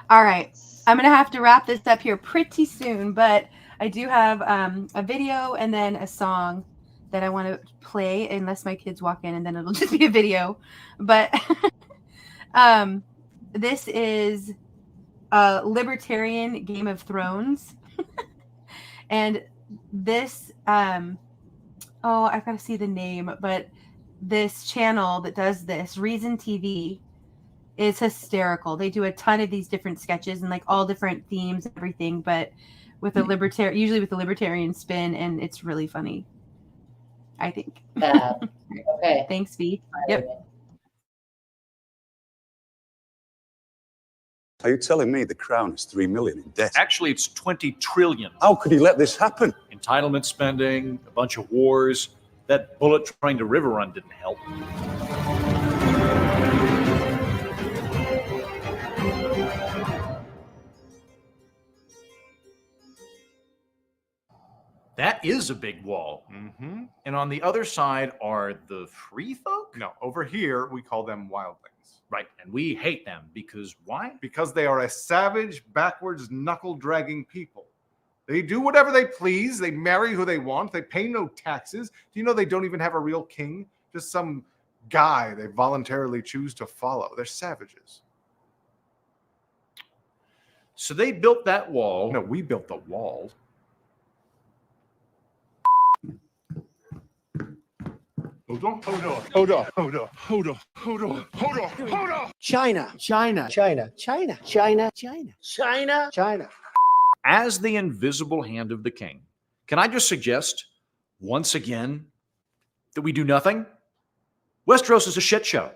All right. I'm going to have to wrap this up here pretty soon, but I do have a video and then a song that I want to play, unless my kids walk in, and then it'll just be a video. But this is a libertarian Game of Thrones. And this, I've got to see the name, but this channel that does this, Reason TV, is hysterical. They do a ton of these different sketches and like all different themes and everything, but with a usually with a libertarian spin, and it's really funny, I think. Okay. Thanks, V. Yep. Are you telling me the Crown is 3 million in debt? Actually, it's 20 trillion. How could he let this happen? Entitlement spending, a bunch of wars. That bullet train to River Run didn't help. That is a big wall. Mm-hmm. And on the other side are the free folk? No, over here we call them wildlings. Right, and we hate them because why? Because they are a savage, backwards, knuckle-dragging people. They do whatever they please. They marry who they want. They pay no taxes. Do you know they don't even have a real king? Just some guy they voluntarily choose to follow. They're savages. So they built that wall. No, we built the wall. Hold on. China. As the invisible hand of the king, can I just suggest, once again, that we do nothing? Westeros is a shit show.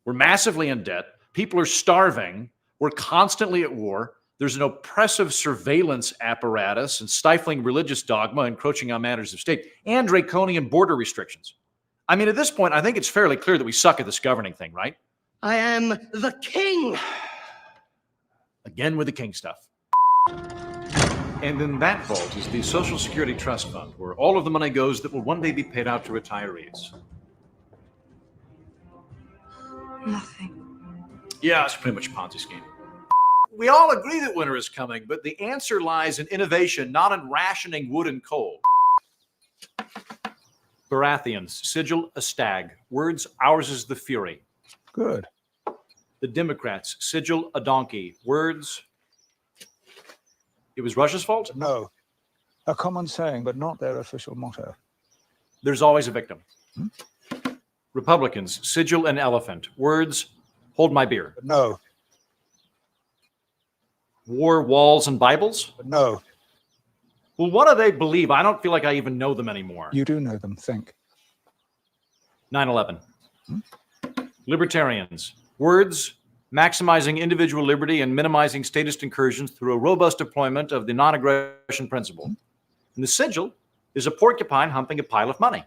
We're massively in debt. People are starving. We're constantly at war. There's an oppressive surveillance apparatus and stifling religious dogma encroaching on matters of state and draconian border restrictions. I mean, at this point, I think it's fairly clear that we suck at this governing thing, right? I am the king. Again with the king stuff. And in that vault is the Social Security Trust Fund, where all of the money goes that will one day be paid out to retirees. Nothing. Yeah, it's pretty much a Ponzi scheme. We all agree that winter is coming, but the answer lies in innovation, not in rationing wood and coal. Baratheons, sigil a stag. Words, ours is the fury. Good. The Democrats, sigil a donkey. Words, it was Russia's fault? No. A common saying, but not their official motto. There's always a victim. Republicans, sigil an elephant. Words, hold my beer. No. War, walls, and Bibles? No. Well, what do they believe? I don't feel like I even know them anymore. You do know them, think. 9/11. Libertarians. Words, maximizing individual liberty and minimizing statist incursions through a robust deployment of the non-aggression principle. And the sigil is a porcupine humping a pile of money.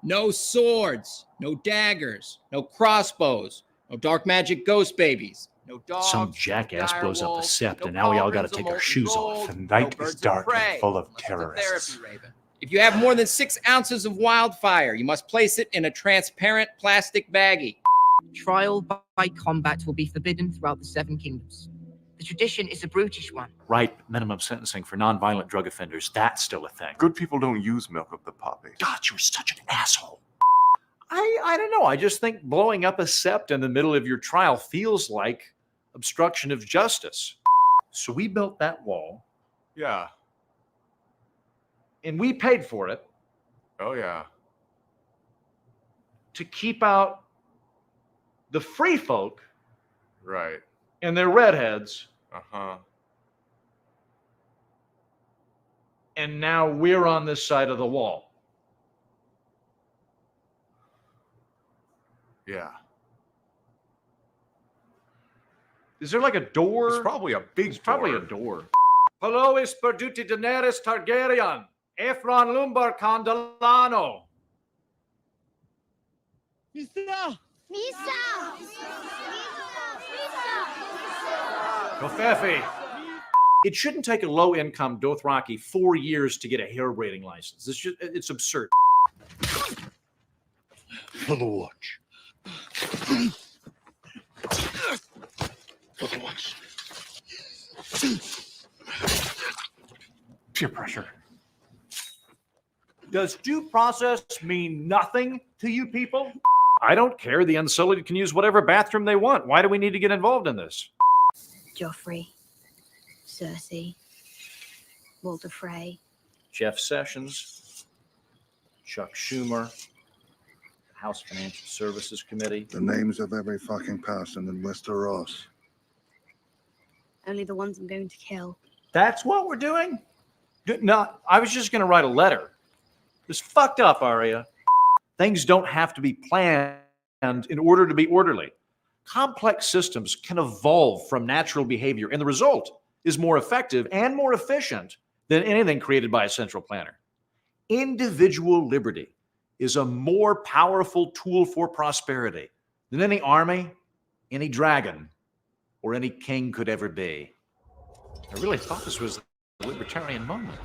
No swords, no daggers, no crossbows, no dark magic ghost babies, no dogs. Some jackass blows up a sept, and now we all got to take our shoes off. The night is dark and full of terrorists. If you have more than 6 ounces of wildfire, you must place it in a transparent plastic baggie. Trial by combat will be forbidden throughout the 7 kingdoms. The tradition is a brutish one. Right, minimum sentencing for non-violent drug offenders. That's still a thing. Good people don't use milk of the poppy. God, you're such an asshole. I don't know. I just think blowing up a sept in the middle of your trial feels like obstruction of justice. So we built that wall. Yeah. And we paid for it. Oh, yeah. To keep out the free folk. Right. And their redheads. Uh-huh. And now we're on this side of the wall. Yeah. Is there like a door? It's probably a big It's probably a door. Polois perduti Daenerys Targaryen, Ephron Lumbar Condalano. Misa! Kofefi. It shouldn't take a low-income Dothraki 4 years to get a hair braiding license. It's absurd. For the watch. For the watch. Peer pressure. Does due process mean nothing to you people? I don't care. The Unsullied can use whatever bathroom they want. Why do we need to get involved in this? Joffrey, Cersei, Walter Frey. Jeff Sessions, Chuck Schumer, House Financial Services Committee. The names of every fucking person in Westeros. Only the ones I'm going to kill. That's what we're doing? No, I was just going to write a letter. It's fucked up, Arya. Things don't have to be planned in order to be orderly. Complex systems can evolve from natural behavior, and the result is more effective and more efficient than anything created by a central planner. Individual liberty is a more powerful tool for prosperity than any army, any dragon, or any king could ever be. I really thought this was the libertarian moment.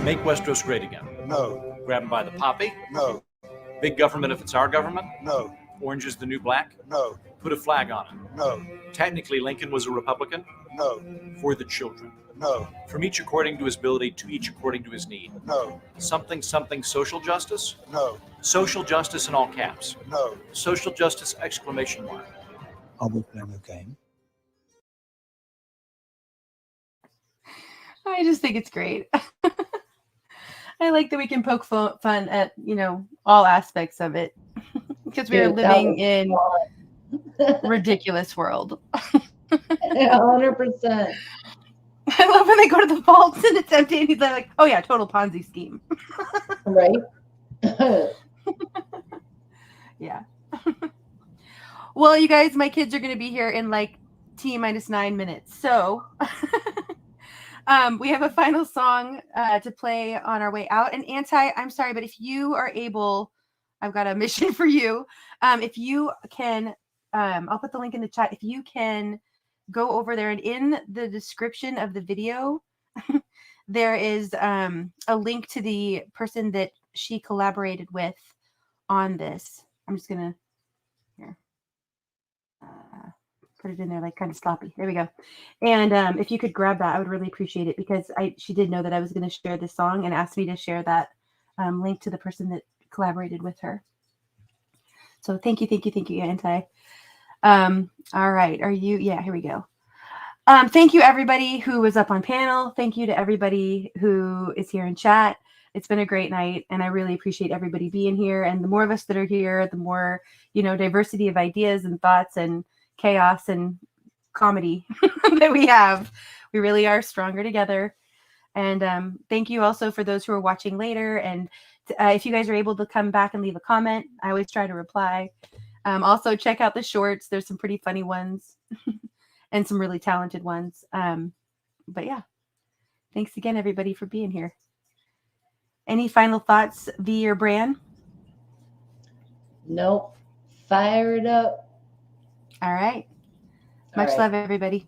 Make Westeros great again. No. Grab him by the poppy. No. Big government if it's our government. No. Orange is the new black. No. Put a flag on it. No. Technically, Lincoln was a Republican. No. For the children. No. From each according to his ability, to each according to his need. No. Something, something, social justice? No. Social justice in all caps. No. Social justice, exclamation mark. Are we playing a game? I just think it's great. I like that we can poke fun at, all aspects of it because we are living in a ridiculous world. 100%. I love when they go to the vaults and it's empty and he's like, oh yeah, total Ponzi scheme. Right? Yeah. Well, you guys, my kids are going to be here in like T-9 minutes. So we have a final song to play on our way out. And I'm sorry, but if you are able, I've got a mission for you. If you can, I'll put the link in the chat. If you can go over there and in the description of the video, there is a link to the person that she collaborated with on this. I'm just going to put it in there like kind of sloppy. There we go. And if you could grab that, I would really appreciate it because she did know that I was going to share this song and asked me to share that link to the person that collaborated with her. So thank you, Anti. All right. Are you? Yeah, here we go. Thank you, everybody who was up on panel. Thank you to everybody who is here in chat. It's been a great night, and I really appreciate everybody being here. And the more of us that are here, the more, diversity of ideas and thoughts and chaos and comedy that we have. We really are stronger together. And thank you also for those who are watching later. And if you guys are able to come back and leave a comment, I always try to reply. Also, check out the shorts. There's some pretty funny ones and some really talented ones. But yeah, thanks again, everybody, for being here. Any final thoughts, V or Bran? Nope. Fire it up. All right. Much love, everybody.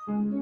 you.